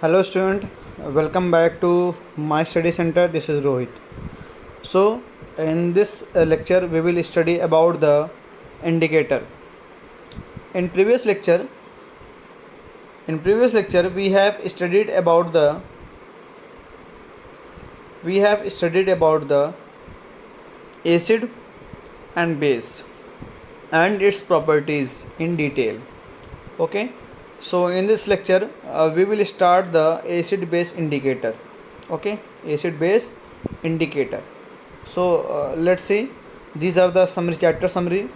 Hello student, welcome back to my study center. This is Rohit. So in this lecture we will study about the indicator. In previous lecture we have studied about the acid and base and its properties in detail. Okay, so in this lecture we will start the acid base indicator. Okay, acid base indicator. So let's see, these are the chapter summary,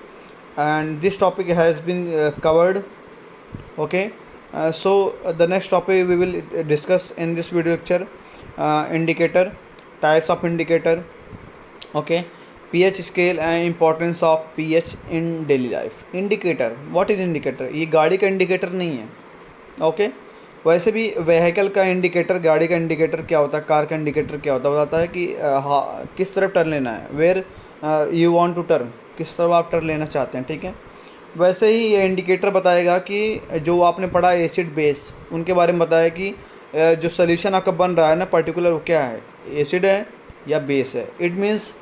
and this topic has been covered. Okay, the next topic we will discuss in this video lecture, indicator, types of indicator. Okay, pH scale and importance of pH in daily life. Indicator, what is indicator? ये गाड़ी का indicator नहीं है. Okay, वैसे भी vehicle का indicator, गाड़ी का इंडिकेटर क्या होता है, कार का इंडिकेटर क्या होता है, बताता है कि किस तरफ टर्न लेना है, where you want to turn, किस तरफ आप टर्न लेना चाहते हैं. ठीक है, वैसे ही ये इंडिकेटर बताएगा कि जो आपने पढ़ा एसिड बेस, उनके बारे में बताया कि जो सोल्यूशन आपका बन रहा है ना पर्टिकुलर, वो क्या है, एसिड है या बेस है. इट मीन्स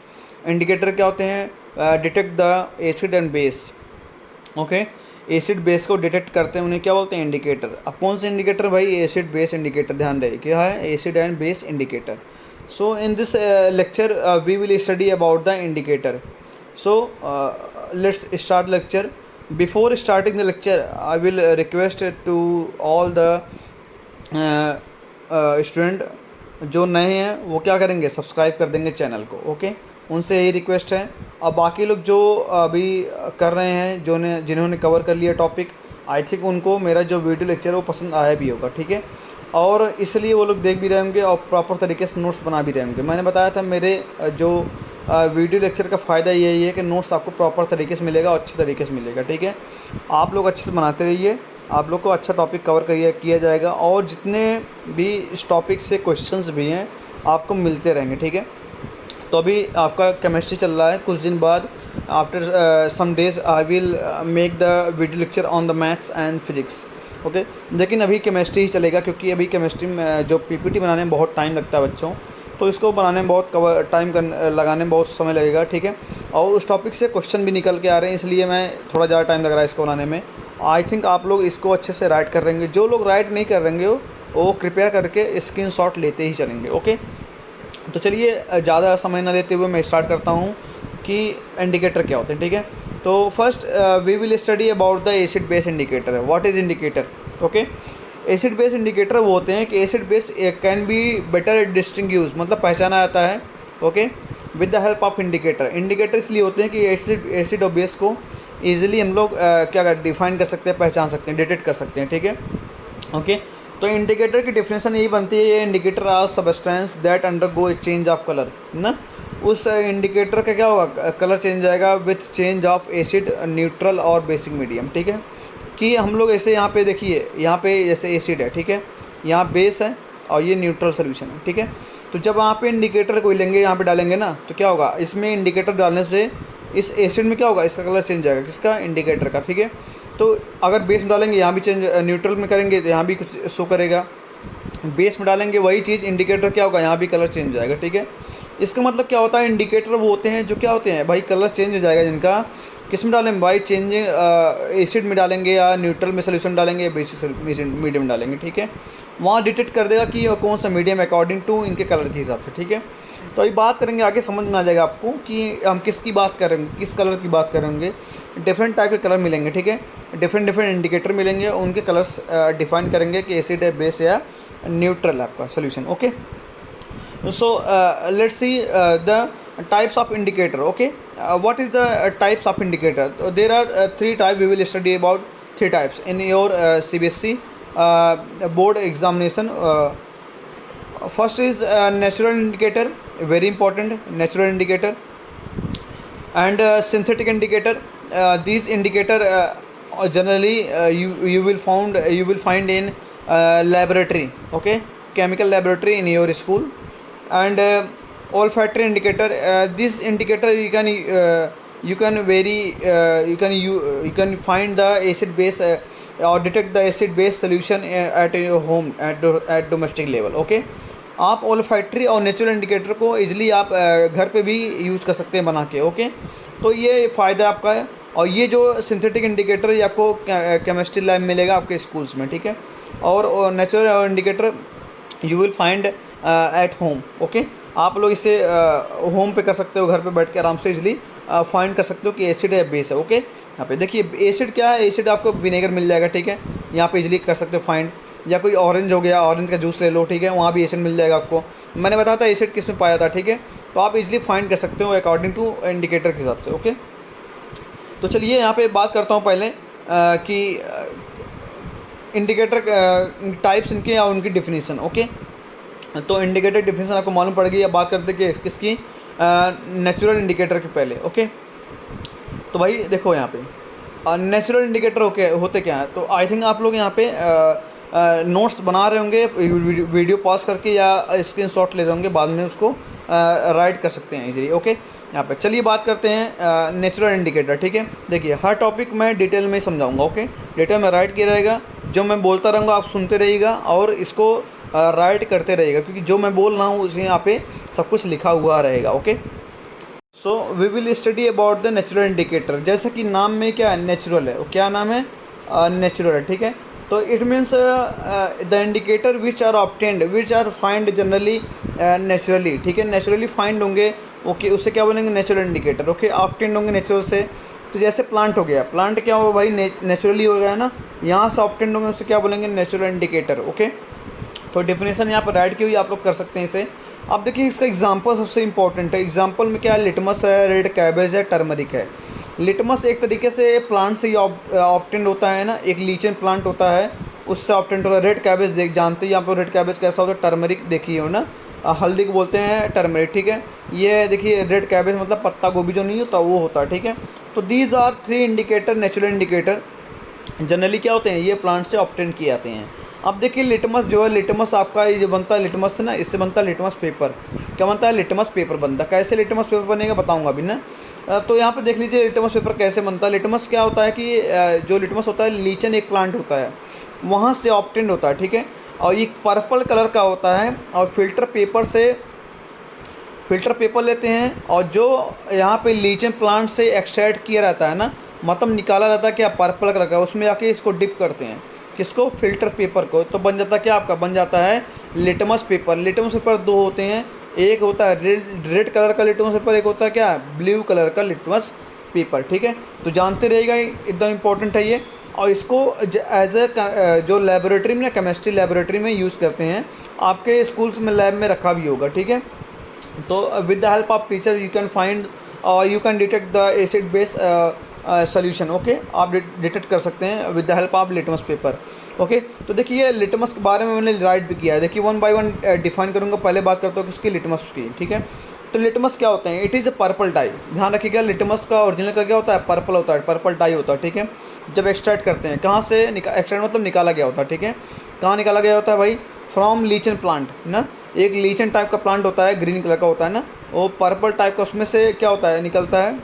इंडिकेटर क्या होते हैं, detect the acid and base. Okay, acid base को डिटेक्ट करते हैं, उन्हें क्या बोलते हैं, इंडिकेटर. अब कौन से इंडिकेटर भाई, एसिड बेस इंडिकेटर. ध्यान रहे क्या है, acid and base indicator. So in this lecture we will study about the indicator. So let's start lecture. Before starting the lecture I will request to all the student जो नए हैं वो क्या करेंगे, सब्सक्राइब कर देंगे चैनल को. Okay, उनसे यही रिक्वेस्ट है. अब बाकी लोग जो अभी कर रहे हैं, जिन्होंने कवर कर लिया टॉपिक, आई थिंक उनको मेरा जो वीडियो लेक्चर है वो पसंद आया भी होगा. ठीक है, और इसलिए वो लोग देख भी रहे होंगे और प्रॉपर तरीके से नोट्स बना भी रहे होंगे. मैंने बताया था मेरे जो वीडियो लेक्चर का फ़ायदा यही है कि नोट्स आपको प्रॉपर तरीके से मिलेगा और अच्छे तरीके से मिलेगा. ठीक है, आप लोग अच्छे से बनाते रहिए, आप लोग को अच्छा टॉपिक कवर किया जाएगा, और जितने भी इस टॉपिक से क्वेश्चंस भी हैं आपको मिलते रहेंगे. ठीक है, तो अभी आपका केमिस्ट्री चल रहा है. कुछ दिन बाद after some days I will make the video lecture on the maths and physics. Okay, लेकिन अभी केमिस्ट्री ही चलेगा, क्योंकि अभी केमिस्ट्री में जो पीपीटी बनाने में बहुत टाइम लगता है बच्चों, तो इसको बनाने में बहुत लगाने में बहुत समय लगेगा. ठीक है, और उस टॉपिक से क्वेश्चन भी निकल के आ रहे हैं, इसलिए मैं थोड़ा ज़्यादा टाइम लग रहा है इसको बनाने में. आई थिंक आप लोग इसको अच्छे से राइट कर रहेंगे. जो लोग राइट नहीं कर रहेंगे वो कृपया करके स्क्रीनशॉट लेते ही चलेंगे. ओके, तो चलिए ज़्यादा समय न लेते हुए मैं स्टार्ट करता हूँ कि इंडिकेटर क्या होते हैं. ठीक है, तो first we will study about the acid base indicator. What is indicator? Okay, acid base indicator वो होते हैं कि acid base can be better distinguish, मतलब पहचाना जाता है. Okay, with the help of indicator. Indicator इसलिए होते हैं कि एसिड और बेस को ईजिली हम लोग क्या डिफाइन कर सकते हैं, पहचान सकते हैं, डिटेक्ट कर सकते हैं. ठीक है, ओके, तो इंडिकेटर की डिफिनेशन यही बनती है, ये indicator are substance that undergo a change of colour ना. उस इंडिकेटर का क्या होगा, कलर चेंज आएगा with change of acid, neutral और बेसिक मीडियम. ठीक है, कि हम लोग ऐसे यहाँ पे देखिए, यहाँ पे जैसे एसिड है, ठीक है, यहाँ बेस है और ये न्यूट्रल सोल्यूशन है. ठीक है, तो जब यहाँ पे इंडिकेटर कोई लेंगे, यहाँ पे डालेंगे ना, तो क्या होगा, इसमें इंडिकेटर डालने से इस एसिड में क्या होगा, इसका कलर चेंज आएगा, किसका, इंडिकेटर का. ठीक है, तो अगर बेस में डालेंगे यहाँ भी चेंज, न्यूट्रल में करेंगे तो यहाँ भी कुछ शो करेगा, बेस में डालेंगे वही चीज़, इंडिकेटर क्या होगा, यहाँ भी कलर चेंज हो जाएगा. ठीक है, इसका मतलब क्या होता है, इंडिकेटर वो होते हैं जो क्या होते हैं भाई, कलर चेंज हो जाएगा जिनका, किस में डालेंगे भाई, चेंजिंग एसिड में डालेंगे या न्यूट्रल में सोल्यूशन डालेंगे या बेसिक मीडियम डालेंगे. ठीक है, वहाँ डिटेक्ट कर देगा कि कौन सा मीडियम अकॉर्डिंग टू इनके कलर के हिसाब से. ठीक है, तो अभी बात करेंगे, आगे समझ में आ जाएगा आपको कि हम किसकी बात करेंगे, किस कलर की बात करेंगे. डिफरेंट टाइप के कलर मिलेंगे. ठीक है, डिफरेंट इंडिकेटर मिलेंगे, उनके कलर्स डिफाइन करेंगे कि एसिड है, बेस है या न्यूट्रल है आपका solution. Okay, so let's see the types of indicator. Okay, what is the types of indicator? There are three types. We will study about three types in your CBSE board examination. First is natural indicator, very important, natural indicator, and synthetic indicator. These indicator generally you will find in laboratory. Okay, chemical laboratory in your school. And olfactory indicator, this indicator you can find the acid base और detect the acid based solution at home at domestic level. Okay, आप olfactory और natural indicator को easily आप घर पे भी use कर सकते हैं बना के। ओके, तो ये फ़ायदा आपका है। और ये जो सिंथेटिक इंडिकेटर ये आपको केमिस्ट्री लैब मिलेगा आपके स्कूल्स में, ठीक है। और natural indicator you will find at home. Okay, आप लोग इसे होम पे कर सकते हो, घर पे बैठ के आराम से इजीली फाइंड कर सकते हो कि एसिड है बेस है। ओके, यहाँ पे देखिए एसिड क्या है, एसिड आपको विनेगर मिल जाएगा, ठीक है, यहाँ पे इजीली कर सकते हो फाइंड। या कोई ऑरेंज हो गया, ऑरेंज का जूस ले लो, ठीक है, वहाँ भी एसिड मिल जाएगा आपको। मैंने बताया था एसिड किस में पाया था, ठीक है, तो आप इजीली फाइंड कर सकते हो अकॉर्डिंग टू इंडिकेटर के हिसाब से। ओके, तो चलिए यहाँ पे बात करता हूँ पहले कि इंडिकेटर टाइप्स इनके और उनकी डिफिनीसन। ओके, तो इंडिकेटर डिफिनीसन आपको मालूम पड़ गई। अब बात करते कि किसकी, नेचुरल इंडिकेटर के पहले। ओके, तो भाई देखो यहाँ पे नेचुरल इंडिकेटर होते क्या है, तो आई थिंक आप लोग यहाँ पे नोट्स बना रहे होंगे वीडियो पॉज करके या स्क्रीनशॉट ले रहे होंगे, बाद में उसको राइट कर सकते हैं इजीली। ओके, यहाँ पे चलिए बात करते हैं नेचुरल इंडिकेटर। ठीक है, देखिए हर टॉपिक मैं डिटेल में समझाऊंगा। ओके, डिटेल में राइट किया रहेगा, जो मैं बोलता रहूँगा आप सुनते रहिएगा और इसको राइट करते रहिएगा, क्योंकि जो मैं बोल रहा हूँ उसमें यहाँ पे सब कुछ लिखा हुआ रहेगा। Okay, so we will study about the natural indicator. जैसा कि नाम में क्या है, नेचुरल है, क्या नाम है, नेचुरल है। ठीक है, तो it means the indicator which are obtained which are find generally naturally. ठीक है, नेचुरली फाइंड होंगे, ओके, उससे क्या बोलेंगे, नेचुरल इंडिकेटर। ओके, ऑब्टेन्ड होंगे नेचुरल से। तो जैसे प्लांट हो गया, प्लांट क्या हो भाई, नेचुरली हो गया ना, यहाँ से ऑब्टेन्ड होंगे, उससे क्या बोलेंगे, नेचुरल इंडिकेटर। ओके, तो डेफिनेशन यहाँ पर राइट की हुई, आप लोग कर सकते हैं इसे। अब देखिए इसका एग्जांपल सबसे इंपॉर्टेंट है। एग्जांपल में क्या है, लिटमस है, रेड कैबेज है, टर्मरिक है। लिटमस एक तरीके से प्लांट से ही ऑब्टेंड होता है ना, एक लीचन प्लांट होता है उससे ऑब्टेंड होता है। रेड कैबेज देख जानते हैं आप लोग, रेड कैबेज कैसा होता है, टर्मरिक देखिए हो ना, हल्दी को बोलते हैं टर्मरिक। ठीक है, ये देखिए रेड कैबेज मतलब पत्ता गोभी जो नहीं होता वो होता है। ठीक है, तो these are 3 indicator, natural indicator generally क्या होते हैं, ये प्लांट से ऑब्टेंड किए जाते हैं। अब देखिए लिटमस जो है, लिटमस आपका ये जो बनता है लिटमस से ना, इससे बनता है लिटमस पेपर। क्या बनता है, लिटमस पेपर बनता है। कैसे लिटमस पेपर बनेगा बताऊंगा अभी ना। तो यहाँ पे देख लीजिए लिटमस पेपर कैसे बनता है। लिटमस क्या होता है कि जो लिटमस होता है, लीचन एक प्लांट होता है, वहाँ से ऑब्टेंड होता है। ठीक है, और ये पर्पल कलर का होता है, और फिल्टर पेपर लेते हैं, और जो यहाँ पे लीचन प्लांट से एक्सट्रैक्ट किया रहता है ना, मतलब निकाला रहता है क्या, पर्पल कलर का, उसमें जाके इसको डिप करते हैं, किसको, फिल्टर पेपर को, तो बन जाता है क्या, आपका बन जाता है लिटमस पेपर। लिटमस पेपर 2 होते हैं, एक होता है रेड कलर का लिटमस पेपर, एक होता है क्या, ब्लू कलर का लिटमस पेपर। ठीक है, तो जानते रहेगा, एकदम इंपॉर्टेंट है ये। और इसको एज ए जो लेबोरेटरी में, केमिस्ट्री लेबोरेटरी में यूज़ करते हैं, आपके स्कूल्स में लैब में रखा भी होगा। ठीक है, तो with the help of teacher you can find you can detect the acid base solution. Okay, आप डिटेक्ट कर सकते हैं with the help of litmus paper. Okay, तो देखिए लिटमस के बारे में मैंने राइट भी किया है। देखिए 1 बाय 1 डिफाइन करूँगा। पहले बात करता हूँ किसकी, लिटमस की। ठीक है, तो लिटमस क्या होते हैं, it is a purple dye. ध्यान रखिएगा, लिटमस का ओरिजिनल का क्या होता है, पर्पल होता है, पर्पल डाई होता है। ठीक है, जब एक्सट्रैक्ट करते हैं, कहाँ से एक्सट्रैक्ट मतलब निकाला गया होता है। ठीक है, कहाँ निकाला गया होता है भाई, फ्रॉम लीचन प्लांट ना, एक लीचन टाइप का प्लांट होता है, ग्रीन कलर का होता है ना, वो पर्पल टाइप का, उसमें से क्या होता है, निकलता है,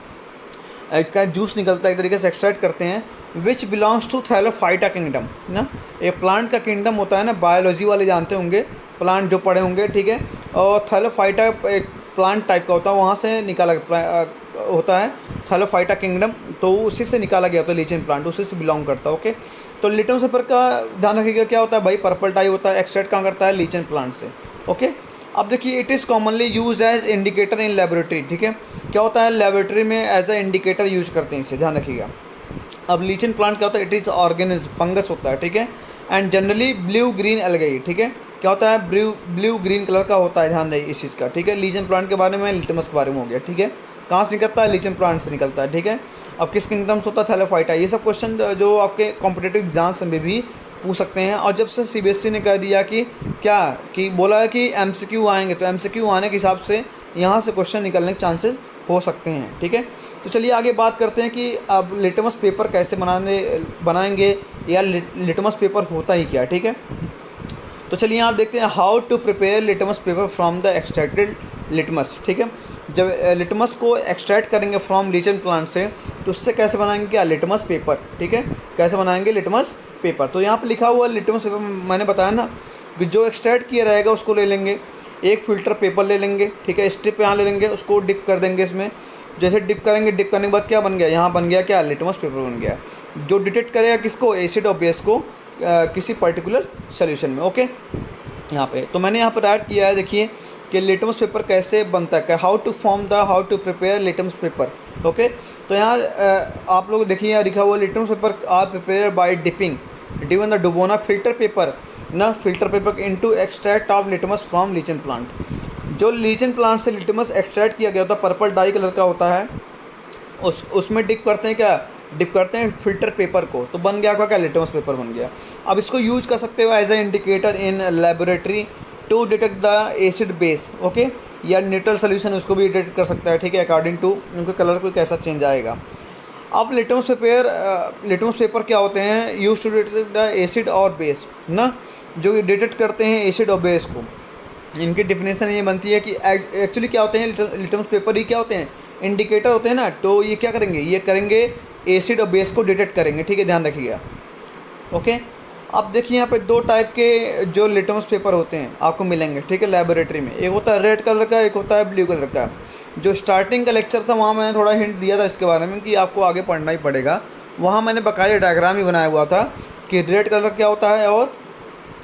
इसका जूस निकलता है, एक तरीके से एक्सट्रैक्ट करते हैं, which belongs to thallophyta kingdom ना। एक प्लांट का किंगडम होता है ना, बायोलॉजी वाले जानते होंगे, प्लांट जो पढ़े होंगे। ठीक है, और थैलोफाइटा एक प्लांट टाइप का होता है, वहाँ से निकाला होता है थैलोफाइटा किंगडम, तो उसी से निकाला गया होता है लीचन प्लांट, उसी से बिलोंग करता है। ओके, तो लिटमस पेपर का ध्यान रखिएगा, क्या होता है भाई, पर्पल टाइप होता है, एक्सट्रैक्ट कहाँ करता है, लीचन प्लांट से। ओके, अब देखिए it is commonly use as indicator in laboratory. ठीक है, क्या होता है, लेबोरेटरी में एज ए इंडिकेटर यूज करते हैं इसे, ध्यान रखिएगा। अब लीचन प्लांट क्या होता है, इट इज़ ऑर्गेनिज्म, फंगस होता है। ठीक है, and generally blue green algae. ठीक है, क्या होता है, ब्लू ग्रीन कलर का होता है, ध्यान रहिए इस चीज़ का। ठीक है, लीचन प्लांट के बारे में, लिटमस के बारे में हो गया। ठीक है, कहाँ से निकलता है, लीचन प्लांट से निकलता है। ठीक है, अब किस किंगडम से होता है, थैलोफाइटा। ये सब क्वेश्चन जो आपके कॉम्पिटेटिव एग्जाम्स में भी पूछ सकते हैं। और जब से सीबीएसई ने कह दिया कि क्या, कि बोला है कि एमसीक्यू आएंगे, तो एमसीक्यू आने के हिसाब से यहाँ से क्वेश्चन निकलने के चांसेस हो सकते हैं। ठीक है, तो चलिए आगे बात करते हैं कि अब लिटमस पेपर कैसे बनाएंगे, या लिटमस पेपर होता ही क्या। ठीक है, तो चलिए आप देखते हैं how to prepare litmus paper from the extracted litmus. ठीक है, जब लिटमस को एक्सट्रैक्ट करेंगे फ्रॉम लीचन प्लांट से, तो उससे कैसे बनाएंगे क्या, लिटमस पेपर। ठीक है, कैसे बनाएंगे लिटमस पेपर। तो यहाँ पे लिखा हुआ लिटमस पेपर, मैंने बताया ना कि जो एक्सट्रैक्ट किया रहेगा उसको ले लेंगे, एक फ़िल्टर पेपर ले लेंगे। ठीक है, स्ट्रिप यहाँ ले लेंगे, उसको डिप कर देंगे इसमें। जैसे डिप करेंगे, डिप करने के बाद क्या बन गया, यहाँ बन गया क्या, लिटमस पेपर बन गया, जो डिटेक्ट करेगा किसको, एसिड और बेस को किसी पर्टिकुलर सोल्यूशन में। ओके, यहाँ पे तो मैंने यहाँ पर ऐड किया है, देखिए कि लिटमस पेपर कैसे बनता है, how to prepare litmus paper. Okay, तो यहाँ आप लोग देखिए यहाँ लिखा हुआ litmus paper are prepared by dipping the डुबोना filter paper into extract of litmus from lichen plant. जो लीचन प्लांट से लिटमस एक्सट्रैक्ट किया गया होता है, पर्पल डाई कलर का होता है, उसमें डिप करते हैं क्या, डिप करते हैं फिल्टर पेपर को, तो बन गया क्या, लिटमस पेपर बन गया। अब इसको यूज कर सकते हो as a indicator in laboratory to detect the acid base. Okay, या न्यूट्रल सोल्यूशन उसको भी डिटेक्ट कर सकता है। ठीक है, अकॉर्डिंग टू उनके कलर को कैसा चेंज आएगा। अब लिटमस पेपर क्या होते हैं, use to detect the acid और बेस ना, जो डिटेक्ट करते हैं एसिड और बेस को। इनकी डिफिनेशन ये बनती है कि एक्चुअली क्या होते हैं लिटमस पेपर ही क्या होते हैं, इंडिकेटर होते हैं ना। तो ये क्या करेंगे, ये करेंगे एसिड और बेस को डिटेक्ट करेंगे। ठीक है, ध्यान रखिएगा। ओके, अब देखिए यहाँ पे दो टाइप के जो लिटमस पेपर होते हैं आपको मिलेंगे। ठीक है, लेबोरेटरी में एक होता है रेड कलर का, एक होता है ब्लू कलर का। जो स्टार्टिंग का लेक्चर था वहाँ मैंने थोड़ा हिंट दिया था इसके बारे में कि आपको आगे पढ़ना ही पड़ेगा। वहाँ मैंने बकाया डायग्राम ही बनाया हुआ था कि रेड कलर क्या होता है और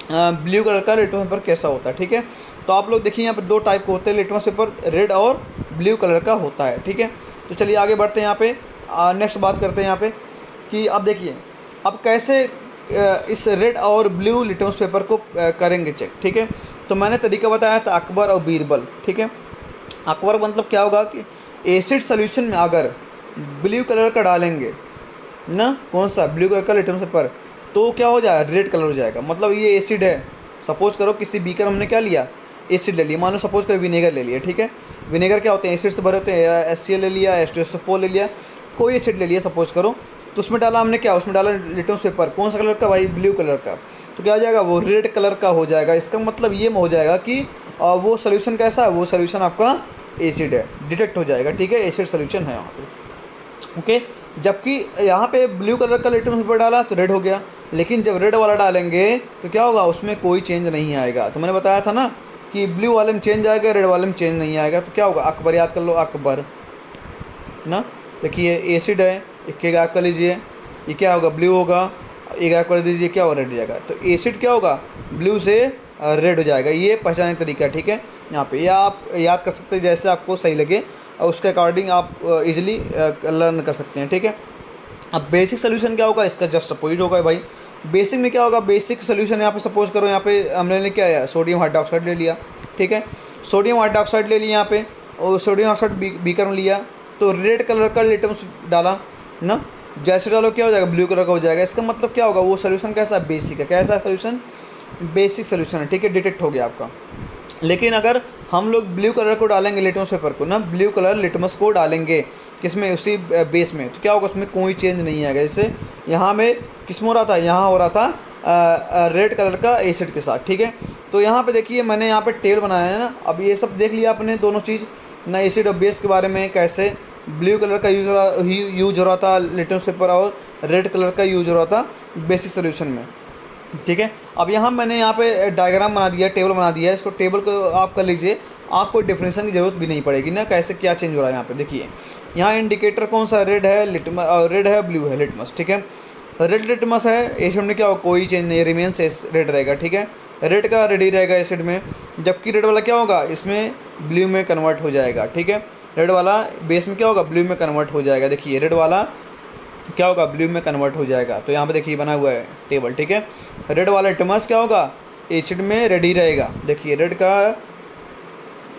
ब्लू कलर का लिटमस पेपर कैसा होता है। ठीक है, तो आप लोग देखिए यहाँ पे दो टाइप के होते हैं लिटमस पेपर, रेड और ब्लू कलर का होता है। ठीक है, तो चलिए आगे बढ़ते हैं। यहाँ पे नेक्स्ट बात करते हैं यहाँ पे कि अब देखिए अब कैसे इस रेड और ब्लू लिटमस पेपर को करेंगे चेक। ठीक है, तो मैंने तरीका बताया था अकबर और बीरबल। ठीक है, अकबर मतलब क्या होगा कि एसिड सोल्यूशन में अगर ब्लू कलर का डालेंगे ना, कौन सा, ब्लू कलर का लिटमस पेपर, तो क्या हो जाएगा, रेड कलर हो जाएगा। मतलब ये एसिड है, सपोज करो किसी बीकर हमने क्या लिया, एसिड ले लिया, मान लो सपोज करो विनेगर ले लिया। ठीक है, विनेगर क्या होते हैं, एसिड से भरे होते हैं, HCl ले लिया, H2SO4 ले लिया, कोई एसिड ले लिया सपोज करो, तो उसमें डाला हमने क्या, उसमें डाला लिटमस पेपर, कौन सा कलर का भाई, ब्लू कलर का, तो क्या हो जाएगा, वो रेड कलर का हो जाएगा। इसका मतलब ये हो जाएगा कि वो सोल्यूशन कैसा है, वो सोल्यूशन आपका एसिड है, डिटेक्ट हो जाएगा। ठीक है, एसिड सोल्यूशन है यहाँ पे। ओके, जबकि यहाँ पे ब्लू कलर का लिटमस पेपर डाला तो रेड हो गया, लेकिन जब रेड वाला डालेंगे तो क्या होगा, उसमें कोई चेंज नहीं आएगा। तो मैंने बताया था ना कि ब्लू वाले में चेंज आएगा, रेड वाले में चेंज नहीं आएगा। तो क्या होगा, अकबर याद कर लो, अकबर ना, देखिए एसिड है, एक गायब कर लीजिए, ये क्या होगा, ब्लू होगा, एक गायब कर दीजिए, क्या होगा, रेड हो जाएगा। तो एसिड क्या होगा, ब्लू से रेड हो जाएगा। ये पहचानने का तरीका। ठीक है, यहाँ पे या आप याद कर सकते हैं जैसे आपको सही लगे, और उसके अकॉर्डिंग आप इजीली लर्न कर सकते हैं। ठीक है, अब बेसिक सोल्यूशन क्या होगा, इसका जस्ट अपोजिट होगा भाई। बेसिक में क्या होगा, बेसिक सोल्यूशन यहाँ पे सपोज करो, यहाँ पे हमने क्या है, सोडियम हाइड्रोक्साइड ले लिया। ठीक है, सोडियम हाइड्रोक्साइड ले लिया यहाँ पे, और सोडियम ऑक्साइड बीकर में लिया, तो रेड कलर का लिटमस डाला ना, जैसे डालो क्या हो जाएगा, ब्लू कलर का हो जाएगा। इसका मतलब क्या होगा, वो सोल्यूशन कैसा है, बेसिक है। कैसा सोल्यूशन, बेसिक सोल्यूशन है। ठीक है, डिटेक्ट हो गया आपका। लेकिन अगर हम लोग ब्लू कलर को डालेंगे लिटमस पेपर को ना, ब्लू कलर लिटमस को डालेंगे किसमें, उसी बेस में, तो क्या होगा, उसमें कोई चेंज नहीं आएगा। जैसे यहाँ में किस में हो रहा था, यहाँ हो रहा था रेड कलर का एसिड के साथ। ठीक है, तो यहाँ पे देखिए मैंने यहाँ पे टेबल बनाया है ना। अब ये सब देख लिया आपने दोनों चीज़ ना, एसिड और बेस के बारे में, कैसे ब्लू कलर का यूज हो रहा था लिटमस पेपर और रेड कलर का यूज हो रहा था बेसिक सोल्यूशन में। ठीक है, अब यहाँ मैंने यहाँ पे डायग्राम बना दिया, टेबल बना दिया है। इसको टेबल को आप कर लीजिए, आपको डेफिनेशन की ज़रूरत भी नहीं पड़ेगी ना, कैसे क्या चेंज हो रहा है। यहाँ पे देखिए, यहाँ इंडिकेटर कौन सा, रेड है लिटमस, रेड है ब्लू है लिटमस। ठीक है, रेड लिटमस है, एसिड में क्या हो, कोई चेंज नहीं, रिमेन्स रेड रहेगा। ठीक है, रेड का रेड ही रहेगा एसिड में, जबकि रेड वाला क्या होगा, इसमें ब्लू में कन्वर्ट हो जाएगा। ठीक है, रेड वाला बेस में क्या होगा, ब्लू में कन्वर्ट हो जाएगा। देखिए रेड वाला क्या होगा, ब्लू में कन्वर्ट हो जाएगा। तो यहाँ पे देखिए बना हुआ है टेबल। ठीक है, रेड वाला लिटमस क्या होगा, एसिड में रेड ही रहेगा। देखिए रेड का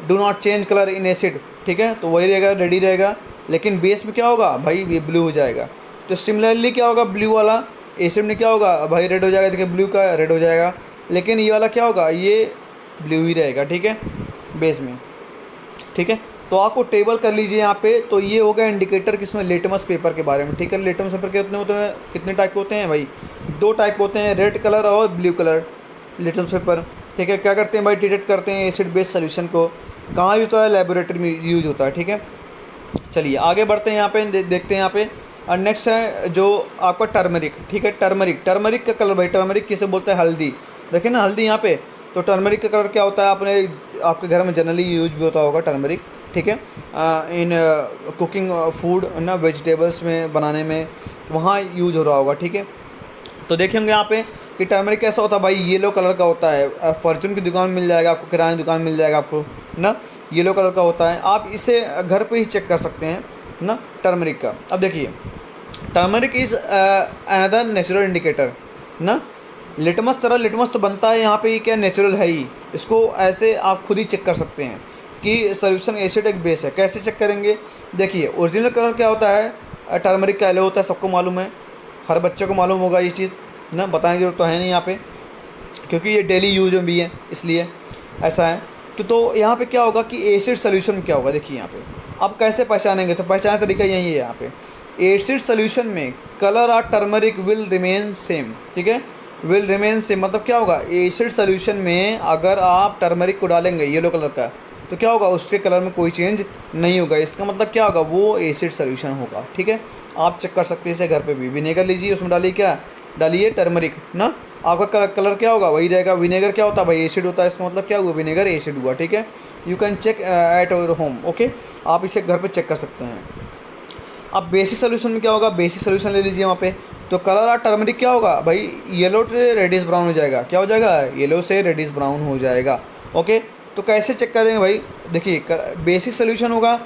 do not change colour in acid. ठीक है, तो वही रहेगा, रेड ही रहेगा। लेकिन बेस में क्या होगा भाई, ये ब्लू हो जाएगा। तो सिमिलरली क्या होगा, ब्लू वाला एसिड में क्या होगा भाई, रेड हो जाएगा। देखिए ब्लू का रेड हो जाएगा, लेकिन ये वाला क्या होगा, ये ब्लू ही रहेगा। ठीक है, बेस में। ठीक है, तो आपको टेबल कर लीजिए यहाँ पे। तो ये हो गया इंडिकेटर किसमें, लिटमस पेपर के बारे में। ठीक है, लिटमस पेपर कितने होते हैं, कितने टाइप के होते हैं भाई, दो टाइप होते हैं, रेड कलर और ब्लू कलर लिटमस पेपर। ठीक है, क्या करते हैं भाई, डिटेक्ट करते हैं एसिड बेस सोल्यूशन को। कहाँ यूज़ होता है, लेबोरेटरी में यूज होता है, ठीक है। चलिए आगे बढ़ते हैं, यहाँ पे देखते हैं यहाँ पे। और नेक्स्ट है जो आपका टर्मरिक, ठीक है। टर्मरिक, टर्मरिक का कलर भाई, टर्मरिक किसे बोलते हैं, हल्दी। देखिए ना हल्दी यहाँ पे, तो टर्मरिक का कलर क्या होता है, आपने आपके घर में जनरली यूज भी होता होगा टर्मरिक, ठीक है। इन कुकिंग फूड ना, वेजिटेबल्स में बनाने में वहाँ यूज हो रहा होगा, ठीक है। तो देखेंगे यहाँ पे कि टर्मरिक कैसा होता है भाई, येलो कलर का होता है। फॉर्चून की दुकान मिल जाएगा आपको, किराने दुकान मिल जाएगा आपको ना, येलो कलर का होता है। आप इसे घर पे ही चेक कर सकते हैं ना टर्मरिक का। अब देखिए turmeric is another natural indicator ना। लिटमस तरह लिटमस तो बनता है यहाँ पे, ये क्या नेचुरल है ही, इसको ऐसे आप खुद ही चेक कर सकते हैं कि सोल्यूशन एसिड एक बेस है। कैसे चेक करेंगे, देखिए ओरिजिनल कलर क्या होता है, टर्मरिक का येलो होता है, सबको मालूम है, हर बच्चे को मालूम होगा ये चीज़ ना, बताएंगे तो है नहीं यहाँ पे, क्योंकि ये डेली यूज में भी है इसलिए ऐसा है। तो यहाँ पे क्या होगा कि एसिड सोल्यूशन क्या होगा, देखिए यहाँ पे आप कैसे पहचानेंगे, तो पहचान तरीका यही है यहाँ पे। एसिड सोल्यूशन में colour of turmeric will remain same, ठीक है, विल रिमेन सेम मतलब क्या होगा, एसिड सोल्यूशन में अगर आप टर्मरिक को डालेंगे येलो कलर का, तो क्या होगा, उसके कलर में कोई चेंज नहीं होगा। इसका मतलब क्या होगा, वो एसिड सोल्यूशन होगा, ठीक है। आप चेक कर सकते हैं इसे घर पे भी। विनेगर लीजिए, उसमें डालिए क्या, डालिए टर्मरिक ना, आपका कलर क्या होगा, वही रहेगा। विनेगर क्या होता है भाई, एसिड होता है, इसका मतलब क्या हुआ, विनेगर एसिड हुआ, ठीक है। You can check at your home, okay, आप इसे घर पे चेक कर सकते हैं। अब बेसिक सोल्यूशन में क्या होगा, बेसिक सोल्यूशन ले लीजिए वहाँ पे, तो कलर ऑफ टर्मरिक क्या होगा भाई, येलो से रेडिश ब्राउन हो जाएगा, क्या हो जाएगा, येलो से रेडिश ब्राउन हो जाएगा, ओके। तो कैसे चेक करेंगे भाई, देखिए बेसिक सोल्यूशन होगा,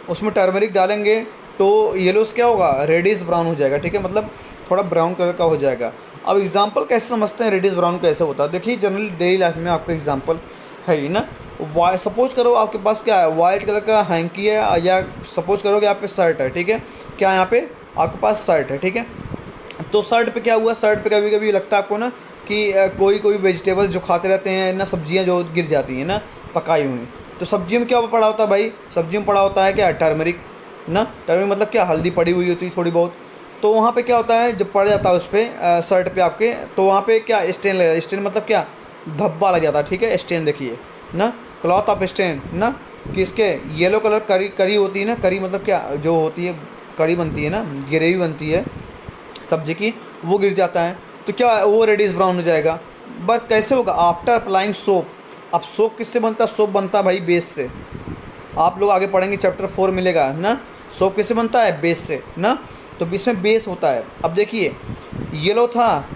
उसमें टर्मरिक डालेंगे तो येलो से क्या होगा, रेडिश ब्राउन हो जाएगा, ठीक है, मतलब थोड़ा ब्राउन कलर का हो जाएगा। अब एग्जांपल कैसे समझते हैं रेडिश ब्राउन कैसे होता है, देखिए जनरली डेली लाइफ में आपका एग्जांपल है ही ना। सपोज करो आपके पास क्या है, वाइट कलर का हैंकी है, या सपोज करो कि यहाँ पे शर्ट है, ठीक है, क्या यहाँ पे आपके पास शर्ट है, ठीक है। तो शर्ट पे क्या हुआ, शर्ट पे कभी कभी लगता है आपको ना कि कोई कोई वेजिटेबल्स जो खाते रहते हैं ना, सब्जियां जो गिर जाती हैं ना पकाई हुई, तो सब्जियों में क्या पड़ा होता है भाई, सब्जियों में पड़ा होता है क्या, टर्मरिक ना। टर्मरिक मतलब क्या, हल्दी पड़ी हुई होती है थोड़ी बहुत। तो वहाँ पे क्या होता है, जब पड़ जाता है उस पर शर्ट पे आपके, तो वहाँ पे क्या स्टेन लगेगा, स्टेन मतलब क्या, धब्बा लग जाता है, ठीक है। स्टेन देखिए ना, क्लॉथ ऑफ स्टेन ना, किसके, येलो कलर करी करी होती है ना, करी मतलब क्या, जो होती है कड़ी बनती है ना, ग्रेवी बनती है सब्जी की, वो गिर जाता है, तो क्या वो रेडिश ब्राउन हो जाएगा। बट कैसे होगा, आफ्टर अप्लाइंग सोप। अब सोप किससे बनता है, सोप बनता है भाई बेस से, आप लोग आगे पढ़ेंगे चैप्टर 4 मिलेगा ना, सोप किससे बनता है, बेस से ना। तो इसमें बेस होता है। अब देखिए येलो था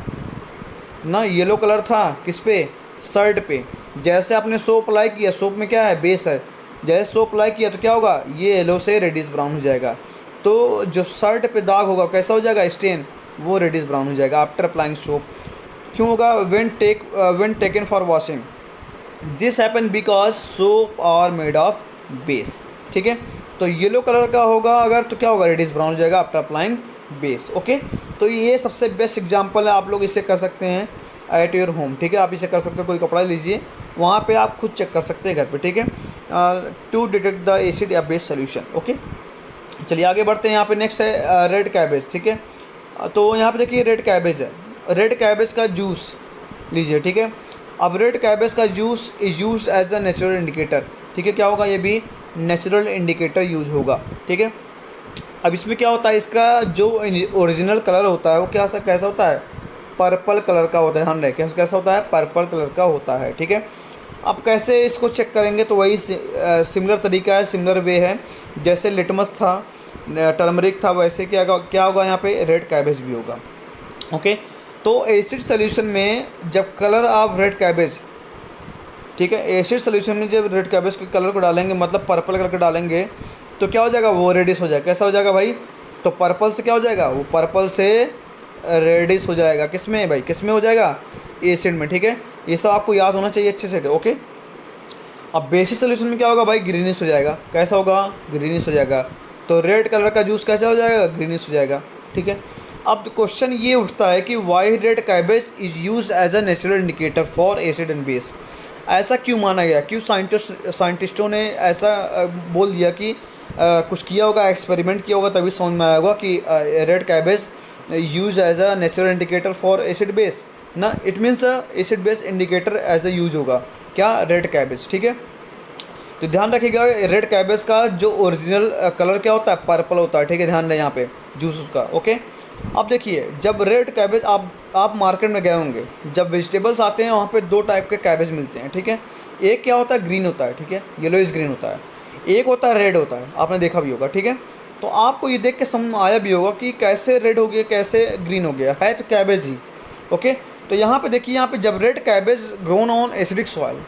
ना, येलो कलर था किस पे, शर्ट पे, जैसे आपने सोप अप्लाई किया, सोप में क्या है, बेस है, जैसे सोप अप्लाई किया तो क्या होगा, ये येलो से रेडिश ब्राउन हो जाएगा। तो जो शर्ट पे दाग होगा कैसा हो जाएगा, स्टेन, वो रेडिश ब्राउन हो जाएगा आफ्टर अप्लाइंग सोप। क्यों होगा, when taken for washing, this happen because soap are made of base, ठीक है। तो येलो कलर का होगा अगर, तो क्या होगा, रेडिश ब्राउन हो जाएगा आफ्टर अप्लाइंग बेस, ओके। तो ये सबसे बेस्ट एग्जांपल है, आप लोग इसे कर सकते हैं एट योर होम, ठीक है। आप इसे कर सकते हो, कोई कपड़ा लीजिए, वहाँ पे आप खुद चेक कर सकते हैं घर पे, ठीक है, टू डिटेक्ट द एसिड या बेस सोल्यूशन, ओके। चलिए आगे बढ़ते हैं, यहाँ पे नेक्स्ट है रेड कैबेज, ठीक है। तो यहाँ पे देखिए रेड कैबेज है, रेड कैबेज का जूस लीजिए, ठीक है। अब रेड कैबेज का juice is use as a natural indicator, ठीक है, क्या होगा, ये भी नेचुरल इंडिकेटर यूज होगा, ठीक है। अब इसमें क्या होता है, इसका जो ओरिजिनल कलर होता है वो क्या कैसा होता है, पर्पल कलर का होता है, हाँ कैसा होता है, पर्पल कलर का होता है, ठीक है। अब कैसे इसको चेक करेंगे, तो वही सिमिलर तरीका है, सिमिलर वे है, जैसे लिटमस था, टर्मरिक था, वैसे क्या होगा यहाँ पे, रेड कैबेज भी होगा, ओके। तो एसिड सोल्यूशन में जब कलर ऑफ रेड कैबेज, ठीक है, एसिड सोल्यूशन में जब रेड कैबेज के कलर को डालेंगे, मतलब पर्पल कलर का डालेंगे, तो क्या हो जाएगा, वो रेडिश हो जाएगा। कैसा हो जाएगा भाई, तो पर्पल से क्या हो जाएगा, वो पर्पल से रेडिश हो जाएगा, किस में भाई, किस में हो जाएगा, एसिड में, ठीक है। ये सब आपको याद होना चाहिए अच्छे से, ओके। अब बेसिक सोल्यूशन में क्या होगा भाई, ग्रीनिश हो जाएगा, कैसा होगा, ग्रीनिश हो जाएगा। तो रेड कलर का जूस कैसा हो जाएगा, ग्रीनिश हो जाएगा, ठीक है। अब क्वेश्चन ये उठता है कि why red cabbage is use as a natural indicator for acid and base, ऐसा क्यों माना गया, क्यों साइंटिस्टों ने ऐसा बोल दिया कि कुछ किया होगा, एक्सपेरिमेंट किया होगा, तभी समझ में आया होगा कि red cabbage use as a natural indicator for acid base ना, it means acid base indicator as a use होगा क्या, रेड कैबेज, ठीक है। तो ध्यान रखिएगा रेड कैबेज का जो ओरिजिनल कलर क्या होता है, पर्पल होता है, ठीक है, ध्यान दें यहाँ पे जूस उसका। ओके, अब देखिए जब रेड कैबेज आप मार्केट में गए होंगे, जब वेजिटेबल्स आते हैं वहाँ पे दो टाइप के कैबेज मिलते हैं, ठीक है। एक क्या होता है, ग्रीन होता है, ठीक है, येलोइश ग्रीन होता है। एक होता है रेड होता है, आपने देखा भी होगा, ठीक है। तो आपको ये देख के समझ में आया भी होगा कि कैसे रेड हो गया कैसे ग्रीन हो गया, है तो कैबेज ही। ओके, तो यहाँ पे देखिए, यहाँ पे जब red cabbage grown on acidic soil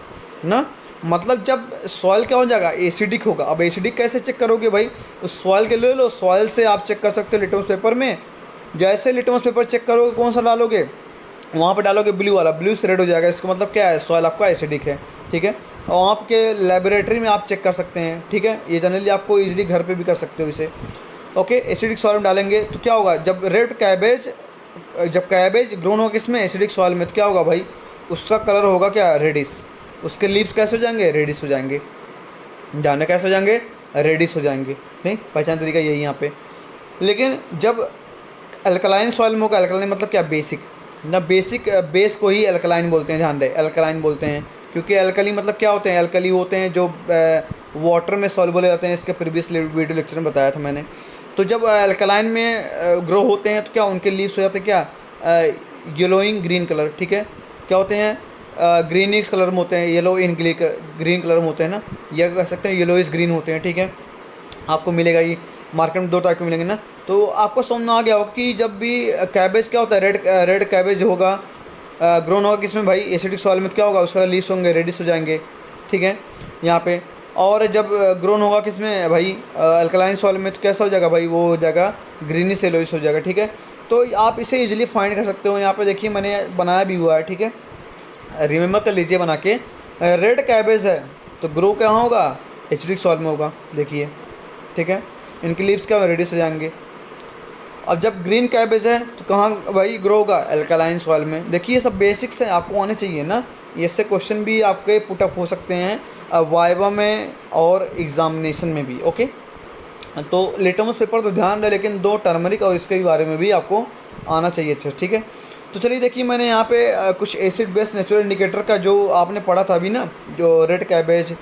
ना, मतलब जब सॉइल क्या हो जाएगा, एसिडिक होगा। अब एसिडिक कैसे चेक करोगे भाई, उस सॉइल के ले लो, सॉइल से आप चेक कर सकते हो लिटमस पेपर में। जैसे लिटमस पेपर चेक करोगे कौन सा डालोगे, वहाँ पे डालोगे ब्लू वाला, ब्लू से रेड हो जाएगा, इसका मतलब क्या है, सॉइल आपका एसिडिक है, ठीक है। और आपके लेबोरेटरी में आप चेक कर सकते हैं, ठीक है, ये जनरली आपको इजीली घर पे भी कर सकते हो इसे। ओके, एसिडिक सॉइल में डालेंगे तो क्या होगा, जब कैबेज ग्रोन होगा किसमें, एसिडिक सॉइल में, तो क्या होगा भाई, उसका कलर होगा क्या, रेडिश। उसके लीव्स कैसे हो जाएंगे, रेडिश हो जाएंगे। दाने कैसे हो जाएंगे, रेडिश हो जाएंगे। नहीं, पहचान तरीका यही यहाँ पे। लेकिन जब अल्कलाइन सॉइल में होगा, अल्कलाइन मतलब क्या, बेसिक ना, बेसिक बेस को ही अल्कलाइन बोलते हैं, ध्यान दें, अल्कलाइन बोलते हैं। क्योंकि अल्कली मतलब क्या होते हैं, अल्कली होते हैं जो वाटर में सॉल्युबल हो जाते हैं, इसके प्रीवियस वीडियो लेक्चर में बताया था मैंने। तो जब अल्कलाइन में ग्रो होते हैं तो क्या उनके लीव्स हो जाते हैं क्या, येलोइंग ग्रीन कलर, ठीक है, क्या होते हैं, ग्रीनिश कलर में होते हैं, येलो इन ग्रीन कलर में होते हैं ना, या कह सकते हैं येलोइश ग्रीन होते हैं, ठीक है। आपको मिलेगा ये मार्केट में दो टाइप के मिलेंगे ना। तो आपको समझ में आ गया होगा कि जब भी कैबेज क्या होता है, रेड कैबेज होगा, ग्रोन होगा किसमें भाई, एसिडिक सॉइल में, तो क्या होगा, उसका लीव्स होंगे रेडिश हो जाएंगे, ठीक है, यहाँ पे। और जब ग्रोन होगा किसमें भाई, अल्कलाइन सॉइल में, तो कैसा हो जाएगा भाई, वो हो जाएगा ग्रीनिश येलोइश हो जाएगा, ठीक है। तो आप इसे इजीली फाइंड कर सकते हो। यहाँ पे देखिए मैंने बनाया भी हुआ है, ठीक है, रिमेंबर कर लीजिए बना के। रेड कैबेज है तो ग्रो कहाँ होगा, एसिडिक सॉइल में होगा, देखिए, ठीक है, इनके लीव्स क्या रेडिश हो जाएंगे। अब जब ग्रीन कैबेज है तो कहाँ भाई ग्रो होगा, अल्कलाइन सॉइल में। देखिए ये सब बेसिक्स हैं, आपको आने चाहिए ना, ये से क्वेश्चन भी आपके पुटअप हो सकते हैं वाइवा में और एग्जामिनेशन में भी। ओके, तो लिटमस पेपर तो ध्यान रहे, लेकिन दो टर्मरिक और इसके बारे में भी आपको आना चाहिए अच्छा, ठीक है। तो चलिए देखिए मैंने यहाँ पे कुछ एसिड बेस्ड नेचुरल इंडिकेटर का जो आपने पढ़ा था अभी ना, जो रेड कैबेज,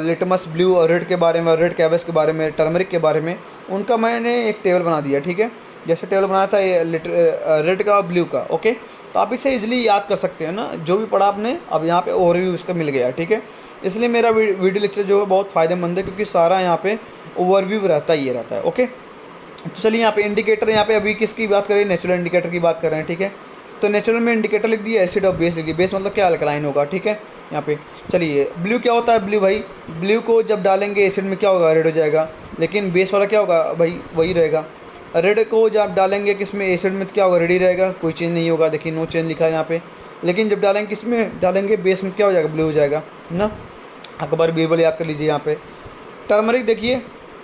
लिटमस ब्लू और रेड के बारे में, रेड कैबेज के बारे में, टर्मरिक के बारे में, उनका मैंने एक टेबल बना दिया, ठीक है। जैसे टेबल बनाया था ये रेड का और ब्लू का। ओके, तो आप इसे इजीली याद कर सकते हैं ना, जो भी पढ़ा आपने, अब यहाँ पे ओवरव्यू इसका मिल गया, ठीक है। इसलिए मेरा वीडियो लेक्चर जो है बहुत फ़ायदेमंद है, क्योंकि सारा यहाँ पे ओवरव्यू रहता ही रहता है। ओके, तो चलिए यहाँ पे इंडिकेटर, यहाँ पे अभी किसकी बात करें, नेचुरल इंडिकेटर की बात कर रहे हैं, ठीक है। तो नेचुरल में इंडिकेटर लिख दिया, एसिड और बेस लिख दिया। बेस मतलब क्या, अल्कलाइन होगा, ठीक है। यहाँ पे चलिए ब्लू क्या होता है, ब्लू भाई, ब्लू को जब डालेंगे एसिड में क्या होगा, रेड हो जाएगा, लेकिन बेस वाला क्या होगा भाई, वही रहेगा। रेड को जब डालेंगे किस में, एसिड में, तो क्या होगा, रेड ही रहेगा, कोई चेंज नहीं होगा, देखिए नो चेंज लिखा है यहाँ पे। लेकिन जब डालेंगे किस में, डालेंगे बेस में, क्या हो जाएगा, ब्लू हो जाएगा ना। अकबर बीरबल याद कर लीजिए। यहाँ पे टर्मरिक देखिए,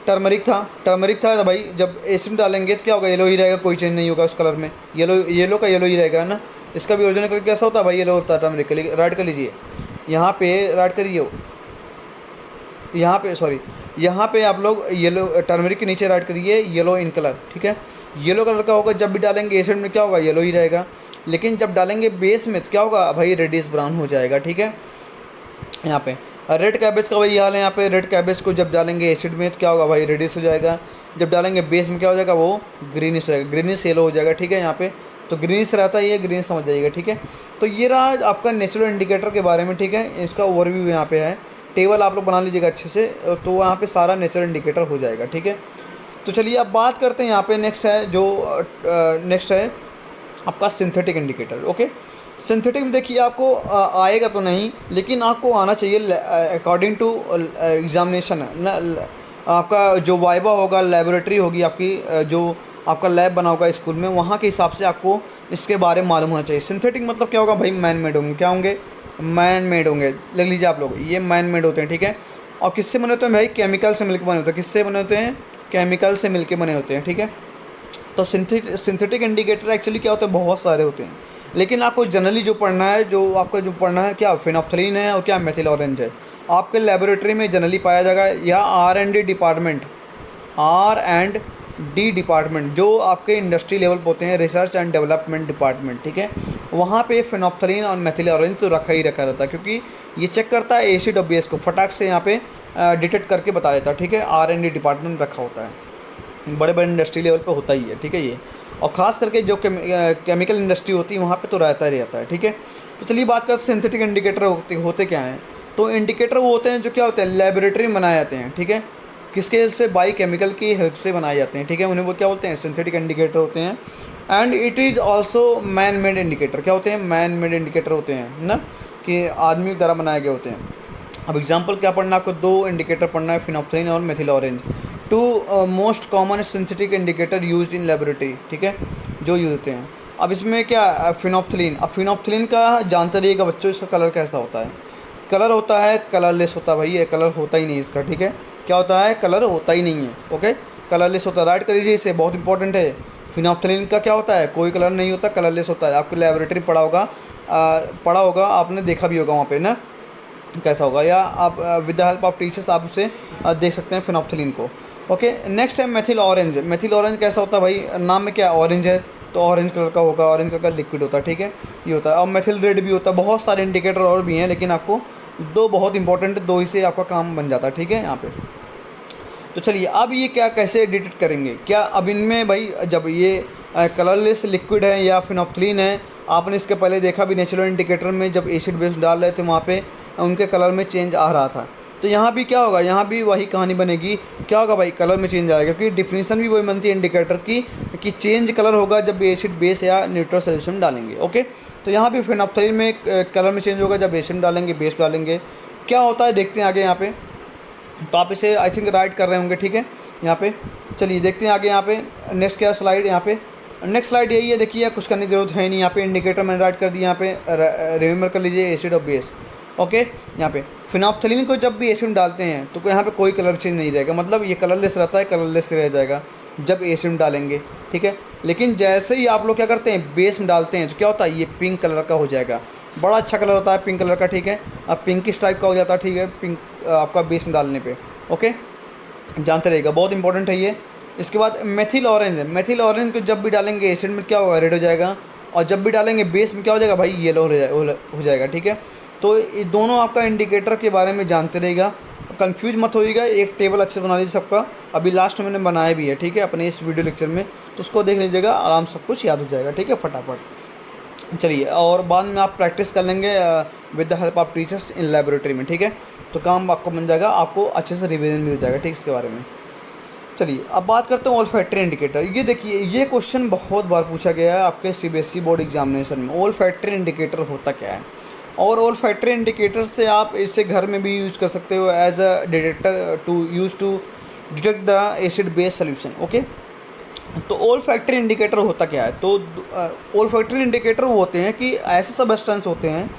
टर्मरिक था तो भाई जब एसिड डालेंगे तो क्या होगा, येलो ही रहेगा, कोई चेंज नहीं होगा उस कलर में, येलो का येलो ही रहेगा ना। इसका भी ओरिजिनल कलर कैसा होता है भाई, येलो होता है टर्मरिक का। राइट कर लीजिए, यहाँ पे राइट करिए, यहाँ पे सॉरी, यहाँ पे आप लोग येलो टर्मरिक के नीचे राइट करिए, येलो इन कलर, ठीक है। येलो कलर का होगा, जब भी डालेंगे एसिड में क्या होगा, येलो ही रहेगा। लेकिन जब डालेंगे बेस में तो क्या होगा भाई, रेडिश ब्राउन हो जाएगा, ठीक है। यहाँ पे रेड कैबेज का वही हाल है, यहाँ पे रेड कैबेज को जब डालेंगे एसिड में तो क्या होगा भाई, रेडिश हो जाएगा। जब डालेंगे बेस में क्या हो जाएगा, वो ग्रीनिश हो जाएगा, ग्रीनिश येलो हो जाएगा, ठीक है। यहाँ पे तो ग्रीनिश रहता है, ये ग्रीनिश समझ जाइएगा, ठीक है। तो ये रहा आपका नेचुरल इंडिकेटर के बारे में, ठीक है। इसका ओवरव्यू यहाँ पे है, टेबल आप लोग बना लीजिएगा अच्छे से, तो वहाँ पे सारा नेचुरल इंडिकेटर हो जाएगा, ठीक है। तो चलिए अब बात करते हैं यहाँ पे, नेक्स्ट है जो नेक्स्ट है आपका सिंथेटिक इंडिकेटर। ओके, सिंथेटिक में देखिए आपको आएगा तो नहीं, लेकिन आपको आना चाहिए अकॉर्डिंग टू एग्जामिनेशन ना। आपका जो वाइवा होगा, लेबोरेटरी होगी आपकी, जो आपका लैब बना होगा स्कूल में, वहाँ के हिसाब से आपको इसके बारे में मालूम होना चाहिए। सिंथेटिक मतलब क्या होगा भाई, मैन मेड होंगे, क्या होंगे, मैन मेड होंगे। लिख लीजिए आप लोग, ये मैन मेड होते हैं, ठीक है। और किससे बने होते हैं भाई, केमिकल से मिलकर बने होते हैं। किससे बने होते हैं, केमिकल से मिलकर बने होते हैं, ठीक है। तो सिंथेटिक इंडिकेटर एक्चुअली क्या होते हैं, बहुत सारे होते हैं, लेकिन आपको जनरली जो पढ़ना है, जो आपका जो पढ़ना है, क्या फेनोफ्थलीन है और क्या मेथिल ऑरेंज है। आपके लेबोरेटरी में जनरली पाया जाएगा, या R&D डिपार्टमेंट, R&D डिपार्टमेंट जो आपके इंडस्ट्री लेवल पर होते हैं, रिसर्च एंड डेवलपमेंट डिपार्टमेंट, ठीक है। वहाँ पे फेनोफ्थलीन और मेथिल ऑरेंज तो रखा ही रखा रहता है, क्योंकि ये चेक करता है एसिड और बेस को, फटाक से यहाँ पे डिटेक्ट करके बता देता है, ठीक है। R&D डिपार्टमेंट रखा होता है, बड़े बड़े इंडस्ट्री लेवल पे होता ही है, ठीक है ये। और ख़ास करके जो केमिकल इंडस्ट्री होती है वहाँ पे तो रहता ही रहता है, ठीक है। तो चलिए बात करते हैं सिंथेटिक इंडिकेटर होते क्या हैं। तो इंडिकेटर वो होते हैं जो क्या होते हैं, लेबोरेटरी में बनाए जाते हैं, ठीक है। किसके हेल्प से, बाई केमिकल की हेल्प से बनाए जाते हैं, ठीक है। उन्हें वो क्या बोलते हैं, सिंथेटिक इंडिकेटर होते हैं। And it is also man made indicator. क्या होते हैं, मैन मेड इंडिकेटर होते हैं ना, कि आदमी द्वारा बनाए गए होते हैं। अब एग्जांपल क्या पढ़ना है आपको, 2 इंडिकेटर पढ़ना है, फिनोप्थलीन और methyl orange. 2 most common synthetic indicator used in laboratory, ठीक है, जो यूज होते हैं। अब इसमें क्या, फिनोप्थलीन। अब फिनोप्थलीन का जानते रहिएगा बच्चों, इसका कलर कैसा होता है। कलर होता है कलरलेस होता है भाई, ये कलर होता ही नहीं इसका, ठीक है। क्या होता है, कलर होता ही नहीं है, ओके, कलरलेस होता है। राइट कर लीजिए इसे, बहुत इंपॉर्टेंट है। फिनोप्थलीन का क्या होता है, कोई कलर नहीं होता, कलरलेस होता है। आपको लेबोरेटरी पढ़ा होगा आपने, देखा भी होगा वहाँ पे ना कैसा होगा, या आप with the help of teachers आप उसे देख सकते हैं फिनोप्थलीन को, ओके। नेक्स्ट है मेथिल ऑरेंज। मेथिल ऑरेंज कैसा होता है भाई, नाम में क्या ऑरेंज है तो ऑरेंज कलर का होगा, ऑरेंज कलर का लिक्विड होता है, ठीक है, ये होता है। और मेथिल रेड भी होता है। बहुत सारे इंडिकेटर और भी हैं, लेकिन आपको 2 बहुत इंपॉर्टेंट, 2 ही से आपका काम बन जाता है, ठीक है यहाँ पे। तो चलिए अब ये क्या कैसे डिटेक्ट करेंगे, क्या अब इनमें भाई जब ये कलरलेस लिक्विड है या फिनोप्थलीन है, आपने इसके पहले देखा भी नेचुरल इंडिकेटर में जब एसिड बेस डाल रहे थे वहाँ पे उनके कलर में चेंज आ रहा था। तो यहाँ भी क्या होगा, यहाँ भी वही कहानी बनेगी। क्या होगा भाई, कलर में चेंज आएगा, क्योंकि डिफिनीसन भी वही बनती है इंडिकेटर की कि चेंज कलर होगा जब एसिड बेस या न्यूट्रल सोल्यूशन डालेंगे, ओके। तो यहाँ भी फिनोप्थलीन में कलर में चेंज होगा जब एसिड डालेंगे, बेस डालेंगे। क्या होता है देखते हैं आगे यहाँ पे। तो आप इसे आई थिंक राइट कर रहे होंगे, ठीक है यहाँ पे। चलिए देखते हैं आगे यहाँ पे नेक्स्ट क्या स्लाइड, यहाँ पे नेक्स्ट स्लाइड यही है। देखिए कुछ करने की जरूरत है नहीं, यहाँ पे इंडिकेटर मैंने राइट कर दिया, यहाँ पे रिमेंबर कर लीजिए एसिड और बेस, ओके। यहाँ पे फिनोप्थलीन को जब भी एसिड डालते हैं तो यहाँ पे कोई कलर चेंज नहीं रहेगा, मतलब ये कलरलेस रहता है, कलरलेस रह जाएगा जब एसिड डालेंगे, ठीक है। लेकिन जैसे ही आप लोग क्या करते हैं, बेस में डालते हैं तो क्या होता है, ये पिंक कलर का हो जाएगा। बड़ा अच्छा कलर होता है पिंक कलर का, ठीक है। अब पिंकिश टाइप का हो जाता है, ठीक है, पिंक आपका बेस में डालने पे, ओके, जानते रहेगा, बहुत इंपॉर्टेंट है ये। इसके बाद मेथिल ऑरेंज है। मेथिल ऑरेंज को जब भी डालेंगे एसिड में क्या होगा, रेड हो जाएगा, और जब भी डालेंगे बेस में क्या हो जाएगा भाई, येलो हो जाएगा, ठीक है। तो ये दोनों आपका इंडिकेटर के बारे में जानते रहेगा, कंफ्यूज मत होइएगा। एक टेबल अच्छे बना लीजिए सबका, अभी लास्ट में मैंने बनाया भी है, ठीक है, अपने इस वीडियो लेक्चर में, तो उसको देख लीजिएगा, आराम सब कुछ याद हो जाएगा, ठीक है, फटाफट। चलिए और बाद में आप प्रैक्टिस कर लेंगे with the help of teachers in laboratory में, ठीक है। तो काम आपको बन जाएगा, आपको अच्छे से रिवीजन भी हो जाएगा, ठीक, इसके बारे में। चलिए अब बात करते हैं ओल्फैक्टरी इंडिकेटर। ये देखिए ये क्वेश्चन बहुत बार पूछा गया है आपके CBSE बोर्ड एग्जामिनेशन में। ओल्फैक्टरी इंडिकेटर होता क्या है, और ओल्फैक्टरी इंडिकेटर से आप इसे घर में भी यूज कर सकते हो as a detector to detect the acid base solution, okay. तो ओल्फैक्टरी इंडिकेटर होता क्या है, तो ओल्फैक्टरी इंडिकेटर वो होते हैं कि ऐसे सबस्टेंस होते हैं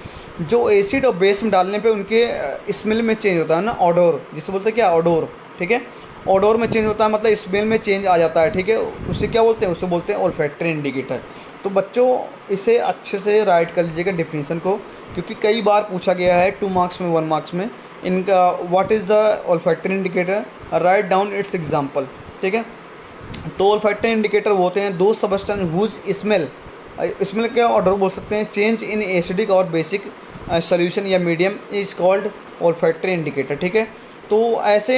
जो एसिड और बेस में डालने पे उनके स्मेल में चेंज होता है ना, ऑडोर जिसे बोलते हैं, क्या ऑडोर, ठीक है, ऑडोर में चेंज होता है, मतलब स्मेल में चेंज आ जाता है, ठीक है, उसे क्या बोलते हैं, उसे बोलते हैं ओल्फैक्टरी इंडिकेटर। तो बच्चों इसे अच्छे से राइट कर लीजिएगा डिफिनीसन को, क्योंकि कई बार पूछा गया है 2 मार्क्स में 1 मार्क्स में इनका, what is the olfactory indicator, write down it's example, ठीक है। तो ओल्फैक्टरी इंडिकेटर वो होते हैं दो सबस्टेंस हुज स्मेल क्या ऑर्डर बोल सकते हैं, चेंज इन एसिडिक और बेसिक सोल्यूशन या medium is called olfactory indicator, ठीक है। तो ऐसे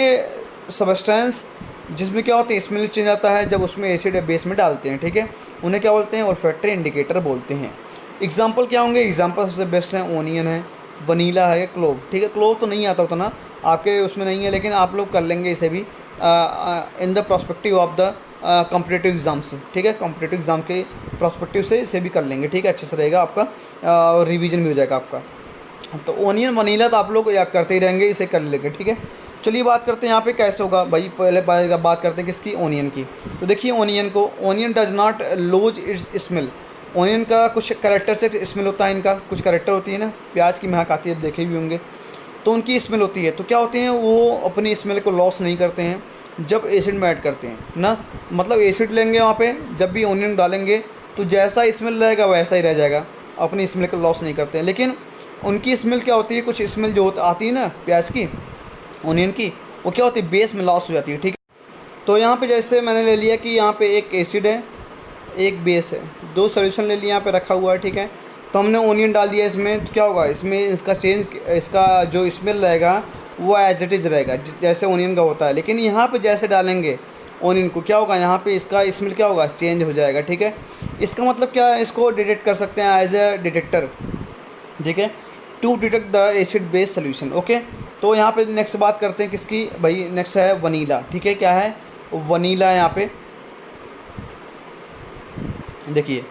सबस्टेंस जिसमें क्या होते हैं स्मेल चेंज आता है जब उसमें एसिड या बेस में डालते हैं, ठीक है, उन्हें क्या बोलते हैं, ओल्फैक्टरी इंडिकेटर बोलते हैं। एग्जाम्पल क्या होंगे, एग्जाम्पल सबसे बेस्ट हैं, ओनियन है, वनीला है, क्लोव, ठीक है। क्लोव तो नहीं आता उतना, आपके उसमें नहीं है, लेकिन आप लोग कर लेंगे इसे भी in the prospective of the competitive exam से, ठीक है, कॉम्पिटिटिव एग्ज़ाम के प्रोस्पेक्टिव से इसे भी कर लेंगे, ठीक है, अच्छे से रहेगा आपका, रिवीजन भी हो जाएगा आपका। तो ओनियन वनीला तो आप लोग याद करते ही रहेंगे, इसे कर लेंगे, ठीक है। चलिए बात करते हैं यहाँ पे कैसे होगा भाई, पहले बात करते हैं किसकी, ओनियन की। तो देखिए onion does not lose its smell. Onion का कुछ कैरेक्टरिस्टिक स्मेल होता है, इनका कुछ कैरेक्टर होती है ना, प्याज की महक आती है, देखे भी होंगे, तो उनकी स्मेल होती है। तो क्या होते हैं, वो अपनी स्मेल को लॉस नहीं करते हैं जब एसिड में ऐड करते हैं ना, मतलब एसिड लेंगे वहाँ पे जब भी ओनियन डालेंगे तो जैसा स्मेल रहेगा वैसा ही रह जाएगा, अपनी स्मेल को लॉस नहीं करते हैं। लेकिन उनकी स्मेल क्या होती है, कुछ स्मेल जो आती है ना प्याज की, ओनियन की, वो क्या होती है, बेस में लॉस हो जाती है, ठीक है। तो यहाँ पे जैसे मैंने ले लिया कि यहाँ पे एक एसिड है एक बेस है, 2 सॉल्यूशन ले लिया यहाँ पे रखा हुआ है, ठीक है। तो हमने ओनियन डाल दिया इसमें, तो क्या होगा, इसमें इसका जो स्मेल रहेगा वो एज इट इज़ रहेगा जैसे ओनियन का होता है। लेकिन यहाँ पे जैसे डालेंगे ओनियन को, क्या होगा यहाँ पे इसका स्मेल क्या होगा, चेंज हो जाएगा। ठीक है, इसका मतलब क्या है, इसको डिटेक्ट कर सकते हैं एज ए डिटेक्टर। ठीक है, to detect the acid base solution. Okay, तो यहाँ पे नेक्स्ट बात करते हैं किसकी भाई, नेक्स्ट है वनीला। ठीक है, क्या है वनीला, यहाँ पे देखिए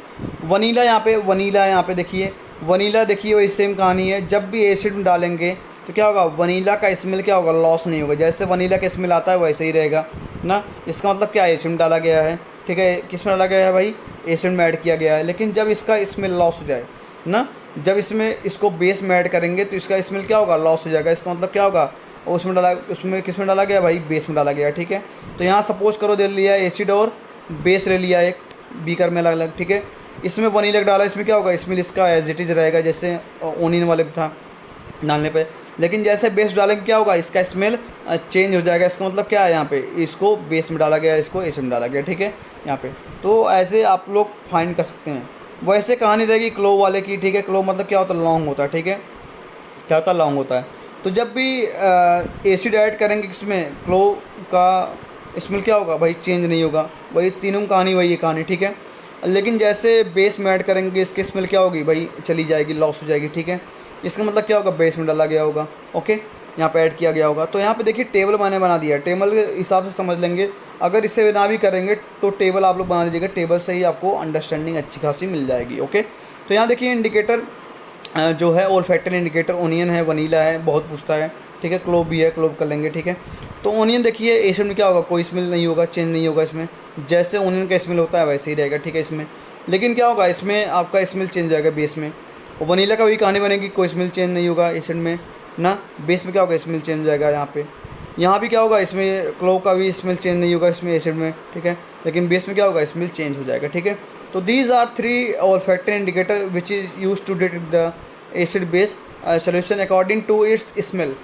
वनीला, यहाँ पे देखिए वनीला, देखिए वही सेम कहानी है। जब भी एसिड में डालेंगे तो क्या होगा, वनीला का स्मेल क्या होगा, लॉस नहीं होगा। जैसे वनीला का स्मेल आता है वैसे ही रहेगा ना। इसका मतलब क्या है, एसिड में डाला गया है। ठीक है, किस में डाला गया है भाई, एसिड में ऐड किया गया है। लेकिन जब इसका स्मेल लॉस हो जाए ना, जब इसमें इसको बेस में ऐड करेंगे तो इसका स्मेल क्या होगा, लॉस हो जाएगा। इसका मतलब क्या होगा, उसमें किस में डाला गया भाई, बेस में डाला गया। ठीक है, तो यहाँ सपोज करो दे लिया एसिड और बेस ले लिया एक बीकर में अलग अलग। ठीक है, इसमें वनीला डाला, इसमें क्या होगा, स्मेल इसका एज इट इज़ रहेगा जैसे ओनियन वाले में था डालने पे। लेकिन जैसे बेस डालेंगे क्या होगा, इसका स्मेल चेंज हो जाएगा। इसका मतलब क्या है, यहाँ पे इसको बेस में डाला गया, इसको एसिड में डाला गया। ठीक है, यहाँ पे तो ऐसे आप लोग फाइंड कर सकते हैं। वैसे कहानी रहेगी क्लोव वाले की। ठीक है, क्लोव मतलब क्या होता है, लॉन्ग होता है। ठीक है, क्या होता है, लॉन्ग होता है। तो जब भी एसिड ऐड करेंगे इसमें, क्लोव का स्मेल क्या होगा भाई, चेंज नहीं होगा। वही तीनों कहानी वही है कहानी। ठीक है, लेकिन जैसे बेस में ऐड करेंगे इसकी स्मेल क्या होगी भाई, चली जाएगी, लॉस हो जाएगी। ठीक है, इसका मतलब क्या होगा, बेस में डाला गया होगा। ओके, यहाँ पे ऐड किया गया होगा। तो यहाँ पे देखिए टेबल मैंने बना दिया, टेबल के हिसाब से समझ लेंगे। अगर इसे ना भी करेंगे तो टेबल आप लोग बना लीजिएगा, टेबल से ही आपको अंडरस्टैंडिंग अच्छी खासी मिल जाएगी। ओके, तो यहाँ देखिए इंडिकेटर जो है ओल्फैक्टरी इंडिकेटर, ओनियन है, वनीला है, बहुत पूछता है। ठीक है, क्लोव भी है, क्लोव कर लेंगे। ठीक है, तो ओनियन देखिए एसिड में क्या होगा, कोई स्मेल नहीं होगा, चेंज नहीं होगा इसमें। जैसे ओनियन का स्मेल होता है वैसे ही रहेगा। ठीक है, इसमें लेकिन क्या होगा, इसमें आपका स्मेल चेंज हो जाएगा बेस में। और वनीला का वही कहानी बनेगी, कोई स्मेल चेंज नहीं होगा एसिड में ना, बेस में क्या होगा, स्मेल चेंज हो जाएगा। यहाँ भी क्या होगा, इसमें क्लोव का भी स्मेल चेंज नहीं होगा इसमें एसिड में। ठीक है, लेकिन बेस में क्या होगा, स्मेल चेंज हो जाएगा। ठीक है, तो these are 3 olfactory indicator which is use to detect the acid base solution according to its smell.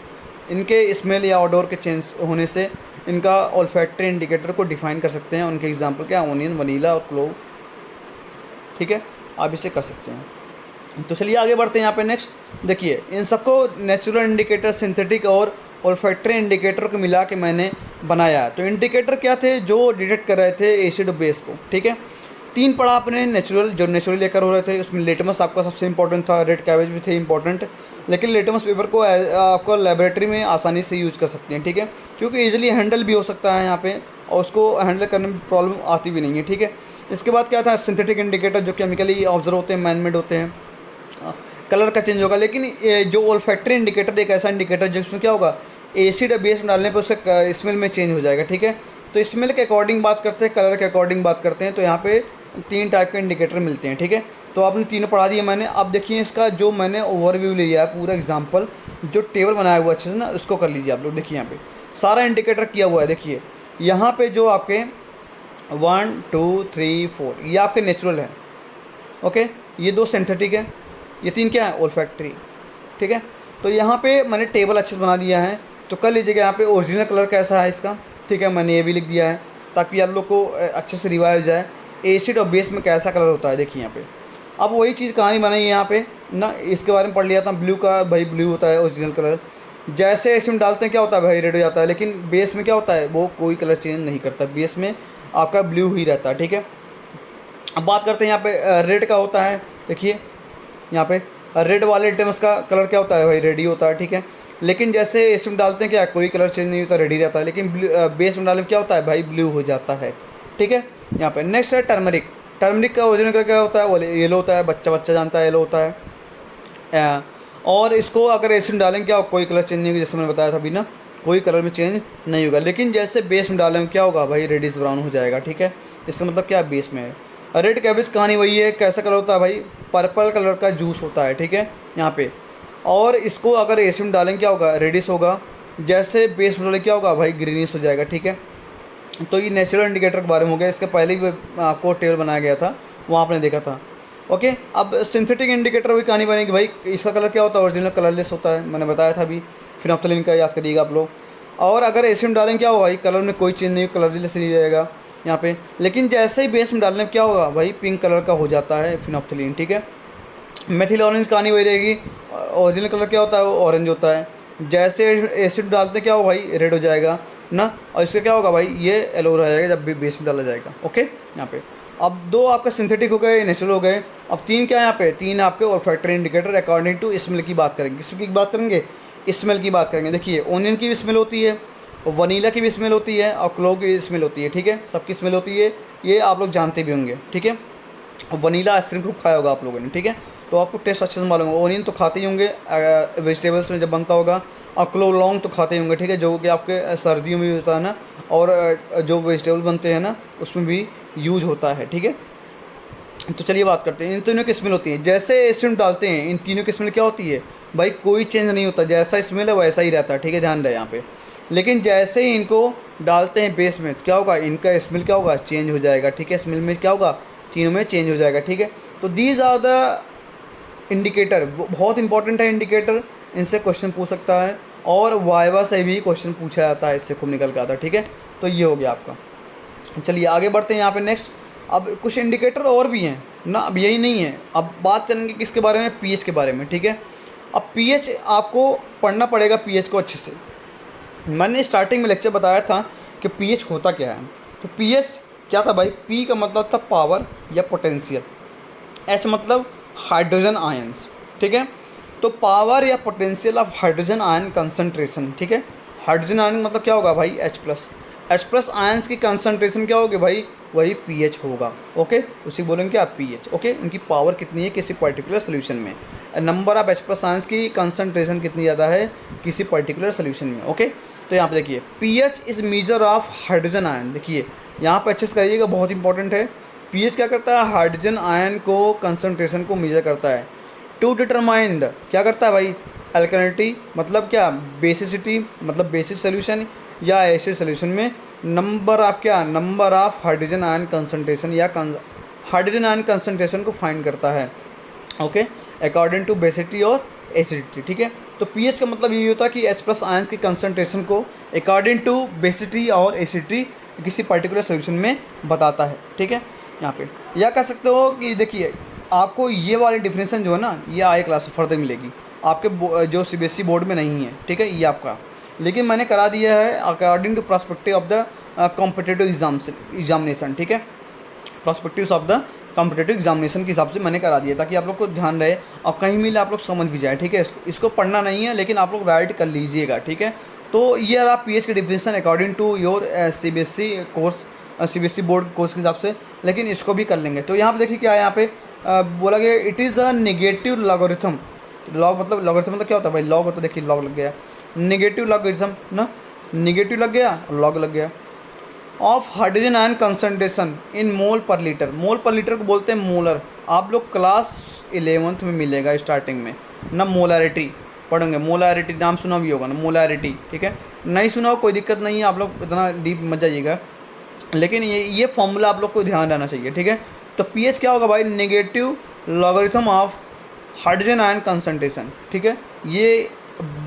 इनके स्मेल या ऑडोर के चेंज होने से इनका ओल्फैक्टरी इंडिकेटर को डिफाइन कर सकते हैं। उनके एग्जांपल क्या, ओनियन, वनीला और क्लोव। ठीक है, आप इसे कर सकते हैं। तो चलिए आगे बढ़ते हैं। यहाँ पे नेक्स्ट देखिए, इन सबको नेचुरल इंडिकेटर, सिंथेटिक और ओल्फैक्टरी इंडिकेटर को मिला के मैंने बनाया। तो इंडिकेटर क्या थे, जो डिटेक्ट कर रहे थे एसिड बेस को। ठीक है, 3 पढ़ा आपने, नेचुरल जो नेचुरली लेकर हो रहे थे, उसमें लिटमस आपका सबसे इंपॉर्टेंट था, रेड कैबेज भी थे इंपॉर्टेंट। लेकिन लिटमस पेपर को आपको लेबोरेटरी में आसानी से यूज कर सकते हैं। ठीक है, क्योंकि ईजिली हैंडल भी हो सकता है यहाँ पे, और उसको हैंडल करने में प्रॉब्लम आती भी नहीं है। ठीक है, इसके बाद क्या था, सिंथेटिक इंडिकेटर जो केमिकली ऑब्जर्व होते हैं, मैन मेड होते हैं, कलर का चेंज होगा। लेकिन ये जो ओल्फैक्टरी इंडिकेटर एक ऐसा इंडिकेटर जिसमें क्या होगा, एसिड या बेस में डालने पर उसका स्मेल में चेंज हो जाएगा। ठीक है, तो स्मेल के अकॉर्डिंग बात करते हैं, कलर के अकॉर्डिंग बात करते हैं। तो यहाँ पे 3 टाइप के इंडिकेटर मिलते हैं। ठीक है, तो आपने तीनों पढ़ा दिए मैंने। अब देखिए इसका जो मैंने ओवरव्यू लिया है, पूरा एग्जाम्पल जो टेबल बनाया हुआ अच्छे से ना, उसको कर लीजिए आप लोग। देखिए यहाँ पे सारा इंडिकेटर किया हुआ है। देखिए यहाँ पे जो आपके 1 2 3 4 ये आपके नेचुरल है। ओके, ये 2 सिंथेटिक है, ये 3 क्या है, ओल्फैक्टरी। ठीक है, तो यहाँ पे मैंने टेबल अच्छे से बना दिया है। तो कर लीजिएगा यहाँ पे ओरिजिनल कलर कैसा है इसका। ठीक है, मैंने ये भी लिख दिया है ताकि आप लोग को अच्छे से रिवाइज हो जाए, एसिड और बेस में कैसा कलर होता है। देखिए यहाँ पे अब वही चीज़ कहानी बनाई है यहाँ पे ना, इसके बारे में पढ़ लिया था। ब्लू का भाई ब्लू होता है ओरिजिनल कलर, जैसे एसिड में डालते हैं क्या होता है भाई, रेड हो जाता है। लेकिन बेस में क्या होता है, वो कोई कलर चेंज नहीं करता, बेस में आपका ब्लू ही रहता है। ठीक है, अब बात करते हैं यहाँ पे रेड का होता है। देखिए यहाँ पे रेड वाले लिटमस का कलर क्या होता है भाई, रेड ही होता है। ठीक है, लेकिन जैसे एसिड में डालते हैं क्या, कोई कलर चेंज नहीं होता, रेड ही रहता है। लेकिन बेस में डालने में क्या होता है भाई, ब्लू हो जाता है। ठीक है, यहाँ पे नेक्स्ट है टर्मरिक। टर्मरिक का ओरिजिनल कलर क्या होता है, वो येलो होता है, बच्चा बच्चा जानता है येलो होता है। और इसको अगर एसिड में डालेंगे क्या, कोई कलर चेंज नहीं होगा, जैसे मैंने बताया था अभी ना, कोई कलर में चेंज नहीं होगा। लेकिन जैसे बेस में डालेंगे क्या होगा भाई, रेडिश ब्राउन हो जाएगा। ठीक है, इसका मतलब क्या, बेस में है। रेड कैबेज कहानी वही है, कैसा कलर होता है भाई, पर्पल कलर का जूस होता है। ठीक है, यहाँ पे और इसको अगर एसिड में डालेंगे क्या होगा, रेडिश होगा। जैसे बेस में डालेंगे क्या होगा भाई, ग्रीनिश हो जाएगा। ठीक है, तो ये नेचुरल इंडिकेटर के बारे में हो गया। इसके पहले भी आपको टेबल बनाया गया था, वहाँ आपने देखा था। ओके, अब सिंथेटिक इंडिकेटर भी कहानी बनेगी भाई, इसका कलर क्या होता है, ओरिजिनल कलरलेस होता है, मैंने बताया था अभी। फिनोप्थलीन का याद करिएगा आप लोग। और अगर एसिड में डालेंगे क्या होगा भाई, कलर में कोई चेंज नहीं, कलरलेस नहीं रहेगा यहाँ पे। लेकिन जैसे ही बेस में डालने में क्या होगा भाई, पिंक कलर का हो जाता है फिनोप्थलीन। ठीक है, मेथिल ऑरेंज कहानी वही रहेगी, ओरिजिनल कलर क्या होता है, वो ऑरेंज होता है। जैसे एसिड डालते क्या होगा भाई, रेड हो जाएगा ना। और इसका क्या होगा भाई, ये येलो रह जाएगा जब भी बेस में डाला जाएगा। ओके, यहाँ पे अब 2 आपका सिंथेटिक हो गए, नेचुरल हो गए। अब 3 क्या है यहाँ पे, 3 आपके olfactory indicator according to smell की बात करेंगे। किसकी बात करेंगे, स्मेल की बात करेंगे। देखिए ओनियन की भी स्मेल होती है, वनीला की भी स्मेल होती है, और क्लोव की भी स्मेल होती है। ठीक है, सबकी स्मेल होती है, ये आप लोग जानते भी होंगे। ठीक है, वनीला आइसक्रीम खूब खाया होगा आप लोगों ने। ठीक है, तो आपको टेस्ट अच्छे से मालूम होगा। ओनियन तो खाते ही होंगे वेजिटेबल्स में जब बनता होगा, और क्लोव लौंग तो खाते ही होंगे। ठीक है, जो कि आपके सर्दियों में भी होता है ना, और जो वेजिटेबल बनते हैं ना उसमें भी यूज होता है। ठीक है, तो चलिए बात करते हैं इन तीनों की स्मेल होती है। जैसे एसिड डालते हैं इन तीनों की स्मेल क्या होती है भाई, कोई चेंज नहीं होता, जैसा स्मेल है वैसा ही रहता है। ठीक है, ध्यान रहे यहाँ पे। लेकिन जैसे ही इनको डालते हैं बेस में तो क्या होगा, इनका स्मेल क्या होगा, चेंज हो जाएगा। ठीक है, स्मेल में क्या होगा, तीनों में चेंज हो जाएगा। ठीक है, तो दीज आर द इंडिकेटर, बहुत इंपॉर्टेंट है इंडिकेटर, इनसे क्वेश्चन पूछ सकता है, और वाइवा से भी क्वेश्चन पूछा जाता है, इससे खूब निकल के आता है। ठीक है, तो ये हो गया आपका। चलिए आगे बढ़ते हैं यहाँ पे नेक्स्ट। अब कुछ इंडिकेटर और भी हैं ना, अब यही नहीं है, अब बात करेंगे किसके बारे में, पीएच के बारे में। ठीक है, अब पीएच आपको पढ़ना पड़ेगा, पीएच को अच्छे से। मैंने स्टार्टिंग में लेक्चर बताया था कि पीएच होता क्या है। तो पीएच क्या था भाई, पी का मतलब था पावर या पोटेंशियल, एच मतलब हाइड्रोजन आयंस। ठीक है, तो पावर या potential of hydrogen ion concentration. ठीक है, हाइड्रोजन आयन मतलब क्या होगा भाई, एच प्लस आयंस की कंसंट्रेशन क्या होगी भाई, वही पीएच होगा। ओके, उसी बोलेंगे क्या, पीएच। ओके, उनकी पावर कितनी है किसी पर्टिकुलर सोल्यूशन में, number of H plus ions की कंसंट्रेशन कितनी ज़्यादा है किसी पर्टिकुलर सोल्यूशन में। ओके, तो यहाँ पे देखिए pH is measure of hydrogen ion. देखिए यहाँ पे अच्छे से करिएगा, बहुत इंपॉर्टेंट है। पीएच क्या करता है, हाइड्रोजन आयन को कंसंट्रेशन को मेजर करता है। टू डिटरमाइंड क्या करता है भाई, अल्कलिनिटी मतलब क्या, बेसिसिटी मतलब बेसिक सोल्यूशन या एसिड सोल्यूशन में, नंबर ऑफ क्या, number of hydrogen ion concentration या हाइड्रोजन आयन कंसंट्रेशन को फाइंड करता है। ओके, अकॉर्डिंग टू बेसिसिटी और एसिडिटी। ठीक है, तो पीएच का मतलब ये होता है कि एच प्लस आयंस की कंसंट्रेशन को अकॉर्डिंग टू बेसिसिटी और एसिडिटी किसी पर्टिकुलर सोल्यूशन में बताता है। ठीक है, यहाँ पे या कह सकते हो कि देखिए आपको ये वाली डिफिनेशन जो है ना, ये आए क्लास में फर्दर मिलेगी आपके जो सीबीएसई बोर्ड में नहीं है। ठीक है, ये आपका, लेकिन मैंने करा दिया है according to perspective of the competitive examination. ठीक है, perspectives of the competitive examination के हिसाब से मैंने करा दिया, ताकि आप लोग को ध्यान रहे और कहीं मिले आप लोग समझ भी जाए। ठीक है, इसको पढ़ना नहीं है, लेकिन आप लोग राइट कर लीजिएगा। ठीक है, तो ये रहा पीएच की definition according to your CBSE course, CBSE board course के हिसाब से, लेकिन इसको भी कर लेंगे। तो यहाँ पे देखिए क्या है, यहाँ पे बोला गया it is a negative logarithm. Log मतलब लॉगरिथम मतलब क्या होता है भाई, लॉग होता है, देखिए लॉग लग गया, नेगेटिव लॉगरिथम ना, नेगेटिव लग गया लॉग लग गया, of hydrogen ion concentration in mole per litre. Mole per litre को बोलते हैं मोलर। आप लोग क्लास 11th में मिलेगा स्टार्टिंग में ना, मोलारिटी पढ़ेंगे, मोलारिटी नाम सुना भी होगा ना, मोलारिटी। ठीक है, नहीं सुना हो कोई दिक्कत नहीं है, आप लोग इतना डीप मत जाइएगा, लेकिन ये फॉर्मूला आप लोग को ध्यान रहना चाहिए। ठीक है, तो पीएच क्या होगा भाई, negative logarithm of hydrogen ion concentration. ठीक है, ये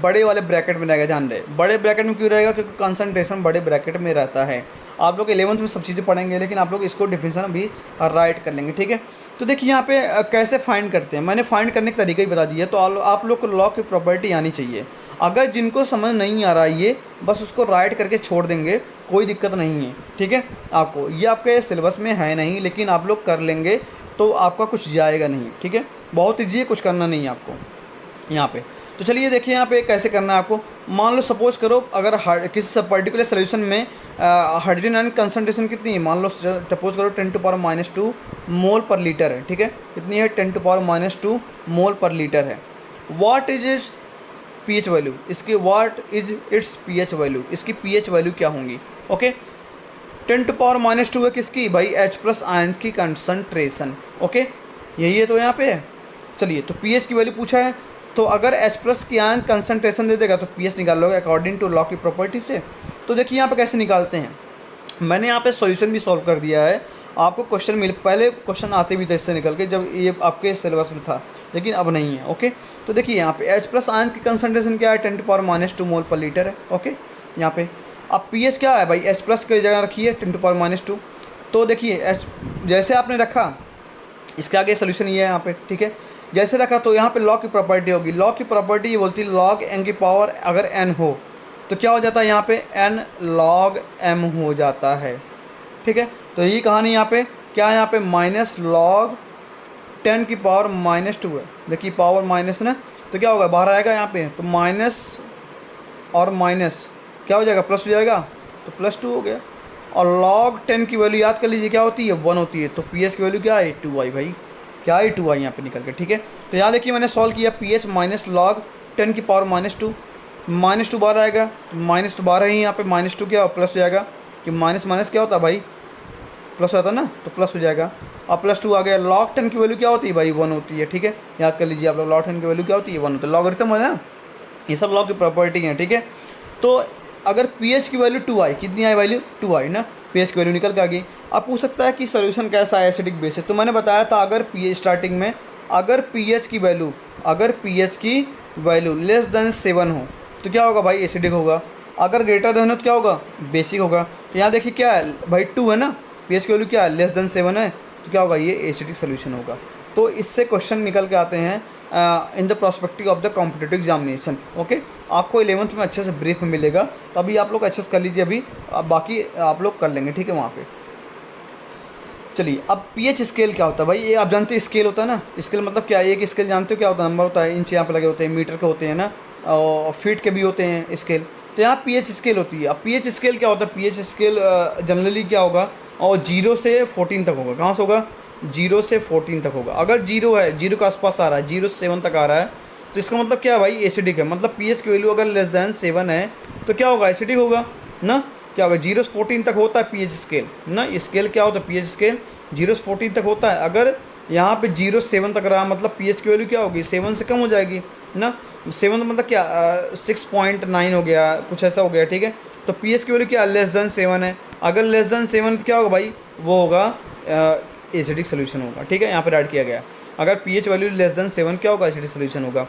बड़े वाले ब्रैकेट में रहेगा, ध्यान रहे। बड़े ब्रैकेट में क्यों रहेगा, क्योंकि कंसंट्रेशन बड़े ब्रैकेट में रहता है। आप लोग 11th में सब चीज़ें पढ़ेंगे, लेकिन आप लोग इसको डिफिनेशन भी राइट कर लेंगे। ठीक है, तो देखिए यहाँ पे कैसे फाइंड करते हैं, मैंने फाइंड करने का तरीका ही बता दिया। तो आप लोग को लॉ की प्रॉपर्टी आनी चाहिए। अगर जिनको समझ नहीं आ रहा है ये, बस उसको राइट करके छोड़ देंगे, कोई दिक्कत नहीं है। ठीक है, आपको ये आपके सिलेबस में है नहीं, लेकिन आप लोग कर लेंगे तो आपका कुछ जाएगा नहीं। ठीक है, बहुत ईजी है, कुछ करना नहीं है आपको यहाँ पे। तो चलिए देखिए यहाँ पे कैसे करना है आपको। मान लो सपोज करो अगर किसी पर्टिकुलर सोल्यूशन में हाइड्रोजन आयन कंसंट्रेशन कितनी है, मान लो सपोज करो 10⁻⁻² मोल पर लीटर है। ठीक है, कितनी है, 10⁻⁻² मोल पर लीटर है। What is its pH value, इसकी what is its pH value, इसकी पीएच वैल्यू क्या होंगी। ओके, 10⁻² है किसकी भाई, एच प्लस आयंस की कंसंट्रेशन। ओके, यही है तो यहाँ पे है। चलिए, तो पीएच की वैल्यू पूछा है, तो अगर H प्लस की आयन कंसंट्रेशन दे देगा तो पीएच निकाल लोगे अकॉर्डिंग टू लॉ की प्रॉपर्टी से। तो देखिए यहाँ पे कैसे निकालते हैं, मैंने यहाँ पे सॉल्यूशन भी सॉल्व कर दिया है। आपको क्वेश्चन पहले क्वेश्चन आते भी थे इससे निकल के, जब ये आपके सिलेबस में था, लेकिन अब नहीं है। ओके, तो देखिए यहाँ पे H प्लस आयन की कंसंट्रेशन क्या है, 10⁻² मोल पर लीटर है। ओके, यहाँ पे अब पीएच क्या है भाई, H प्लस की जगह रखिए 10⁻²। तो देखिए जैसे आपने रखा, इसके आगे सोल्यूशन ये है यहाँ पे। ठीक है, जैसे रखा तो यहाँ पे लॉग की प्रॉपर्टी होगी। लॉग की प्रॉपर्टी ये बोलती है लॉग एन की पावर अगर एन हो तो क्या हो जाता है यहाँ पे एन लॉग एम हो जाता है, ठीक है। तो यही कहानी यहाँ पे क्या है, यहाँ पे माइनस लॉग 10 की पावर -2 है। देखिए पावर माइनस ना, तो क्या होगा बाहर आएगा यहाँ पे, तो माइनस और माइनस क्या हो जाएगा प्लस हो जाएगा, तो +2 हो गया। और log 10 की वैल्यू याद कर लीजिए क्या होती है 1 होती है, तो PS की वैल्यू क्या है 2 आई भाई, क्या है 2 आई यहाँ पे निकल के, ठीक है। तो यहाँ देखिए मैंने सॉल्व किया PH माइनस लॉग 10 की पावर -2, -2 बाहर आएगा, तो माइनस तो बाहर ही यहाँ पे -2 क्या प्लस हो जाएगा, कि माइनस माइनस क्या होता है भाई प्लस होता है ना, तो प्लस हो जाएगा। अब +2 आ गया। log 10 की वैल्यू क्या होती है भाई 1 होती है, ठीक है। याद कर लीजिए आप लोग log 10 की वैल्यू क्या होती है 1 होती है, लॉगरिथम है ना, ये सब लॉग की प्रॉपर्टी है, ठीक है। तो अगर पीएच की वैल्यू 2 आई, कितनी आई वैल्यू 2 आई ना, पीएच की वैल्यू निकल के आ गई। अब पूछ सकता है कि सोल्यूशन कैसा है एसिडिक बेसिक, तो मैंने बताया था अगर पीएच स्टार्टिंग में अगर पीएच की वैल्यू लेस देन 7 हो तो क्या होगा भाई एसिडिक होगा, अगर ग्रेटर देन हो तो क्या होगा बेसिक होगा। तो यहाँ देखिए क्या है भाई 2 है ना, पीएच की वैल्यू क्या है लेस देन 7 है, तो क्या होगा ये एसिडिक सोल्यूशन होगा। तो इससे क्वेश्चन निकल के आते हैं in the prospective of the competitive examination, okay. आपको 11th में अच्छे से ब्रीफ में मिलेगा, तो अभी आप लोग अच्छे से कर लीजिए, अभी बाकी आप लोग कर लेंगे, ठीक है वहाँ पे। चलिए अब पीएच स्केल क्या होता है भाई, ये आप जानते हो स्केल होता है ना, स्केल मतलब क्या है, एक स्केल जानते हो क्या होता है, नंबर होता है, इंच यहाँ पे लगे होते हैं, मीटर के होते हैं ना, और फीट के भी होते हैं स्केल। तो यहाँ पीएच स्केल होती है। अब पीएच स्केल क्या होता है, पीएच स्केल जनरली क्या होगा, और 0 से 14 तक होगा। कहाँ से होगा 0 से 14 तक होगा। अगर 0 है, 0 के आसपास आ रहा है, 0 से 7 तक आ रहा है, तो इसका मतलब क्या है भाई एसिडिक है। मतलब पीएच की वैल्यू अगर लेस देन 7 है तो क्या होगा एसिडिक होगा ना, क्या होगा 0 से 14 तक होता है पीएच स्केल ना, स्केल क्या होता है पीएच स्केल 0 से 14 तक होता है। अगर यहाँ पे 0 से 7 तक रहा मतलब पीएच की वैल्यू क्या होगी 7 से कम हो जाएगी ना, 7 मतलब क्या 6.9 हो गया, कुछ ऐसा हो गया, ठीक है। तो पीएच की वैल्यू क्या लेस देन 7 है, अगर लेस देन 7 तो क्या होगा भाई वो होगा एसिडिक सोल्यूशन होगा, ठीक है। यहाँ पर ऐड किया गया अगर पीएच वैल्यू लेस देन 7 क्या होगा एसिडिक सोल्यूशन होगा।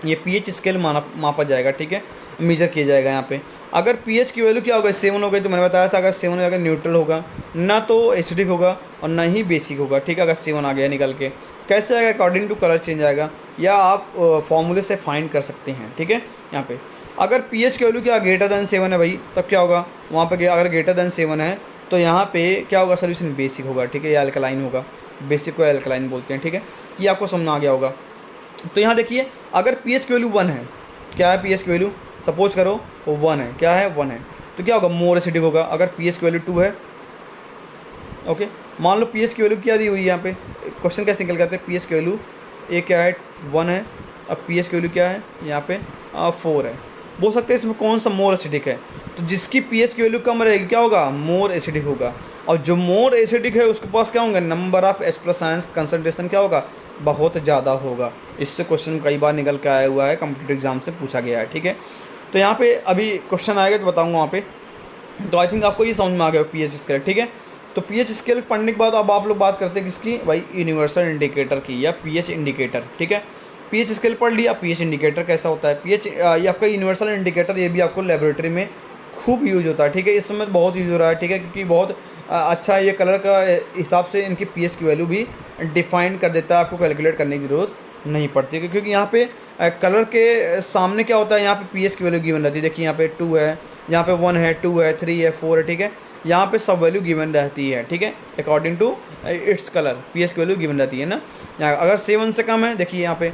ये पीएच स्केल मापा जाएगा, ठीक है, मेजर किया जाएगा यहाँ पे। अगर पीएच की वैल्यू क्या होगा 7 हो गई, तो मैंने बताया था अगर 7 अगर न्यूट्रल होगा ना तो एसिडिक होगा और ना ही बेसिक होगा, ठीक है। अगर 7 आ गया निकल के कैसे आएगा अकॉर्डिंग टू कलर चेंज आएगा, या आप फॉर्मूले से फाइंड कर सकते हैं, ठीक है। यहाँ पे अगर पीएच की वैल्यू क्या ग्रेटर देन 7 है भाई, तब क्या होगा वहाँ पे अगर ग्रेटर देन 7 है तो यहाँ पे क्या होगा सोल्यूशन बेसिक होगा, ठीक है, या अल्कलाइन होगा, बेसिक को अल्कलाइन बोलते हैं, ठीक है। ये आपको समझ में आ गया होगा। तो यहाँ देखिए अगर पीएच की वैल्यू 1 है, क्या है पीएच की वैल्यू सपोज करो वो 1 है, क्या है 1 है, तो क्या होगा मोर एसिडिक होगा। अगर पीएच की वैल्यू 2 है, ओके, मान लो पीएच की वैल्यू क्या दी हुई है यहाँ पे, क्वेश्चन कैसे निकल जाते हैं, पीएच की वैल्यू ए क्या है 1 है, अब पीएच की वैल्यू क्या है यहाँ पे 4 है, बोल सकते हैं इसमें कौन सा मोर एसिडिक है, तो जिसकी पीएच की वैल्यू कम रहेगी क्या होगा मोर एसिडिक होगा, और जो मोर एसिडिक है उसके पास क्या होंगे number of H+ ions concentration क्या होगा बहुत ज़्यादा होगा। इससे क्वेश्चन कई बार निकल के आया हुआ है, कॉम्पिटिटिव एग्जाम से पूछा गया है, ठीक है। तो यहाँ पे अभी क्वेश्चन आएगा तो बताऊँगा वहाँ पे। तो आई थिंक आपको ये समझ में आ गया पीएच स्केल, ठीक है। तो पीएच स्केल पढ़ने के बाद अब आप लोग बात करते हैं किसकी भाई यूनिवर्सल इंडिकेटर की या पीएच इंडिकेटर, ठीक है। पीएच स्केल पढ़ लिया, पीएच इंडिकेटर कैसा होता है, पीएच ये आपका यूनिवर्सल इंडिकेटर, ये भी आपको लेबोरेटरी में खूब यूज होता है, ठीक है। इस समय बहुत यूज हो रहा है, ठीक है, क्योंकि बहुत अच्छा ये कलर का हिसाब से इनकी पीएच की वैल्यू भी डिफाइन कर देता है, आपको कैलकुलेट करने की ज़रूरत नहीं पड़ती, क्योंकि यहाँ पे कलर के सामने क्या होता है यहाँ पे पीएच की वैल्यू गिवन रहती है। देखिए यहाँ पे 2 है, यहाँ पे 1 है, 2 है, 3 है, 4 है, ठीक है। यहाँ पे सब वैल्यू गिवन रहती है, ठीक है, according to its colour pH की वैल्यू गिवन रहती है ना। अगर 7 से कम है देखिए यहाँ पे,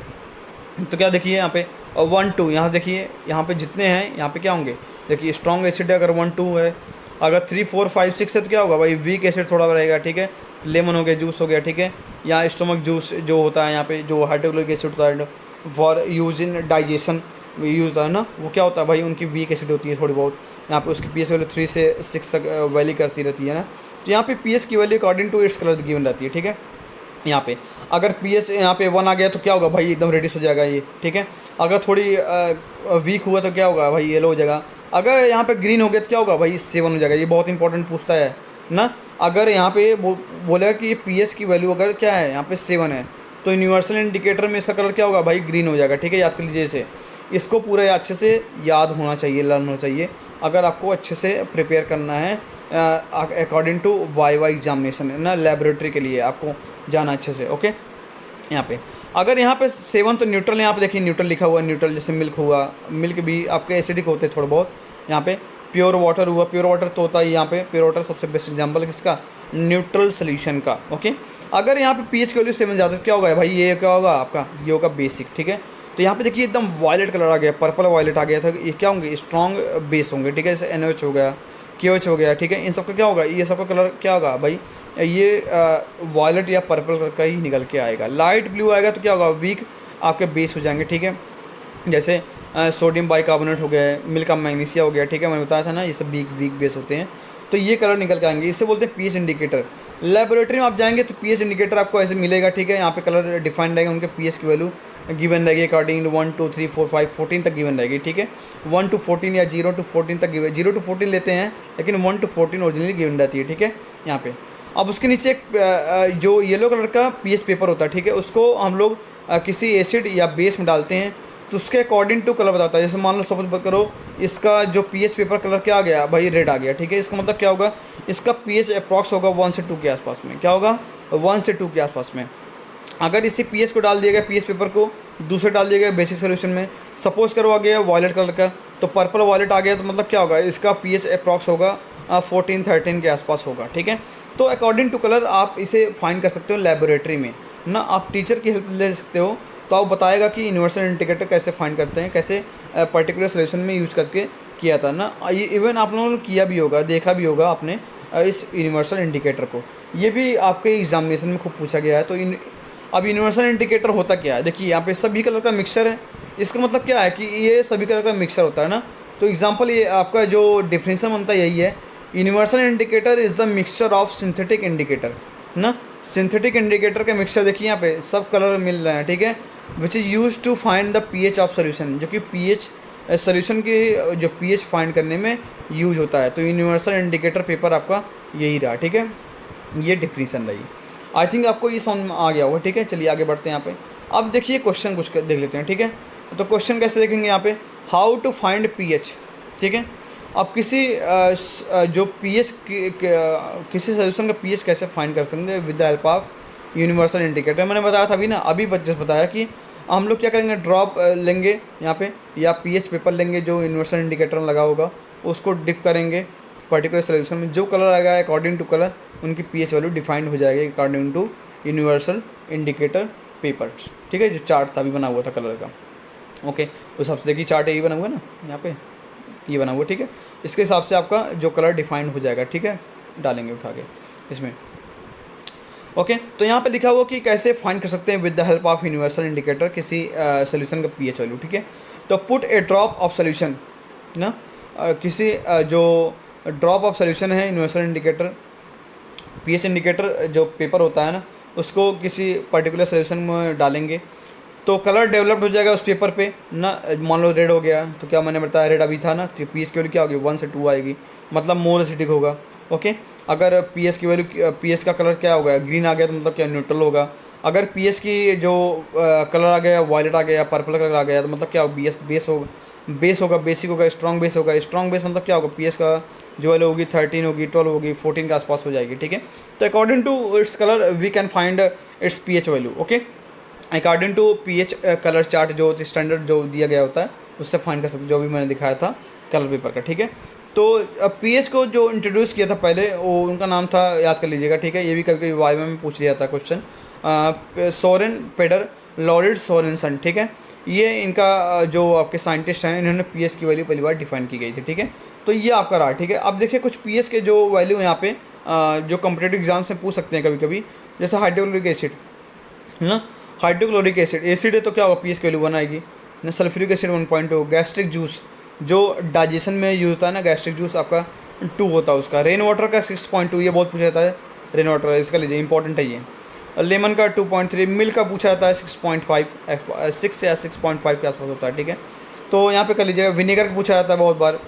तो क्या देखिए यहाँ पे 1 2, यहाँ देखिए यहाँ पे जितने हैं यहाँ पे क्या होंगे, देखिए स्ट्रॉन्ग एसिड है अगर 1 2 है, अगर 3 4 5 6 है तो क्या होगा भाई वीक एसिड थोड़ा रहेगा, ठीक है। लेमन हो गया, जूस हो गया, ठीक है। यहाँ स्टोमक जूस जो होता है यहाँ पे जो हाइड्रोक्लोरिक एसिड होता है for use in digestion use होता है ना, वो क्या होता है भाई उनकी वीक एसिड होती है थोड़ी बहुत, यहाँ पे उसकी पीएच वैल्यू 3 से 6 तक वैली करती रहती है ना। तो यहाँ पे पीएच की value according to its colour given रहती है, ठीक है। यहाँ पे अगर पीएच यहाँ पे 1 आ गया तो क्या होगा भाई एकदम रेडिश हो जाएगा ये, ठीक है। अगर थोड़ी वीक हुआ तो क्या होगा भाई येलो हो जाएगा। अगर यहाँ पे ग्रीन हो गया तो क्या होगा भाई 7 हो जाएगा। ये बहुत इंपॉर्टेंट पूछता है ना। अगर यहाँ पे बोलेगा कि ये पीएच की वैल्यू अगर क्या है यहाँ पे 7 है तो यूनिवर्सल इंडिकेटर में इसका कलर क्या होगा भाई ग्रीन हो जाएगा, ठीक है। याद कर लीजिए इसे, इसको पूरा अच्छे से याद होना चाहिए, लर्न होना चाहिए अगर आपको अच्छे से प्रिपेयर करना है अकॉर्डिंग टू वाई एग्जामिनेशन ना, लेबोरेटरी के लिए आपको जाना अच्छे से, ओके। यहाँ पे अगर यहाँ पे 7 तो न्यूट्रल, यहाँ पे देखिए न्यूट्रल लिखा हुआ है, न्यूट्रल जैसे मिल्क हुआ, मिल्क भी आपके एसिडिक होते हैं थोड़े बहुत। यहाँ पे प्योर वाटर हुआ, प्योर वाटर तो होता है यहाँ पे, प्योर वाटर सबसे बेस्ट एग्जाम्पल है किसका, न्यूट्रल सोल्यूशन का। ओके, अगर यहाँ पे पीएच की वैल्यू 7 ज़्यादा तो क्या होगा भाई, ये क्या होगा आपका, ये होगा बेसिक। ठीक है, तो यहाँ पे देखिए एकदम वायलेट कलर आ गया, पर्पल वायलेट आ गया था, ये क्या होंगे, स्ट्रॉन्ग बेस होंगे। ठीक है, जैसे NaOH हो गया, KOH हो गया। ठीक है, इन सबका क्या होगा, ये सबका कलर क्या होगा भाई, ये वायलेट या पर्पल कलर का ही निकल के आएगा। लाइट ब्लू आएगा तो क्या होगा, वीक आपके बेस हो जाएंगे। ठीक है, जैसे सोडियम बाइकार्बोनेट हो गया, मिल्क ऑफ मैग्नीशिया हो गया। ठीक है, मैंने बताया था ना, ये सब वीक बेस होते हैं, तो ये कलर निकल के आएंगे, इसे बोलते हैं पीएच इंडिकेटर। लेबोरेटरी में आप जाएंगे तो पीएच इंडिकेटर आपको ऐसे मिलेगा। ठीक है, यहाँ पे कलर डिफाइंड रहेगा, उनके पीएच की वैल्यू गिवन रहेगी अकॉर्डिंग 1 2 3 4 5 14 तक गिवन रहेगी। ठीक है, 1 to 14 या 0 to 14 तक गिवन, 0 to 14 लेते हैं, लेकिन 1 to 14 ओरिजिनली गिवन रहती है। ठीक है, यहाँ पे अब उसके नीचे एक जो येलो कलर का पीएच पेपर होता है, ठीक है, उसको हम लोग किसी एसिड या बेस में डालते हैं, तो उसके अकॉर्डिंग टू कलर बताता है। जैसे मान लो सपोज करो, इसका जो पीएच पेपर कलर क्या आ गया भाई, रेड आ गया। ठीक है, इसका मतलब क्या होगा, इसका पीएच अप्रॉक्स होगा 1 से 2 के आसपास में। क्या होगा, 1 से 2 के आसपास में। अगर इसी पीएच को डाल दिया गया, पीएच पेपर को दूसरे डाल दिया गया बेसिक सोल्यूशन में, सपोज करो आ गया वायलेट कलर का, तो पर्पल वायलेट आ गया, तो मतलब क्या होगा, इसका पीएच अप्रॉक्स होगा 14-13 के आसपास होगा। ठीक है, तो अकॉर्डिंग टू कलर आप इसे फाइंड कर सकते हो लेबोरेटरी में ना। आप टीचर की हेल्प ले सकते हो, तो आप बताएगा कि यूनिवर्सल इंडिकेटर कैसे फाइंड करते हैं, कैसे पर्टिकुलर सोल्यूशन में यूज़ करके किया था ना। ये इवन आप लोगों ने किया भी होगा, देखा भी होगा आपने इस यूनिवर्सल इंडिकेटर को, ये भी आपके एग्जामिनेशन में खूब पूछा गया है। तो अब यूनिवर्सल इंडिकेटर होता क्या है, देखिए यहाँ पे सभी कलर का मिक्सचर है। इसका मतलब क्या है कि ये सभी कलर का मिक्सचर होता है ना। तो एग्जांपल ये आपका जो डिफिनेशन बनता है यही है, universal indicator is the mixture of synthetic indicator ना। सिंथेटिक इंडिकेटर के मिक्सचर देखिए यहाँ पे सब कलर मिल रहे हैं। ठीक है, which is use to find the pH of solution, जो कि पीएच सोल्यूशन की जो पीएच फाइंड करने में यूज होता है। तो यूनिवर्सल इंडिकेटर पेपर आपका यही रहा। ठीक है, ये डिफिनीशन रही। आई थिंक आपको ये समझ में आ गया होगा। ठीक है, चलिए आगे बढ़ते हैं यहाँ पे। अब देखिए क्वेश्चन कुछ देख लेते हैं। ठीक है, तो क्वेश्चन कैसे देखेंगे यहाँ पे, हाउ टू फाइंड पीएच। ठीक है, अब किसी जो पीएच किसी सोल्यूशन का पीएच कैसे फाइंड कर सकते हैं with the help of universal indicator. मैंने बताया था अभी ना, अभी जस्ट बताया कि हम लोग क्या करेंगे, ड्रॉप लेंगे यहाँ पे, या पीएच पेपर लेंगे जो यूनिवर्सल इंडिकेटर में लगा होगा, उसको डिप करेंगे पर्टिकुलर सोल्यूशन में, जो कलर आएगा अकॉर्डिंग टू कलर उनकी पीएच वैल्यू डिफाइंड हो जाएगी according to universal indicator paper. ठीक है, जो चार्ट था अभी बना हुआ था कलर का। ओके, उस हिसाब से देखिए चार्ट यही बना हुआ है ना, यहाँ पे ये बना हुआ है। ठीक है, इसके हिसाब से आपका जो कलर डिफाइंड हो जाएगा। ठीक है, डालेंगे उठा के इसमें। ओके, तो यहाँ पे लिखा हुआ कि कैसे फाइंड कर सकते हैं with the help of universal indicator किसी सोल्यूशन का पीएच वैल्यू। ठीक है, तो put A drop of solution ना, किसी जो ड्रॉप ऑफ सोल्यूशन है यूनिवर्सल इंडिकेटर पीएच इंडिकेटर जो पेपर होता है ना, उसको किसी पर्टिकुलर सोल्यूशन में डालेंगे तो कलर डेवलप्ड हो जाएगा उस पेपर पे ना। मान लो रेड हो गया, तो क्या मैंने बताया रेड अभी था ना, तो पीएच की वैल्यू क्या होगी, 1 से 2 आएगी, मतलब मोर एसिडिक होगा। ओके, अगर पीएच की वैल्यू, पीएच का कलर क्या होगा, ग्रीन आ गया, तो मतलब क्या न्यूट्रल होगा। अगर पीएच की जो कलर आ गया, वायलेट आ गया, पर्पल कलर आ गया, तो मतलब क्या होगा, बेस होगा, बेसिक होगा, स्ट्रॉन्ग बेस होगा। स्ट्रॉन्ग बेस मतलब क्या होगा, पीएच का जो वैल्यू होगी 13 होगी, 12 होगी, 14 के आसपास हो जाएगी। ठीक है, तो according to its colour we can find its pH value. Okay, according to pH colour chart जो स्टैंडर्ड जो दिया गया होता है उससे फाइंड कर सकते, जो भी मैंने दिखाया था कलर पेपर का। ठीक है, तो पीएच को जो इंट्रोड्यूस किया था पहले, वो उनका नाम था, याद कर लीजिएगा। ठीक है, ये भी कभी वाइवा में पूछ लिया था क्वेश्चन, सोरेन पेडर लॉरिड सोरेनसन। ठीक है, ये इनका जो आपके साइंटिस्ट हैं, इन्होंने पीएच की वैल्यू पहली बार डिफाइन की गई थी। ठीक है, तो ये आपका रहा। ठीक है, अब देखिए कुछ पीएच के जो वैल्यू यहाँ पे जो कॉम्पिटिटिव एग्जाम से पूछ सकते हैं कभी कभी, जैसे हाइड्रोक्लोरिक एसिड है ना, हाइड्रोक्लोरिक एसिड है तो क्या होगा, पीएच की वैल्यू 1 आएगी ना। सल्फ्यूरिक एसिड 1.2, गैस्ट्रिक जूस जो डाइजेशन में यूज होता है ना, गैस्ट्रिक जूस आपका 2 होता है उसका। रेन वाटर का 6.2, ये बहुत पूछा जाता है, रेन वाटर इसका लीजिए, इंपॉर्टेंट है ये। लेमन का 2.3, मिल्क का पूछा जाता है 6.5, 6 या 6.5 के आसपास होता है। ठीक है, तो यहाँ पे कर लीजिएगा। विनेगर का पूछा जाता है बहुत बार।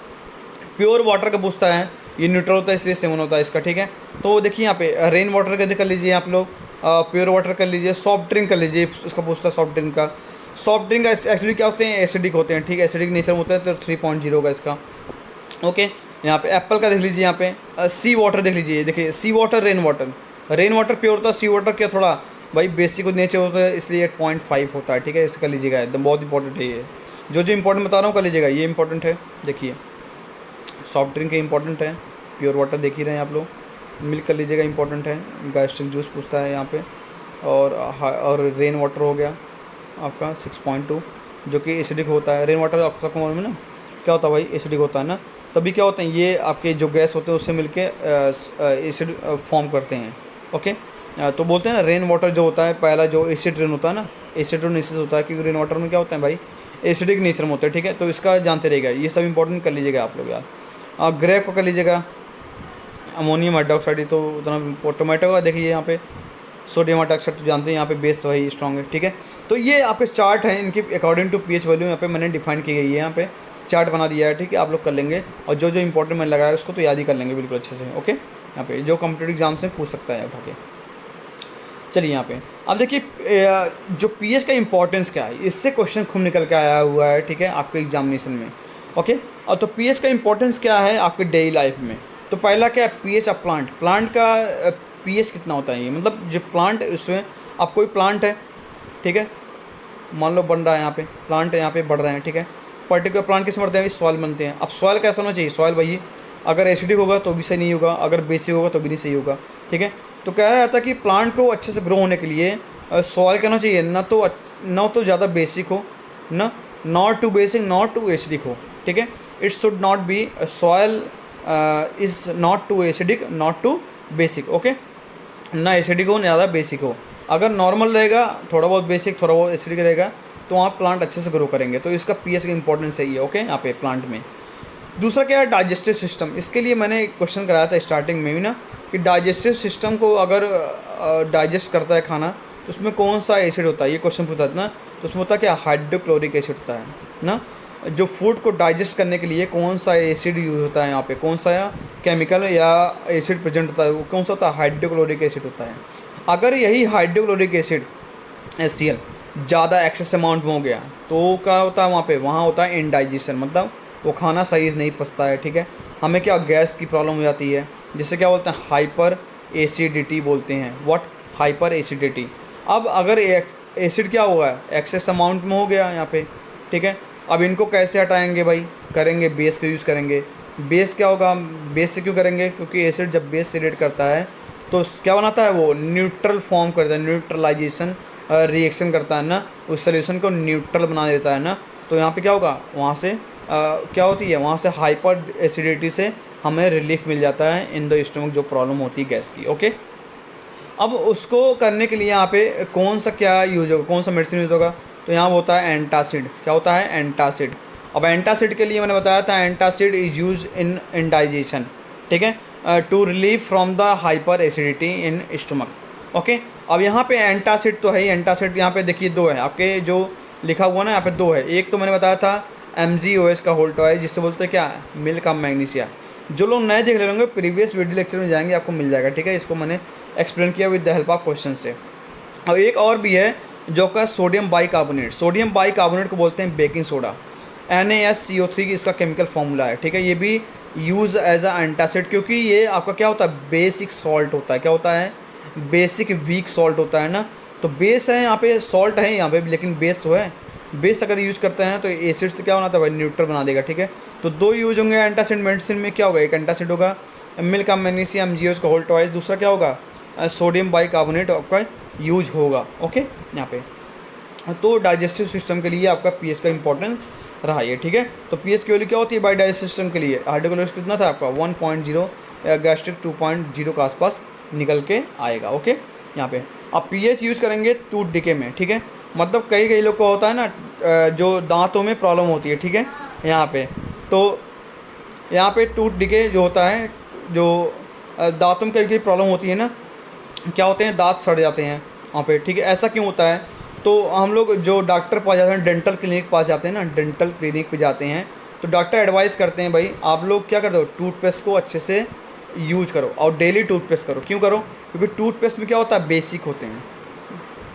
प्योर वाटर का पूछता है, ये न्यूट्रल होता है इसलिए 7 होता है इसका। ठीक है, तो देखिए यहाँ पे रेन वाटर का कर लीजिए आप लोग, प्योर वाटर कर लीजिए, सॉफ्ट ड्रिंक कर लीजिए, उसका पूछता है सॉफ्ट ड्रिंक का। सॉफ्ट ड्रिंक एक्चुअली क्या होते हैं, एसिडिक होते हैं। ठीक है, एसिडिक नेचर होता है, तो 3.0 होगा इसका। ओके, यहाँ पे एप्पल का देख लीजिए, यहाँ पे सी वाटर देख लीजिए, देखिए sea water, rain water. Rain water pure होता है, सी वाटर क्या थोड़ा भाई बेसिक नेचर होता है इसलिए 8.5 होता है, ठीक है, इसे कर लीजिएगा, एकदम बहुत इंपॉर्टेंट है ये। जो इंपॉर्टेंट बता रहा हूँ कर लीजिएगा, ये इंपॉर्टेंट है। देखिए सॉफ्ट ड्रिंक के इंपॉर्टेंट है, प्योर वाटर देख ही रहे हैं आप लोग, मिल्क कर लीजिएगा इंपॉर्टेंट है, गैस्ट्रिक जूस पूछता है यहाँ पे, और रेन वाटर हो गया आपका 6.2 जो कि एसिडिक होता है। रेन वाटर आपको सबको मालूम है ना क्या होता है भाई, एसिडिक होता है ना। तभी क्या होते हैं ये आपके जो गैस होते हैं उससे मिलके एसिड फॉर्म करते हैं। ओके, तो बोलते हैं ना रेन वाटर जो होता है पहला जो एसिड रेन होता है ना, एसिड रेन होता है क्योंकि रेन वाटर में क्या होता है भाई एसिडिक नेचर में होता है, ठीक है। तो इसका जानते रहेगा, ये सब इंपॉर्टेंट कर लीजिएगा आप लोग यार। ग्रेप को कर लीजिएगा, अमोनियम हाइड्रोक्साइड तो उतना, टोमेटो का देखिए यहाँ पे सोडियम हाइड्रोक्साइड तो जानते हैं यहाँ पे बेस तो है ही स्ट्रॉन्ग है, ठीक है। तो ये आपके चार्ट हैं, इनकी अकॉर्डिंग टू पीएच वैल्यू यहाँ पे मैंने डिफाइन की गई है, यहाँ पे चार्ट बना दिया है, ठीक है। आप लोग कर लेंगे और जो जो इंपॉर्टेंट मैंने लगाया उसको तो याद ही कर लेंगे बिल्कुल अच्छे से। ओके, यहाँ पे जो कॉम्पिटेटिव एग्जाम से पूछ सकता है उठा के। चलिए यहाँ पे अब देखिए जो पीएच का इंपॉर्टेंस क्या है, इससे क्वेश्चन खूब निकल के आया हुआ है, ठीक है, आपके एग्जामिनेशन में। ओके, और तो पीएच का इंपॉर्टेंस क्या है आपके डेली लाइफ में। तो पहला क्या है पीएच ऑफ प्लांट, प्लांट का पीएच कितना होता है, ये मतलब जो प्लांट उसमें अब कोई प्लांट है, ठीक है, मान लो बन रहा है यहाँ पे प्लांट है, यहाँ पे बढ़ रहे हैं, ठीक है। पर्टिकुलर प्लांट किस बनते हैं, सॉइल बनते हैं। अब सॉइल कैसा होना चाहिए, सॉइल भाई अगर एसिडिक होगा तो भी सही नहीं होगा, अगर बेसिक होगा तो भी नहीं सही होगा, ठीक है। तो कह रहा था कि प्लांट को अच्छे से ग्रो होने के लिए सॉइल क्या होना चाहिए, ना तो ज़्यादा बेसिक हो, ना not too basic not too acidic हो, ठीक है। It should not be soil is not too acidic not too basic, okay, ना एसिडिक हो ना ज़्यादा बेसिक हो। अगर नॉर्मल रहेगा, थोड़ा बहुत बेसिक थोड़ा बहुत एसिडिक रहेगा, तो वहाँ प्लांट अच्छे से ग्रो करेंगे। तो इसका पीएच का इंपॉर्टेंस सही है, ओके, यहाँ पे प्लांट में। दूसरा क्या है डाइजेस्टिव सिस्टम, इसके लिए मैंने एक क्वेश्चन कराया था स्टार्टिंग में भी ना कि डाइजेस्टिव सिस्टम को अगर डाइजेस्ट करता है खाना तो उसमें कौन सा एसिड होता है, ये क्वेश्चन पूछा था ना। तो उसमें होता है क्या, हाइड्रोक्लोरिक एसिड होता है ना। जो फूड को डाइजेस्ट करने के लिए कौन सा एसिड यूज़ होता है यहाँ पे, कौन सा केमिकल या एसिड प्रेजेंट होता है, वो कौन सा होता है, हाइड्रोक्लोरिक एसिड होता है। अगर यही हाइड्रोक्लोरिक एसिड HCl ज़्यादा एक्सेस अमाउंट में हो गया तो क्या होता है वहाँ होता है इनडाइजेशन, मतलब वो खाना सही से नहीं पचता है, ठीक है। हमें क्या गैस की प्रॉब्लम हो जाती है, जिसे क्या बोलते हैं हाइपर एसिडिटी बोलते हैं। What, hyper acidity. अब अगर एसिड क्या हुआ है एक्सेस अमाउंट में हो गया यहाँ पे, ठीक है। अब इनको कैसे हटाएंगे भाई, करेंगे बेस का यूज़ करेंगे। बेस क्या होगा, बेस से क्यों करेंगे, क्योंकि एसिड जब बेस से रिएक्ट करता है तो क्या बनाता है, वो न्यूट्रल फॉर्म करता है, न्यूट्रलाइजेशन रिएक्शन करता है ना, उस सोल्यूशन को न्यूट्रल बना देता है ना। तो यहाँ पे क्या होगा, वहाँ से क्या होती है, वहाँ से हाइपर एसिडिटी से हमें रिलीफ मिल जाता है इन द स्टमक, जो प्रॉब्लम होती है गैस की। ओके, अब उसको करने के लिए यहाँ पे कौन सा क्या यूज होगा, कौन सा मेडिसिन यूज होगा, तो यहाँ होता है एंटासिड। क्या होता है, एंटासिड। अब एंटासिड के लिए मैंने बताया था antacid is use in indigestion, ठीक है, to relieve from the hyper acidity in stomach. Okay, अब यहाँ पे एंटासिड तो है ही, एंटासिड यहाँ पे देखिए दो है आपके जो लिखा हुआ ना, यहाँ पे दो है। एक तो मैंने बताया था MgOH का होल्टो है, जिससे बोलते हैं क्या, मिल्क ऑफ मैग्नीशिया। जो लोग नए देख रहे होंगे प्रीवियस वीडियो लेक्चर में जाएंगे आपको मिल जाएगा, ठीक है। इसको मैंने एक्सप्लेन किया with the help of question से। और एक और भी है जो का सोडियम बाइकार्बोनेट, सोडियम बाइकार्बोनेट को बोलते हैं बेकिंग सोडा, NaSCO3 की इसका केमिकल फॉर्मूला है, ठीक है। ये भी यूज़ एज अ एंटासिड, क्योंकि ये आपका क्या होता है, बेसिक सॉल्ट होता है। क्या होता है, बेसिक वीक सॉल्ट होता है ना। तो बेस है यहाँ पे, सॉल्ट है यहाँ पे, लेकिन बेस तो है। बेस अगर यूज़ करते हैं तो एसिड से क्या बनाता है भाई, न्यूट्रल बना देगा, ठीक है। तो दो यूज होंगे एंटासिड मेडिसिन में, क्या होगा, एक एंटासिड होगा मिल्क ऑफ मैग्नीशिया MgOH का होल्ट वाइज, दूसरा क्या होगा सोडियम बाइकार्बोनेट आपका यूज होगा। ओके, यहाँ पे तो डाइजेस्टिव सिस्टम के लिए आपका पीएच का इंपॉर्टेंस रहा ये, ठीक है। तो पीएच की वैल्यू क्या होती है बाई डाइजेस्टिव सिस्टम के लिए, हाइड्रोक्लोरिक कितना था आपका 1.0, गैस्ट्रिक 2.0 के आसपास निकल के आएगा। ओके, यहाँ पे आप पीएच यूज़ करेंगे टूथ डिके में, ठीक है। मतलब कई लोग को होता है ना जो दांतों में प्रॉब्लम होती है, ठीक है। यहाँ पे तो यहाँ पे टूथ डिके जो होता है, जो दांतों में कई प्रॉब्लम होती है ना, क्या होते हैं, दांत सड़ जाते हैं वहाँ पे, ठीक है। ऐसा क्यों होता है, तो हम लोग जो डॉक्टर पास जाते हैं, डेंटल क्लिनिक पास जाते हैं ना, डेंटल क्लिनिक पे जाते हैं तो डॉक्टर एडवाइस करते हैं भाई आप लोग क्या कर दो, टूथपेस्ट को अच्छे से यूज करो और डेली टूथपेस्ट करो। क्यों करो, क्योंकि टूथपेस्ट में क्या होता है, बेसिक होते हैं,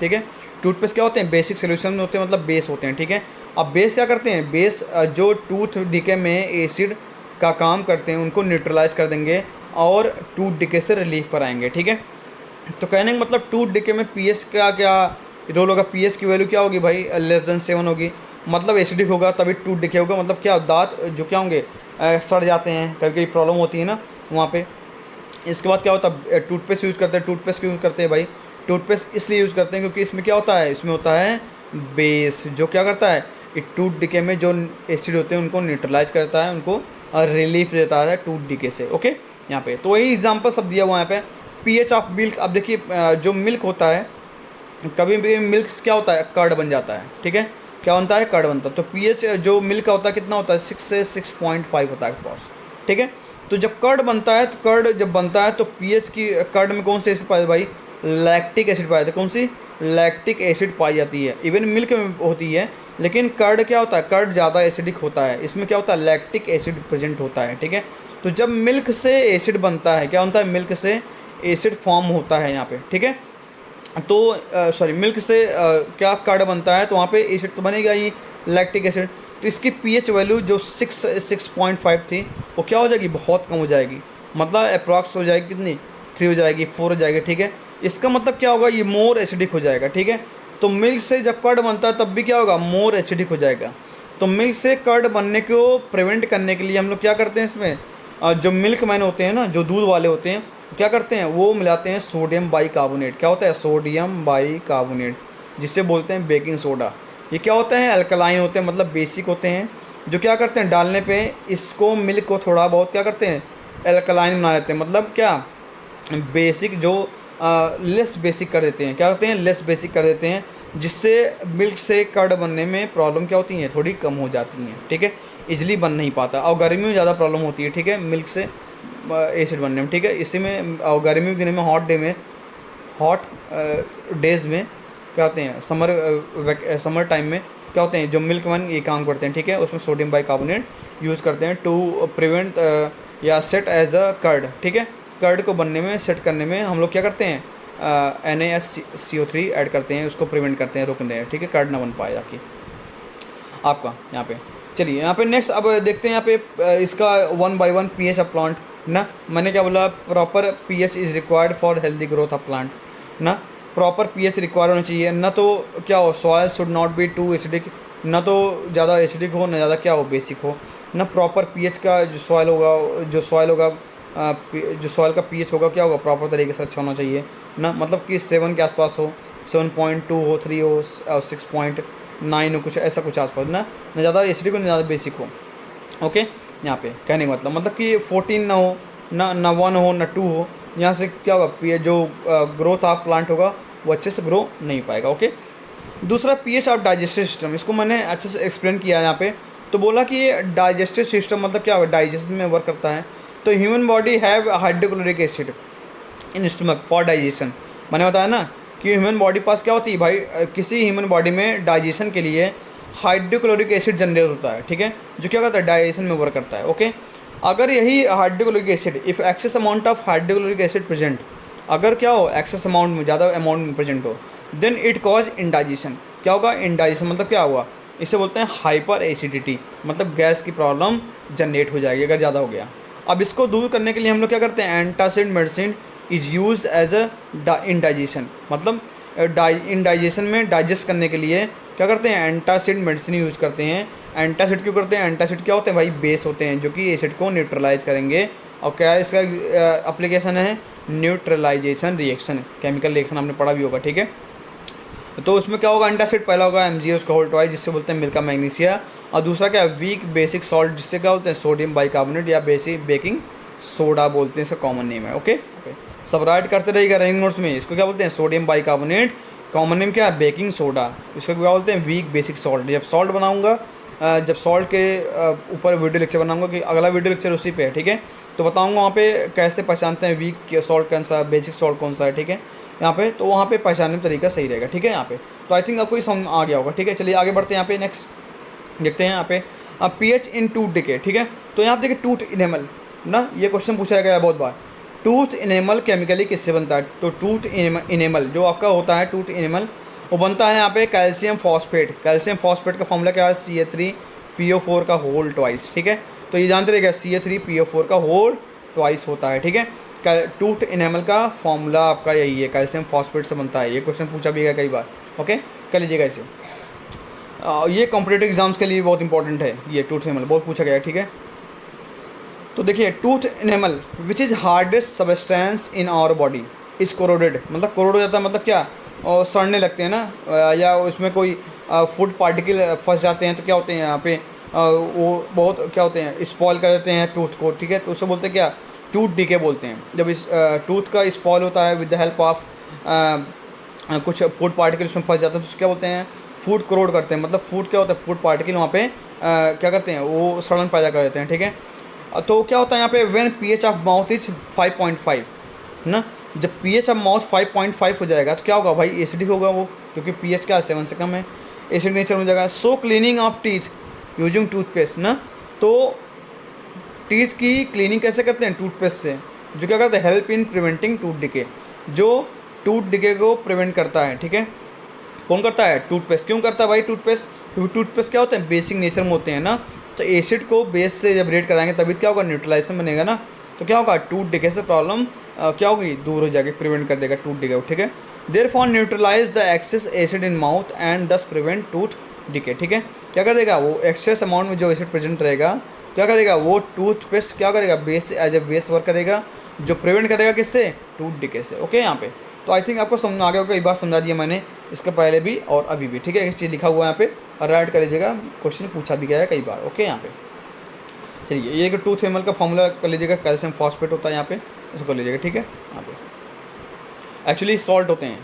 ठीक है। टूथपेस्ट क्या होते हैं, बेसिक सोल्यूशन में होते हैं, मतलब बेस होते हैं, ठीक है। अब बेस क्या करते हैं, बेस जो टूथ डिके में एसिड का काम करते हैं उनको न्यूट्रलाइज कर देंगे और टूथ डिके से रिलीफ पर आएंगे, ठीक है। तो कहने का मतलब टूथ डिके में पीएच का क्या रोल होगा, पीएच की वैल्यू क्या होगी भाई, <7 होगी, मतलब एसिडिक होगा तभी टूथ डिके होगा। मतलब क्या दांत जो क्या होंगे, सड़ जाते हैं, कभी कभी प्रॉब्लम होती है ना वहाँ पे। इसके बाद क्या होता है, टूथपेस्ट यूज़ करते हैं। टूथपेस्ट क्यों यूज़ करते हैं भाई, टूथपेस्ट इसलिए यूज़ करते हैं क्योंकि इसमें क्या होता है, इसमें होता है बेस, जो क्या करता है, ये टूथ डिके में जो एसिड होते हैं उनको न्यूट्रलाइज करता है, उनको रिलीफ देता है टूथ डिके से। ओके, यहाँ पे तो वही एग्जाम्पल सब दिया हुआ है यहाँ पे। पीएच ऑफ मिल्क, अब देखिए जो मिल्क होता है, कभी भी मिल्क क्या होता है, कर्ड बन जाता है, ठीक है, क्या बनता है, कर्ड बनता है। तो पीएच जो मिल्क का होता है कितना होता है, 6 से 6.5 होता है पास, ठीक है। तो जब कर्ड बनता है, तो कर्ड जब बनता है तो पीएच की कर्ड में कौन से एसिड पाए भाई, लैक्टिक एसिड पाया जाता है। कौन सी, लैक्टिक एसिड पाई जाती है। इवन मिल्क में होती है, लेकिन कर्ड क्या होता है, कर्ड ज़्यादा एसिडिक होता है, इसमें क्या होता है, लैक्टिक एसिड प्रेजेंट होता है, ठीक है। तो जब मिल्क से एसिड बनता है, क्या बनता है, मिल्क से एसिड फॉर्म होता है यहाँ पे, ठीक है। तो सॉरी, मिल्क से क्या कर्ड बनता है, तो वहाँ पे एसिड तो बनेगा ही, लैक्टिक एसिड। तो इसकी पीएच वैल्यू जो 6.5 थी, वो क्या हो जाएगी, बहुत कम हो जाएगी। मतलब अप्रॉक्स हो जाएगी कितनी, 3 हो जाएगी, 4 हो जाएगी, ठीक है। इसका मतलब क्या होगा, ये मोर एसिडिक हो जाएगा, ठीक है। तो मिल्क से जब कर्ड बनता है तब भी क्या होगा, मोर एसिडिक हो जाएगा। तो मिल्क से कर्ड बनने को प्रिवेंट करने के लिए हम लोग क्या करते हैं, इसमें जो मिल्क मैन होते हैं ना, जो दूध वाले होते हैं, क्या करते हैं, वो मिलाते हैं सोडियम बाइकार्बोनेट। क्या होता है, सोडियम बाइकार्बोनेट, जिससे बोलते हैं बेकिंग सोडा। ये क्या होते हैं, अल्कलाइन होते हैं, मतलब बेसिक होते हैं, जो क्या करते हैं, डालने पे इसको मिल्क को थोड़ा बहुत क्या करते हैं, अल्कलाइन बना देते हैं। मतलब क्या, बेसिक जो लेस बेसिक कर देते हैं, क्या करते हैं, लेस बेसिक कर देते हैं, जिससे मिल्क से कर्ड बनने में प्रॉब्लम क्या होती हैं, थोड़ी कम हो जाती हैं, ठीक है। इजली बन नहीं पाता, और गर्मी में ज़्यादा प्रॉब्लम होती है, ठीक है, मिल्क से एसिड बनने में, ठीक है। इसी में और गर्मी के दिनों में, हॉट डे में, हॉट डेज़ में क्या होते हैं, समर टाइम में क्या होते हैं, जो मिल्क मैन ये काम करते हैं, ठीक है, उसमें सोडियम बाइकार्बोनेट यूज़ करते हैं टू प्रिवेंट या सेट एज अ कर्ड, ठीक है। कर्ड को बनने में, सेट करने में हम लोग क्या करते हैं, NaSCO3 ऐड करते हैं, उसको प्रिवेंट करते हैं, रोकते हैं, ठीक है, कर्ड ना बन पाए जाके आपका यहाँ पे। चलिए यहाँ पे नेक्स्ट अब देखते हैं यहाँ पे इसका 1 by 1 pH ऑफ प्लांट ना। मैंने क्या बोला, proper pH is required for healthy growth of plant ना। प्रॉपर pH रिक्वायर होना चाहिए ना, तो क्या हो, soil should not be too acidic, ना तो ज़्यादा एसिडिक हो, ना ज़्यादा क्या हो, बेसिक हो ना। प्रॉपर pH का जो सॉयल होगा, जो सॉयल का pH होगा क्या होगा, प्रॉपर तरीके से अच्छा होना चाहिए ना। मतलब कि 7 के आसपास हो, 7.2 हो, 3 हो, और 6.9 हो, कुछ ऐसा कुछ आसपास ना ज़्यादा एसिडिक हो, ना ज़्यादा बेसिक हो। ओके, यहाँ पे कहने का मतलब कि 14 ना हो, ना 1 हो, ना 2 हो। यहाँ से क्या होगा, जो ग्रोथ ऑफ प्लांट होगा वो अच्छे से ग्रो नहीं पाएगा। ओके, दूसरा पीएच ऑफ डाइजेस्टिव सिस्टम, इसको मैंने अच्छे से एक्सप्लेन किया है यहाँ पे। तो बोला कि ये डाइजेस्टिव सिस्टम मतलब क्या होगा, डाइजेशन में वर्क करता है। तो human body have hydrochloric acid in stomach for digestion. मैंने बताया ना कि ह्यूमन बॉडी पास क्या होती है भाई, किसी ह्यूमन बॉडी में डाइजेशन के लिए हाइड्रोक्लोरिक एसिड जनरेट होता है, ठीक है, जो क्या करता है, डाइजेशन में वर्क करता है। ओके, अगर यही hydrochloric acid, if excess amount of hydrochloric acid present, अगर क्या हो, एक्सेस अमाउंट में, ज़्यादा अमाउंट में प्रेजेंट हो, देन इट कॉज इंडाइजेशन। क्या होगा, इंडाइजेशन मतलब क्या हुआ, इसे बोलते हैं हाइपर एसिडिटी, मतलब गैस की प्रॉब्लम जनरेट हो जाएगी अगर ज़्यादा हो गया। अब इसको दूर करने के लिए हम लोग क्या करते हैं, antacid medicine is use as a indigestion, मतलब इंडाइजेशन में डाइजेस्ट करने के लिए क्या करते हैं, एंटासिड मेडिसिन यूज़ करते हैं। एंटासिड क्यों करते हैं, एंटासिड क्या होते हैं भाई, बेस होते हैं जो कि एसिड को न्यूट्रलाइज करेंगे। और क्या इसका एप्लीकेशन है, न्यूट्रलाइजेशन रिएक्शन, केमिकल रिएक्शन आपने पढ़ा भी होगा, ठीक है। तो उसमें क्या होगा, एंटासिड पहला होगा MgO का होल ट्वाइस, जिससे बोलते हैं मिल्का मैग्नीशिया। और दूसरा क्या, वीक बेसिक सॉल्ट, जिससे क्या बोलते हैं, सोडियम बाइकार्बोनेट या बेसिक बेकिंग सोडा बोलते हैं, इसका कॉमन नेम है। ओके, सब राइट करते रहेगा रनिंग नोट्स में। इसको क्या बोलते हैं, सोडियम बाइकार्बोनेट, कॉमन नेम क्या है, बेकिंग सोडा। इसको क्या बोलते हैं, वीक बेसिक सॉल्ट। जब सॉल्ट बनाऊंगा, जब सॉल्ट के ऊपर वीडियो लेक्चर बनाऊंगा, कि अगला वीडियो लेक्चर उसी पे है, ठीक है, तो बताऊंगा वहाँ पे कैसे पहचानते हैं वीक सॉल्ट कौन सा है, बेसिक सॉल्ट कौन सा है, ठीक है, यहाँ पे। तो वहाँ पे पहचानने का तरीका सही रहेगा, ठीक है, यहाँ पे। तो आई थिंक आपको ये समझ आ गया होगा, ठीक है। चलिए आगे बढ़ते हैं, यहाँ पे नेक्स्ट देखते हैं यहाँ पे pH इन टूथ डिके, ठीक है। तो यहाँ पे देखिए टूथ इनेमल ना, ये क्वेश्चन पूछा गया है बहुत बार। टूथ इनेमल केमिकली किससे बनता है, तो टूथ इनेमल जो आपका होता है, टूथ इनेमल, वो बनता है यहाँ पे कैल्शियम फॉस्फेट। कैल्शियम फॉस्फेट का फॉर्मूला क्या है, CA3PO4 का होल ट्वाइस, ठीक है। तो ये जानते रहेगा, CA3PO4 का होल ट्वाइस होता है, ठीक है। टूथ इनेमल का फॉर्मूला आपका यही है, कैल्शियम फॉस्फेट से बनता है। ये क्वेश्चन पूछा भी गया कई बार। ओके, कर लीजिएगा इसे। ये कॉम्पिटेटिव एग्जाम्स के लिए बहुत इंपॉर्टेंट है, ये टूथ इनेमल बहुत पूछा गया है, ठीक है। तो देखिए, tooth enamel which is hardest substance in our body is corroded, मतलब कोरोड हो जाता है, मतलब क्या, और सड़ने लगते हैं ना, या उसमें कोई फूड पार्टिकल फंस जाते हैं तो क्या होते हैं यहाँ पे, वो बहुत क्या होते हैं, स्पॉइल कर देते हैं टूथ को, ठीक है। तो उसे बोलते हैं क्या, टूथ डीके बोलते हैं। जब इस टूथ का स्पॉइल होता है विद द हेल्प ऑफ कुछ फूड पार्टिकल उसमें फंस जाते हैं, तो उसको क्या बोलते हैं, फूड कोरोड करते हैं। मतलब फूड क्या होता है, फूड पार्टिकल वहाँ पे क्या करते हैं, वो सड़न पैदा कर देते हैं, ठीक है। तो क्या होता है यहाँ पे, when pH of mouth is 5.5 ना, जब पीएच ऑफ माउथ 5.5 हो जाएगा तो क्या होगा भाई, एसिडिक होगा वो, क्योंकि पीएच क्या 7 से कम है, एसिड नेचर हो जाएगा। So cleaning of teeth using toothpaste ना, तो टीथ की क्लीनिंग कैसे करते हैं, टूथपेस्ट से, जो क्या करते हैं, help in preventing tooth decay, जो टूथ डिके को प्रिवेंट करता है, ठीक है। कौन करता है, टूथपेस्ट। क्यों करता है भाई टूथपेस्ट, क्योंकि टूथपेस्ट क्या होते हैं, बेसिक नेचर में होते हैं ना, तो एसिड को बेस से जब रेड कराएंगे तभी क्या होगा, न्यूट्रलाइजेशन बनेगा ना, तो क्या होगा, टूथ डिके से प्रॉब्लम क्या होगी, दूर हो जाएगी, प्रिवेंट कर देगा टूथ डिके, ठीक है। Therefore neutralize the excess acid in mouth and thus prevent tooth decay, ठीक है। क्या करेगा, वो एक्सेस अमाउंट में जो एसिड प्रेजेंट रहेगा क्या करेगा, वो टूथपेस्ट क्या करेगा, base as a base work करेगा, जो प्रिवेंट करेगा किससे, टूथ डिके से। ओके, यहाँ पे तो आई थिंक आपको समझ आ गया होगा, एक बार समझा दिया मैंने, इसके पहले भी और अभी भी, ठीक है। एक चीज़ लिखा हुआ है यहाँ पे और राइट कर लीजिएगा, क्वेश्चन पूछा भी गया है कई बार। ओके, यहाँ पे चलिए, ये टूथ इनेमल का फॉर्मूला कर लीजिएगा, कैल्शियम फॉस्फेट होता है यहाँ पे, इसको कर लीजिएगा, ठीक है। यहाँ पे एक्चुअली सॉल्ट होते हैं,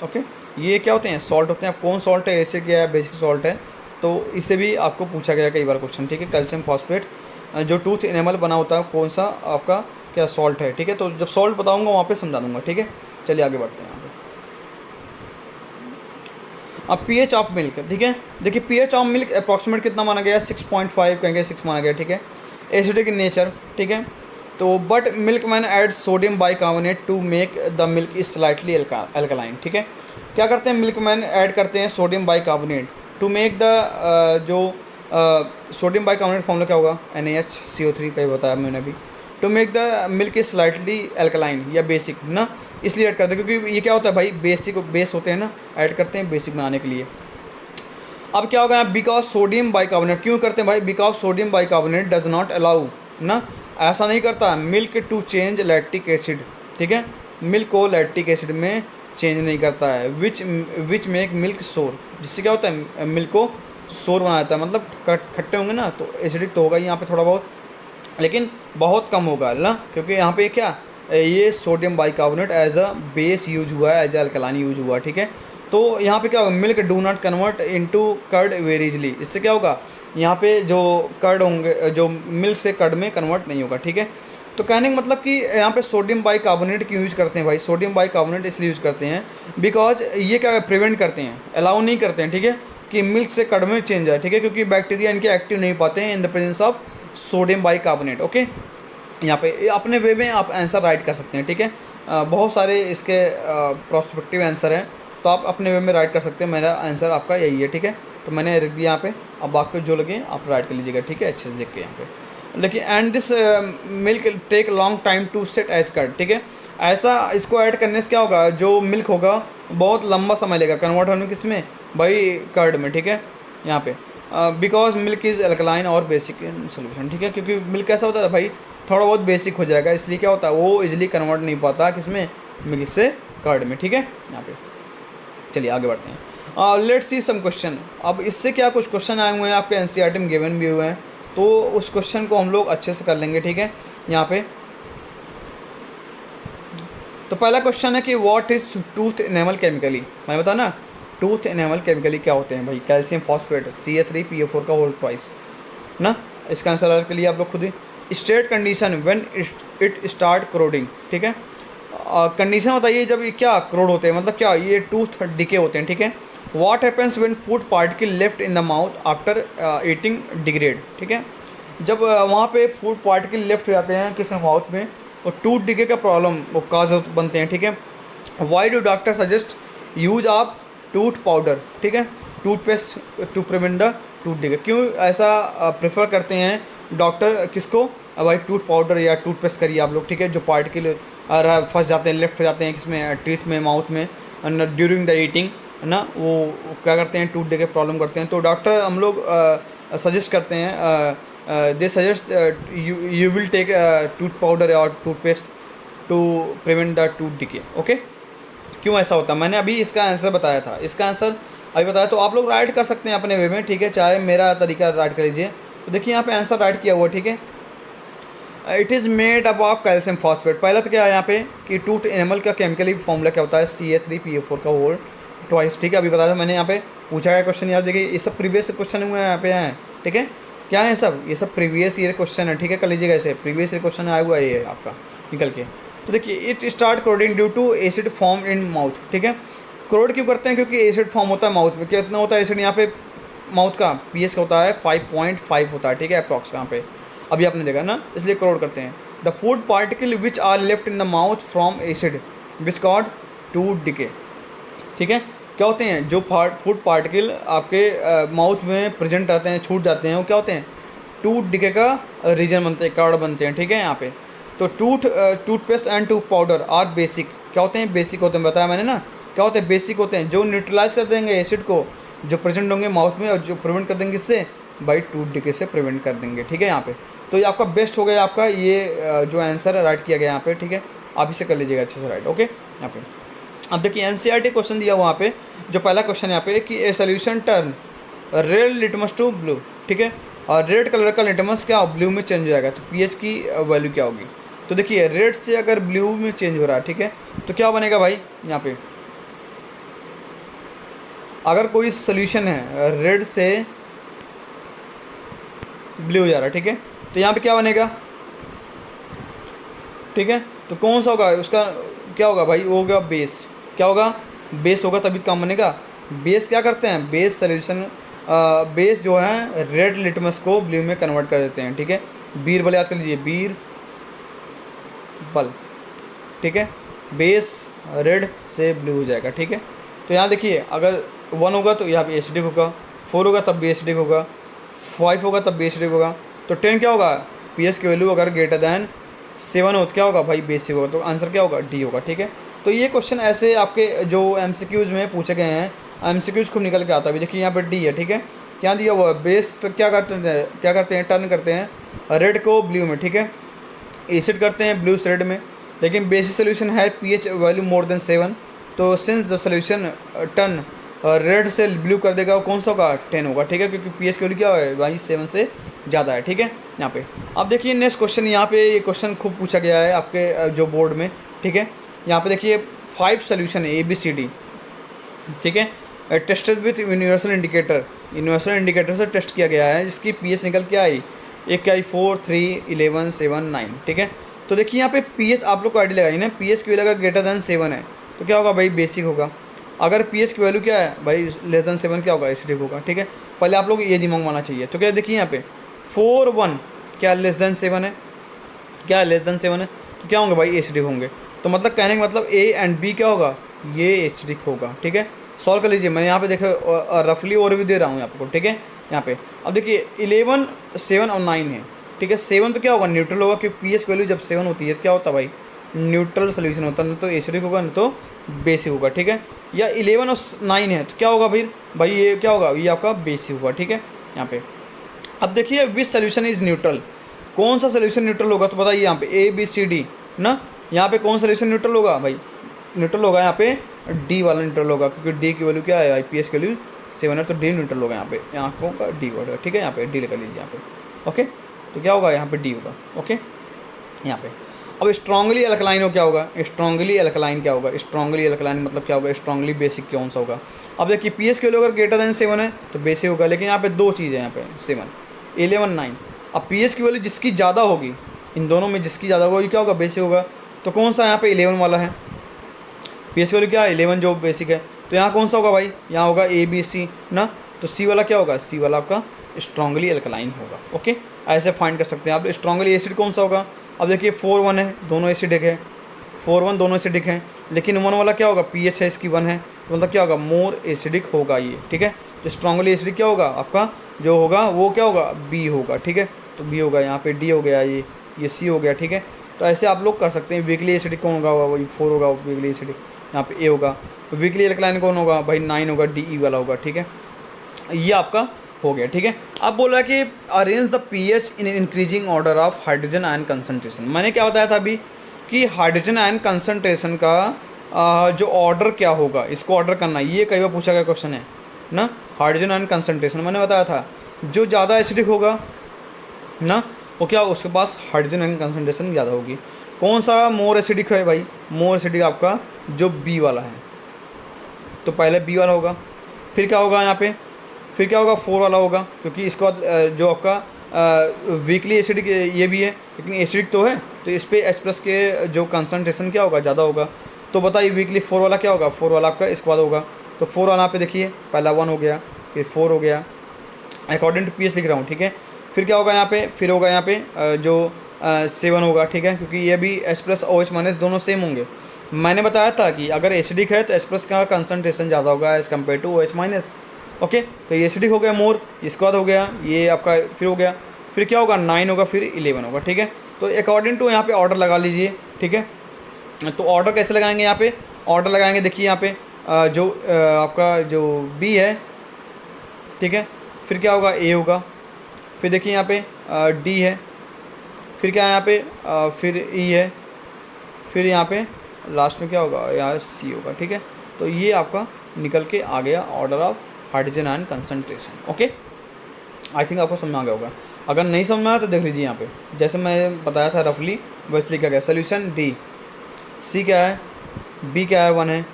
ओके, ये क्या होते हैं, सॉल्ट होते हैं। अब कौन सॉल्ट है, एसिड या बेसिक सॉल्ट है, तो इसे भी आपको पूछा गया कई बार क्वेश्चन, ठीक है। कैल्शियम फॉस्फेट जो टूथ इनेमल बना होता है, कौन सा आपका क्या सॉल्ट है, ठीक है। तो जब सॉल्ट बताऊँगा वहाँ पर समझा दूँगा, ठीक है। चलिए आगे बढ़ते हैं यहाँ पे। अब पीएच ऑफ मिल्क, ठीक है। देखिए, पीएच ऑफ मिल्क अप्रॉक्सीमेट कितना माना गया, 6.5 कहेंगे, 6 माना गया, ठीक है। एसिडिक इन नेचर, ठीक है। तो but milkman add sodium bicarbonate to make the milk is slightly alkaline, ठीक है। क्या करते हैं, मिल्क मैन ऐड करते हैं sodium bicarbonate to make the जो सोडियम बाइकार्बोनेट फॉर्मूला क्या होगा, NaHCO3 का ही बताया मैंने अभी, to make the milk is slightly alkaline या बेसिक ना, इसलिए ऐड करते हैं क्योंकि ये क्या होता है भाई, बेसिक बेस होते हैं ना, ऐड करते हैं बेसिक बनाने के लिए। अब क्या होगा, बिकॉज सोडियम बाइकार्बोनेट, क्यों करते हैं भाई, because sodium bicarbonate does not allow ना, ऐसा नहीं करता milk to change lactic acid, ठीक है। मिल्क को लैक्टिक एसिड में चेंज नहीं करता है, विच मेक मिल्क सोर, जिससे क्या होता है, मिल्क को सोर बना देता है, मतलब खट्टे होंगे ना तो एसिडिक तो होगा यहाँ पे थोड़ा बहुत, लेकिन बहुत कम होगा ना, क्योंकि यहाँ पे क्या, ये sodium bicarbonate as a base use हुआ है, एज अ अल्कलाइन यूज हुआ, ठीक है। तो यहाँ पे क्या होगा, milk do not convert into curd very easily, इससे क्या होगा, यहाँ पे जो कर्ड होंगे, जो मिल्क से कर्ड में कन्वर्ट नहीं होगा, ठीक है। तो कहने का मतलब कि यहाँ पे सोडियम बाइकार्बोनेट क्यों यूज़ करते हैं भाई, सोडियम बाइकार्बोनेट इसलिए यूज़ करते हैं बिकॉज ये क्या प्रिवेंट करते हैं, अलाउ नहीं करते हैं, ठीक है, कि मिल्क से कर्ड में चेंज आए, ठीक है, क्योंकि बैक्टीरिया इनके एक्टिव नहीं पाते हैं in the presence of sodium bicarbonate. Okay, यहाँ पे अपने वे में आप आंसर राइट कर सकते हैं, ठीक है। बहुत सारे इसके प्रोस्पेक्टिव आंसर हैं, तो आप अपने वे में राइट कर सकते हैं, मेरा आंसर आपका यही है, ठीक है। तो मैंने रख दिया यहाँ पे, अब बाकी जो लगे आप राइट कर लीजिएगा, ठीक है, अच्छे से देख के यहाँ पे। लेकिन and this milk take long time to set as curd, ठीक है। ऐसा इसको ऐड करने से क्या होगा, जो मिल्क होगा बहुत लंबा समय लेगा कन्वर्ट होने किस में भाई, कर्ड में, ठीक है। यहाँ पे बिकॉज मिल्क इज़ अल्कलाइन और बेसिक इन सोल्यूशन, ठीक है, क्योंकि मिल्क ऐसा होता है भाई थोड़ा बहुत बेसिक हो जाएगा, इसलिए क्या होता है वो इजीली कन्वर्ट नहीं पाता किसमें, मिल्क से कर्ड में, ठीक है। यहाँ पे चलिए आगे बढ़ते हैं। Let's see some question. अब इससे क्या कुछ क्वेश्चन आए हुए हैं आपके एनसीईआरटी में गिवन भी हुए हैं, तो उस क्वेश्चन को हम लोग अच्छे से कर लेंगे, ठीक है। यहाँ पे तो पहला क्वेश्चन है कि what is tooth enamel chemically, मैंने बताया ना टूथ इनेमल केमिकली क्या होते हैं भाई, कैल्शियम फॉस्फेट Ca3PO4 का होल ट्वाइस ना, इसका आंसर के लिए आप लोग खुद ही state condition when it start corroding, ठीक है। कंडीशन बताइए जब ये क्या क्रोड होते हैं, मतलब क्या ये टूथ डिके होते हैं, ठीक है। What happens when food particle left in the mouth after eating degrade, ठीक है। जब वहाँ पे फूड पार्टिकल लेफ्ट हो जाते हैं किस माउथ में, और टूथ डिके का प्रॉब्लम वो काज बनते हैं, ठीक है। Why do doctor suggest use of tooth powder, ठीक है, toothpaste to prevent the tooth decay, क्यों ऐसा प्रेफर करते हैं डॉक्टर किसको, अब भाई टूथ पाउडर या टूथपेस्ट करिए आप लोग, ठीक है, जो पार्टिकल फंस जाते हैं, लेफ्ट हो जाते हैं किसमें, टीथ में, माउथ में, ड्यूरिंग द ईटिंग, है ना, वो क्या करते हैं, टूथ डे के प्रॉब्लम करते हैं। तो डॉक्टर हम लोग सजेस्ट करते हैं, they suggest you will take tooth powder और toothpaste to prevent the tooth decay. Okay, क्यों ऐसा होता है, मैंने अभी इसका आंसर बताया था, इसका आंसर अभी बताया, तो आप लोग राइट कर सकते हैं अपने वे में, ठीक है, चाहे मेरा तरीका राइट कर लीजिए। तो देखिए यहाँ पे आंसर राइट किया हुआ, ठीक है, it is made up of calcium phosphate. पहला तो क्या है यहाँ पे कि टूथ एनिमल का केमिकली फॉर्मूला क्या होता है, CA3PO4 का होल ट्वाइस, ठीक है, अभी बताया था मैंने, यहाँ पे पूछा गया क्वेश्चन, याद देखिए ये सब प्रीवियस क्वेश्चन हुए यहाँ पे हैं, ठीक है, क्या है सब, ये सब प्रीवियस ईयर क्वेश्चन है, ठीक है, कर लीजिएगा ऐसे, प्रीवियस ईयर क्वेश्चन आया हुआ है ये आपका निकल के। तो देखिए it start corroding due to acid form in mouth, ठीक है, क्रोड क्यों करते हैं, क्योंकि एसिड फॉर्म होता है माउथ में, कितना होता है एसिड यहाँ पे माउथ का, पीएच का होता है 5.5 होता है, ठीक है, अप्रॉक्स यहाँ पे अभी आपने देखा ना, इसलिए क्रोड करते हैं। The food particle which are left in the mouth from acid which called tooth decay, ठीक है, क्या होते हैं जो फूड पार्टिकल आपके माउथ में प्रेजेंट रहते हैं, छूट जाते हैं, वो क्या होते हैं, टूथ डिके का रीजन बनते हैं, कार्ड बनते हैं, ठीक है यहाँ पे। तो toothpaste and tooth powder are basic, क्या होते हैं, बेसिक होते हैं, बताया मैंने ना, क्या होते हैं, बेसिक होते हैं, जो न्यूट्रलाइज कर देंगे एसिड को जो प्रेजेंट होंगे माउथ में, और जो प्रिवेंट कर देंगे इससे, बाई टूथ डिके से प्रिवेंट कर देंगे, ठीक है यहाँ पे। तो ये आपका बेस्ट हो गया, आपका ये जो आंसर है राइट किया गया यहाँ पे, ठीक है, आप इसे कर लीजिएगा अच्छे से राइट। ओके, यहाँ पे अब देखिए एनसीईआरटी क्वेश्चन दिया वहाँ पे, जो पहला क्वेश्चन यहाँ पे कि a solution turn red litmus to blue, ठीक है, और रेड कलर का लिटमस क्या ब्लू में चेंज हो जाएगा, तो पीएच की वैल्यू क्या होगी। तो देखिए रेड से अगर ब्लू में चेंज हो रहा है, ठीक है, तो क्या बनेगा भाई, यहाँ पे अगर कोई सोल्यूशन है रेड से ब्लू हो जा रहा है, ठीक है, तो यहाँ पे क्या बनेगा, ठीक है, तो कौन सा होगा उसका, क्या होगा भाई, वो होगा बेस, क्या होगा, बेस होगा तभी काम बनेगा। बेस क्या करते हैं, बेस सोल्यूशन, बेस जो है रेड लिटमस को ब्लू में कन्वर्ट कर देते हैं, ठीक है, बीरबल याद कर लीजिए, बीर बल, ठीक है, बेस रेड से ब्लू हो जाएगा, ठीक है। तो यहाँ देखिए अगर 1 होगा तो यहाँ पे एसिडिक होगा, 4 होगा तब भी एसिडिक होगा, 5 होगा तब भी एसिडिक होगा, तो 10 क्या होगा, पीएच की वैल्यू अगर ग्रेटर दैन 7 हो तो क्या होगा भाई, बेसिक होगा, तो आंसर क्या होगा, डी होगा, ठीक है। तो ये क्वेश्चन ऐसे आपके जो एमसीक्यूज़ में पूछे गए हैं, एमसीक्यूज़ खूब निकल के आता है, देखिए यहाँ पर डी है, ठीक है, क्या दिया हुआ है, बेस तो क्या करते हैं, टर्न करते हैं रेड को ब्लू में, ठीक है, एसिड करते हैं ब्लू से रेड में, लेकिन बेसिक सोल्यूशन है पीएच वैल्यू मोर देन 7, तो since the solution turn red से ब्लू कर देगा, वो कौन सा होगा, 10 होगा, ठीक है, क्योंकि पीएच की वैल्यू क्या है भाई 7 से ज़्यादा है, ठीक है यहाँ पे। अब देखिए नेक्स्ट क्वेश्चन, यहाँ पे ये क्वेश्चन खूब पूछा गया है आपके जो बोर्ड में, ठीक है, यहाँ पे देखिए 5 सोल्यूशन है ABCD, ठीक है, टेस्टेड विथ यूनिवर्सल इंडिकेटर से टेस्ट किया गया है, जिसकी पीएच निकल के आई, एक क्या आई 4, 3, 11, 7, 9, ठीक है। तो देखिए यहाँ पे पीएच आप लोग को आइडिया लगाइए ना, पीएच की वैल्यू अगर ग्रेटर दैन 7 है तो क्या होगा भाई, बेसिक होगा, अगर पीएच की वैल्यू क्या है भाई लेस दैन 7 क्या होगा, एसिडिक होगा, ठीक है, पहले आप लोग ये दिमाग मानना चाहिए। तो क्या देखिए यहाँ पे 4, 1 क्या लेस दैन 7 है, क्या लेस दैन 7 है, तो क्या होंगे भाई, एसिडिक होंगे, तो मतलब कहने का मतलब A एंड B क्या होगा, ये एसिडिक होगा, ठीक है। सॉल्व कर लीजिए, मैं यहाँ पे देखो रफली और भी दे रहा हूँ आपको, ठीक है, यहाँ पे अब देखिए 11, 7 और 9 है, ठीक है, 7 तो क्या होगा, न्यूट्रल होगा, क्योंकि पीएच वैल्यू जब 7 होती है क्या होता है भाई, न्यूट्रल सोल्यूशन होता है, न तो एसिडिक होगा न तो बेसिक होगा, ठीक है। या 11 और 9 है तो क्या होगा भाई ये क्या होगा, ये आपका बेसिक होगा, ठीक है यहाँ पे। अब देखिए विच सोल्यूशन इज़ न्यूट्रल, कौन सा सोल्यूशन न्यूट्रल होगा, तो बताइए यहाँ पे ABCD ना, यहाँ पे कौन सा सोल्यूशन न्यूट्रल होगा भाई, न्यूट्रल होगा यहाँ पे डी वाला न्यूट्रल होगा, क्योंकि डी की वैल्यू क्या है, IPS की वैल्यू 7 है, तो डी न्यूट्रल होगा यहाँ पे, यहाँ होगा डी होगा, ठीक है, यहाँ पे डी लगा लीजिए यहाँ पे, ओके, तो क्या होगा यहाँ पे डी होगा, ओके यहाँ पे। अब स्ट्रांगली अल्कलाइन हो क्या होगा, स्ट्रांगली अल्कलाइन क्या होगा, स्ट्रांगली अल्कलाइन मतलब क्या होगा, स्ट्रांगली बेसिक कौन सा होगा। अब देखिए पीएच की वैल्यू अगर ग्रेटर दैन 7 है तो बेसिक होगा, लेकिन यहाँ पे 2 चीज़ है, यहाँ पे 7, 11, 9। अब पीएच की वैल्यू जिसकी ज़्यादा होगी, इन दोनों में जिसकी ज़्यादा होगी क्या होगा, बेसिक होगा, तो कौन सा यहाँ पे 11 वाला है, पीएच की वैल्यू क्या है 11 जो बेसिक है, तो यहाँ कौन सा होगा भाई, यहाँ होगा ABC ना, तो सी वाला क्या होगा, सी वाला आपका स्ट्रांगली अल्कलाइन होगा, ओके, ऐसे फाइंड कर सकते हैं आप। स्ट्रांगली एसिड कौन सा होगा, अब देखिए 4, 1 है, दोनों एसिडिक है, 4, 1 दोनों एसिडिक हैं, लेकिन 1 वाला क्या होगा, पीएच है इसकी 1 है, तो मतलब क्या होगा, मोर एसिडिक होगा ये, ठीक है। तो स्ट्रांगली एसिडिक क्या होगा आपका जो होगा वो क्या होगा, बी होगा, ठीक है, तो बी होगा, यहाँ पे डी हो गया ये, ये सी हो गया, ठीक है। तो ऐसे आप लोग कर सकते हैं। वीकली एसिडिक कौन होगा, वही 4 होगा वीकली एसिडिक, यहाँ पे ए होगा। वीकली एल्कलाइन कौन होगा भाई, 9 होगा, डी ई वाला होगा, ठीक है। ये आपका हो गया, ठीक है। अब बोल रहा है कि arrange the pH in increasing order of hydrogen ion concentration. मैंने क्या बताया था अभी कि हाइड्रोजन आयन कंसंट्रेशन का जो ऑर्डर क्या होगा, इसको ऑर्डर करना, ये कई बार पूछा गया क्वेश्चन है ना। हाइड्रोजन आयन कंसंट्रेशन मैंने बताया था, जो ज़्यादा एसिडिक होगा ना, वो क्या, उसके पास हाइड्रोजन आयन कंसंट्रेशन ज़्यादा होगी। कौन सा मोर एसिडिक है भाई, मोर एसिडिक आपका जो बी वाला है, तो पहले बी वाला होगा, फिर क्या होगा यहाँ पे, फिर क्या होगा 4 वाला होगा, क्योंकि इसके बाद जो आपका वीकली एसिडिक ये भी है, लेकिन एसिडिक तो है, तो इस पर H+ के जो कंसंट्रेशन क्या होगा, ज़्यादा होगा। तो बताइए वीकली 4 वाला क्या होगा, 4 वाला आपका इसके बाद होगा। तो 4 वाला यहाँ पे देखिए, पहला 1 हो गया, फिर 4 हो गया, अकॉर्डिंग टू पीएच लिख रहा हूँ, ठीक है। फिर क्या होगा यहाँ पे, फिर होगा यहाँ पे जो 7 होगा, ठीक है, क्योंकि ये भी H+ OH- दोनों सेम होंगे। मैंने बताया था कि अगर एसिडिक है तो H+ का कंसंट्रेशन ज़्यादा होगा as compare to OH-। Okay, तो ये एसिडिक हो गया मोर, इसके बाद हो गया ये आपका, फिर हो गया, फिर क्या होगा 9 होगा, फिर 11 होगा, ठीक है। तो अकॉर्डिंग टू यहाँ पे ऑर्डर लगा लीजिए, ठीक है। तो ऑर्डर कैसे लगाएंगे, यहाँ पे ऑर्डर लगाएंगे, देखिए यहाँ पे जो आपका जो बी है, ठीक है, फिर क्या होगा ए होगा, फिर देखिए यहाँ पे डी है, फिर क्या है यहाँ पे फिर ई है, फिर यहाँ पे लास्ट में क्या होगा, यहाँ सी होगा, ठीक है। तो ये आपका निकल के आ गया order of hydrogen ion concentration. Okay, I think आपको समझ आ गया होगा। अगर नहीं समझ में आया तो देख लीजिए यहाँ पे, जैसे मैं बताया था रफली वैसे लिखा गया। सोल्यूशन डी, सी क्या है, बी क्या है, 1 है,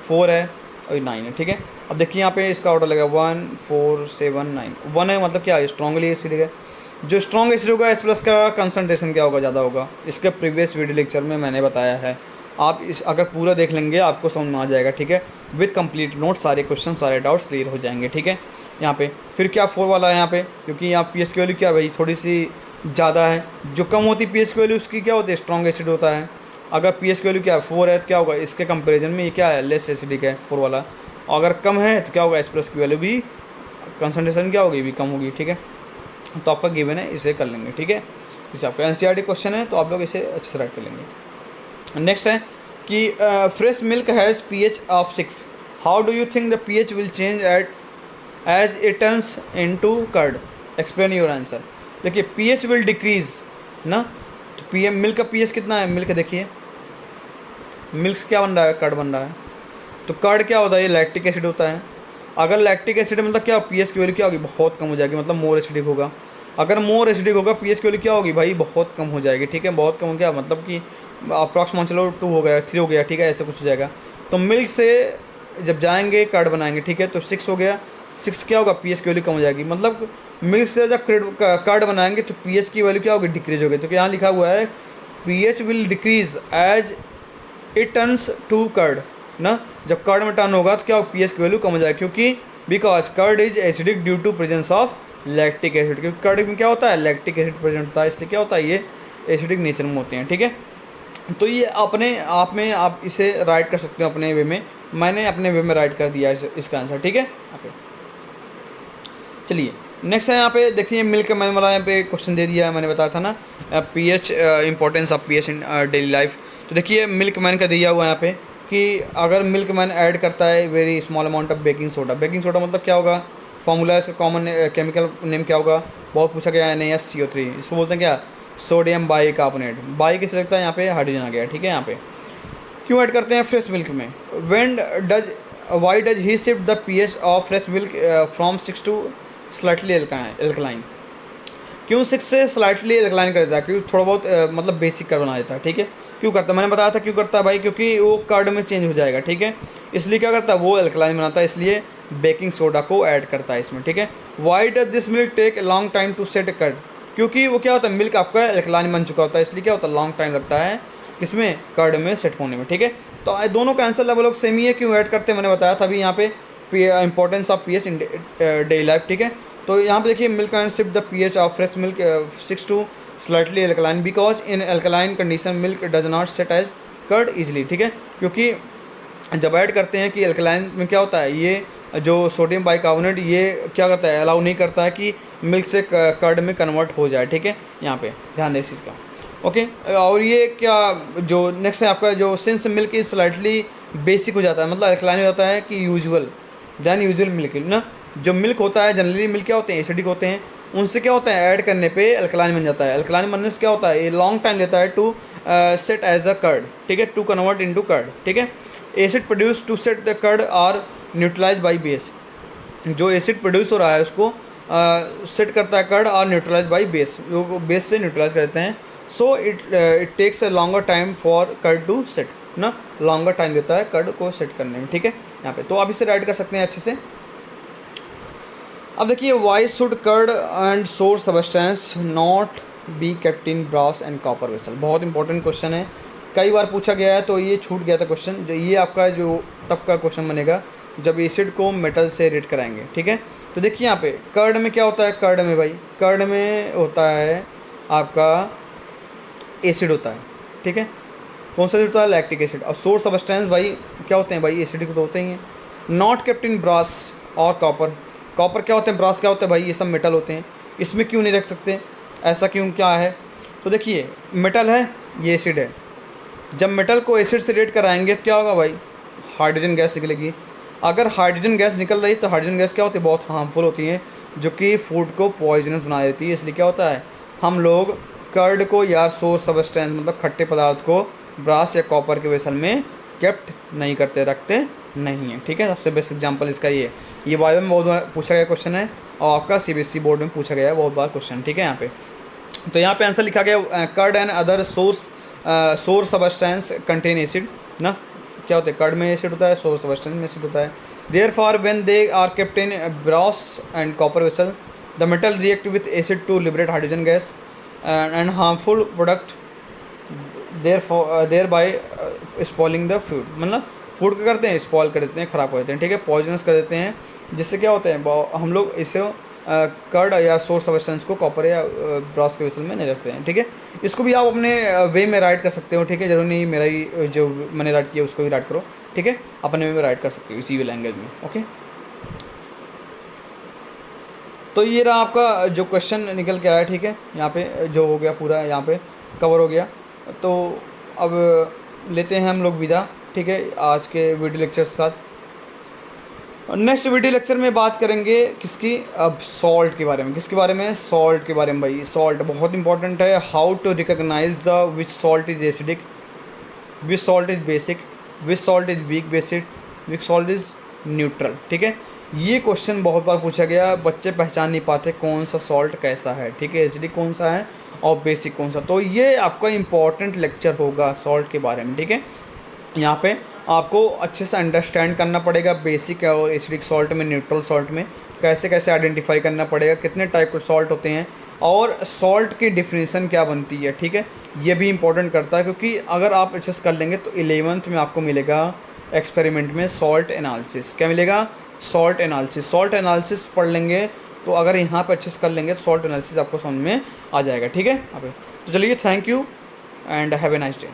4 है और 9 है, ठीक है। अब देखिए यहाँ पे इसका ऑर्डर लगा 1 4 7 9, 1 है मतलब क्या है, स्ट्रॉन्गली एसिडिक है। जो स्ट्रॉन्ग एसिड होगा H+ का कंसंट्रेशन क्या होगा, ज़्यादा होगा। इसके प्रीवियस वीडियो लेक्चर में मैंने बताया है, आप इस अगर पूरा देख लेंगे आपको समझ में आ जाएगा, ठीक है। विद कंप्लीट नोट सारे क्वेश्चन सारे डाउट्स क्लियर हो जाएंगे, ठीक है। यहाँ पे फिर क्या 4 वाला है यहाँ पे, क्योंकि यहाँ पीएच की वैल्यू क्या भाई थोड़ी सी ज़्यादा है। जो कम होती पीएच की वैल्यू उसकी क्या होती है, स्ट्रॉन्ग एसिड होता है। अगर पीएच की वैल्यू क्या है 4 है तो क्या होगा, इसके कंपेरिजन में ये क्या है, लेस एसिडिक है 4 वाला। अगर कम है तो क्या होगा, H+ की वैल्यू भी कंसंट्रेशन क्या होगी, भी कम होगी, ठीक है। तो आपका गिवन है, इसे कर लेंगे, ठीक है। इसे आपका एनसीईआरटी क्वेश्चन है तो आप लोग इसे अच्छे से राइट कर लेंगे। नेक्स्ट है कि fresh milk has pH of 6, how do you think the pH will change at as it turns into curd, explain your answer. देखिए pH विल डिक्रीज ना, तो पी मिल्क का pH कितना है, मिल्क देखिए, मिल्क से क्या बन रहा है, कर्ड बन रहा है। तो कर्ड क्या होता है, ये लैक्टिक एसिड होता है। अगर लैक्टिक एसिड मतलब क्या, पीएच की वैल्यू क्या होगी, बहुत कम हो जाएगी, मतलब मोर एसिडिक होगा। अगर मोर एसिडिक होगा पीएच की वैल्यू क्या होगी भाई, बहुत कम हो जाएगी, ठीक है। बहुत कम हो गया मतलब कि अप्रॉक्स मान चलो 2 हो गया, 3 हो गया, ठीक है, ऐसे कुछ हो जाएगा। तो मिल्क से जब जाएंगे कर्ड बनाएंगे, ठीक है, तो 6 हो गया, 6 क्या होगा, पीएच की वैल्यू कम हो जाएगी। मतलब मिल्क से जब कर्ड बनाएंगे तो पीएच की वैल्यू क्या होगी, डिक्रीज होगी। तो यहाँ लिखा हुआ है pH will decrease as it turns to curd ना, जब कर्ड में टर्न होगा तो क्या पीएच की वैल्यू कम हो जाएगी, क्योंकि because curd is acidic due to presence of lactic acid, क्योंकि कर्ड में क्या होता है, लैक्टिक एसिड प्रेजेंट होता है, इसलिए क्या होता है, ये एसिडिक नेचर में होते हैं, ठीक है। तो ये अपने आप में आप इसे राइट कर सकते हो अपने वे में, मैंने अपने वे में राइट कर दिया इसका आंसर, ठीक है। चलिए नेक्स्ट है यहाँ पे देखिए, मिल्क मैंने वाला यहाँ पे क्वेश्चन दे दिया है, मैंने बताया था ना pH, importance of pH in daily life. तो देखिए मिल्क मैन का दिया हुआ है यहाँ पे कि अगर मिल्क मैन ऐड करता है very small amount of baking soda, baking soda मतलब क्या होगा, फॉर्मूला इसका कॉमन केमिकल नेम क्या होगा, बहुत पूछा गया है, NaSCO3, इसको बोलते हैं क्या, सोडियम बाइकार्बोनेट। बाई किस लगता है, यहाँ पे हाइड्रोजन आ गया, ठीक है। यहाँ पे क्यों ऐड करते हैं फ्रेश मिल्क में, why does he shift the pH of fresh milk from 6 to slightly alkaline, क्यों 6 से स्लाइटली एल्कलाइन कर देता है, क्योंकि थोड़ा बहुत मतलब बेसिक कर बना देता है, ठीक है। क्यों करता है, मैंने बताया था क्यों करता है भाई, क्योंकि वो कर्ड में चेंज हो जाएगा, ठीक है, इसलिए क्या करता है, वो एल्कलाइन बनाता है, इसलिए बेकिंग सोडा को ऐड करता है इसमें, ठीक है। Why does this milk take a long time to set curd, क्योंकि वो क्या होता है, मिल्क आपका एल्कलाइन बन चुका होता है, इसलिए क्या होता है, लॉन्ग टाइम लगता है किसमें, कर्ड में सेट होने में, ठीक है। तो दोनों का आंसर लेवल सेम ही है, क्यों ऐड करते हैं मैंने बताया था अभी यहाँ पे, importance of pH in daily life, ठीक है। तो यहाँ पे देखिए milk can shift the pH of fresh milk 6 to slightly alkaline, because in alkaline condition milk does not set as curd easily, ठीक है। क्योंकि जब ऐड करते हैं कि एल्कलाइन में क्या होता है, ये जो सोडियम बाइकार्बोनेट ये क्या करता है, अलाउ नहीं करता है कि मिल्क से कर्ड में कन्वर्ट हो जाए, ठीक है। यहाँ पे ध्यान दें इस चीज़ का। ओके। और ये क्या जो नेक्स्ट है आपका, जो since milk is slightly basic हो जाता है, मतलब अल्कलाइन हो जाता है कि यूजुअल देन यूजुअल मिल्क ना। जो मिल्क होता है जनरली मिल्क क्या होते हैं, एसिडिक होते हैं, उनसे क्या होता है ऐड करने पे अल्कलाइन बन जाता है। अल्कलाइन बनने से क्या होता है, ये लॉन्ग टाइम लेता है to set as a curd, ठीक है, टू कन्वर्ट इनटू कर्ड, ठीक है। Acid produce to set the curd are neutralize by base, जो एसिड प्रोड्यूस हो रहा है उसको सेट करता है कर्ड और न्यूट्रलाइज बाई बेस, जो बेस से न्यूट्रलाइज कर देते हैं। So it takes a longer time for curd to set ना, लॉन्गर टाइम देता है कर्ड को सेट करने में, ठीक है यहाँ पे। तो आप इसे राइट कर सकते हैं अच्छे से। अब देखिए, why should curd and sour substance not be kept in brass and copper vessel, बहुत इंपॉर्टेंट क्वेश्चन है, कई बार पूछा गया है, तो ये छूट गया था क्वेश्चन। जो ये आपका जो तब का क्वेश्चन बनेगा जब एसिड को मेटल से रेट कराएंगे, ठीक है। तो देखिए यहाँ पे कर्ड में क्या होता है, कर्ड में भाई, कर्ड में होता है आपका एसिड होता है, ठीक है। कौन सा एसिड होता है, लैक्टिक एसिड। और सोर्स सबस्टेंस भाई क्या होते हैं भाई, एसिडिक तो होते ही हैं। नॉट केप्ट इन ब्रास और कॉपर, कॉपर क्या होते हैं, ब्रास क्या होता है भाई, ये सब मेटल होते हैं, इसमें क्यों नहीं रख सकते, ऐसा क्यों, क्या है। तो देखिए मेटल है, ये एसिड है, जब मेटल को एसिड से रेट कराएंगे तो क्या होगा भाई, हाइड्रोजन गैस निकलेगी। अगर हाइड्रोजन गैस निकल रही है तो हाइड्रोजन गैस क्या होती है, बहुत हार्मफुल होती है, जो कि फूड को पॉइजनस बना देती है। इसलिए क्या होता है, हम लोग कर्ड को या सोर्स सबस्टेंस मतलब खट्टे पदार्थ को ब्रास या कॉपर के वेसल में केप्ट नहीं करते, रखते नहीं है, ठीक है। सबसे बेस्ट एग्जांपल इसका ये वायु में बहुत बार पूछा गया क्वेश्चन है, और आपका सीबीएसई बोर्ड में पूछा गया है बहुत बार क्वेश्चन, ठीक है यहाँ पे। तो यहाँ पे आंसर लिखा गया curd and other sour substance contain acid ना, क्या होता है, कर्ड में एसिड होता है, सोर्स सबस्टेंस में एसिड होता है। Therefore when they are kept in brass and copper vessel the metal react with acid to liberate hydrogen gas and harmful product thereby spoiling the food, मतलब food क्या करते हैं, spoil कर देते हैं, ख़राब कर देते हैं, ठीक है, पॉइजनस कर देते हैं, जिससे क्या होता है हम लोग इसे कर्ड या सोर्स सबस्टेंस को कॉपर या ब्रास के वेसल में नहीं रखते हैं, ठीक है। इसको भी आप अपने वे में राइट कर सकते हो, ठीक है, जरूरी नहीं मेरा ही जो मैंने राइट किया उसको भी राइट करो, ठीक है, अपने वे में राइट कर सकते हो इसी लैंग्वेज में, ओके। तो ये रहा आपका जो क्वेश्चन निकल के आया, ठीक है, यहाँ पे जो हो गया पूरा यहाँ पे कवर हो गया। तो अब लेते हैं हम लोग विदा, ठीक है, आज के वीडियो लेक्चर के साथ। नेक्स्ट वीडियो लेक्चर में बात करेंगे किसकी, अब सॉल्ट के बारे में। किसके बारे में, सॉल्ट के बारे में भाई। सॉल्ट बहुत इंपॉर्टेंट है, how to recognise the which salt is acidic, which salt is basic, which salt is weak based, which salt is neutral, ठीक है। ये क्वेश्चन बहुत बार पूछा गया, बच्चे पहचान नहीं पाते कौन सा सॉल्ट कैसा है, ठीक है, एसिडिक कौन सा है और बेसिक कौन सा। तो ये आपका इंपॉर्टेंट लेक्चर होगा सॉल्ट के बारे में, ठीक है। यहाँ पे आपको अच्छे से अंडरस्टैंड करना पड़ेगा बेसिक और एसिडिक सॉल्ट में, न्यूट्रल सॉल्ट में कैसे कैसे आइडेंटिफाई करना पड़ेगा, कितने टाइप के सॉल्ट होते हैं और सॉल्ट की डिफिनीसन क्या बनती है, ठीक है। ये भी इंपॉर्टेंट करता है, क्योंकि अगर आप अच्छे से कर लेंगे तो 11th में आपको मिलेगा एक्सपेरिमेंट में सॉल्ट एनालिसिस। क्या मिलेगा, सॉल्ट एनालिसिस। सॉल्ट एनालिसिस पढ़ लेंगे तो अगर यहाँ पर अच्छे से कर लेंगे तो सॉल्ट एनालिसिस आपको समझ में आ जाएगा, ठीक है। तो चलिए, thank you and have a nice day.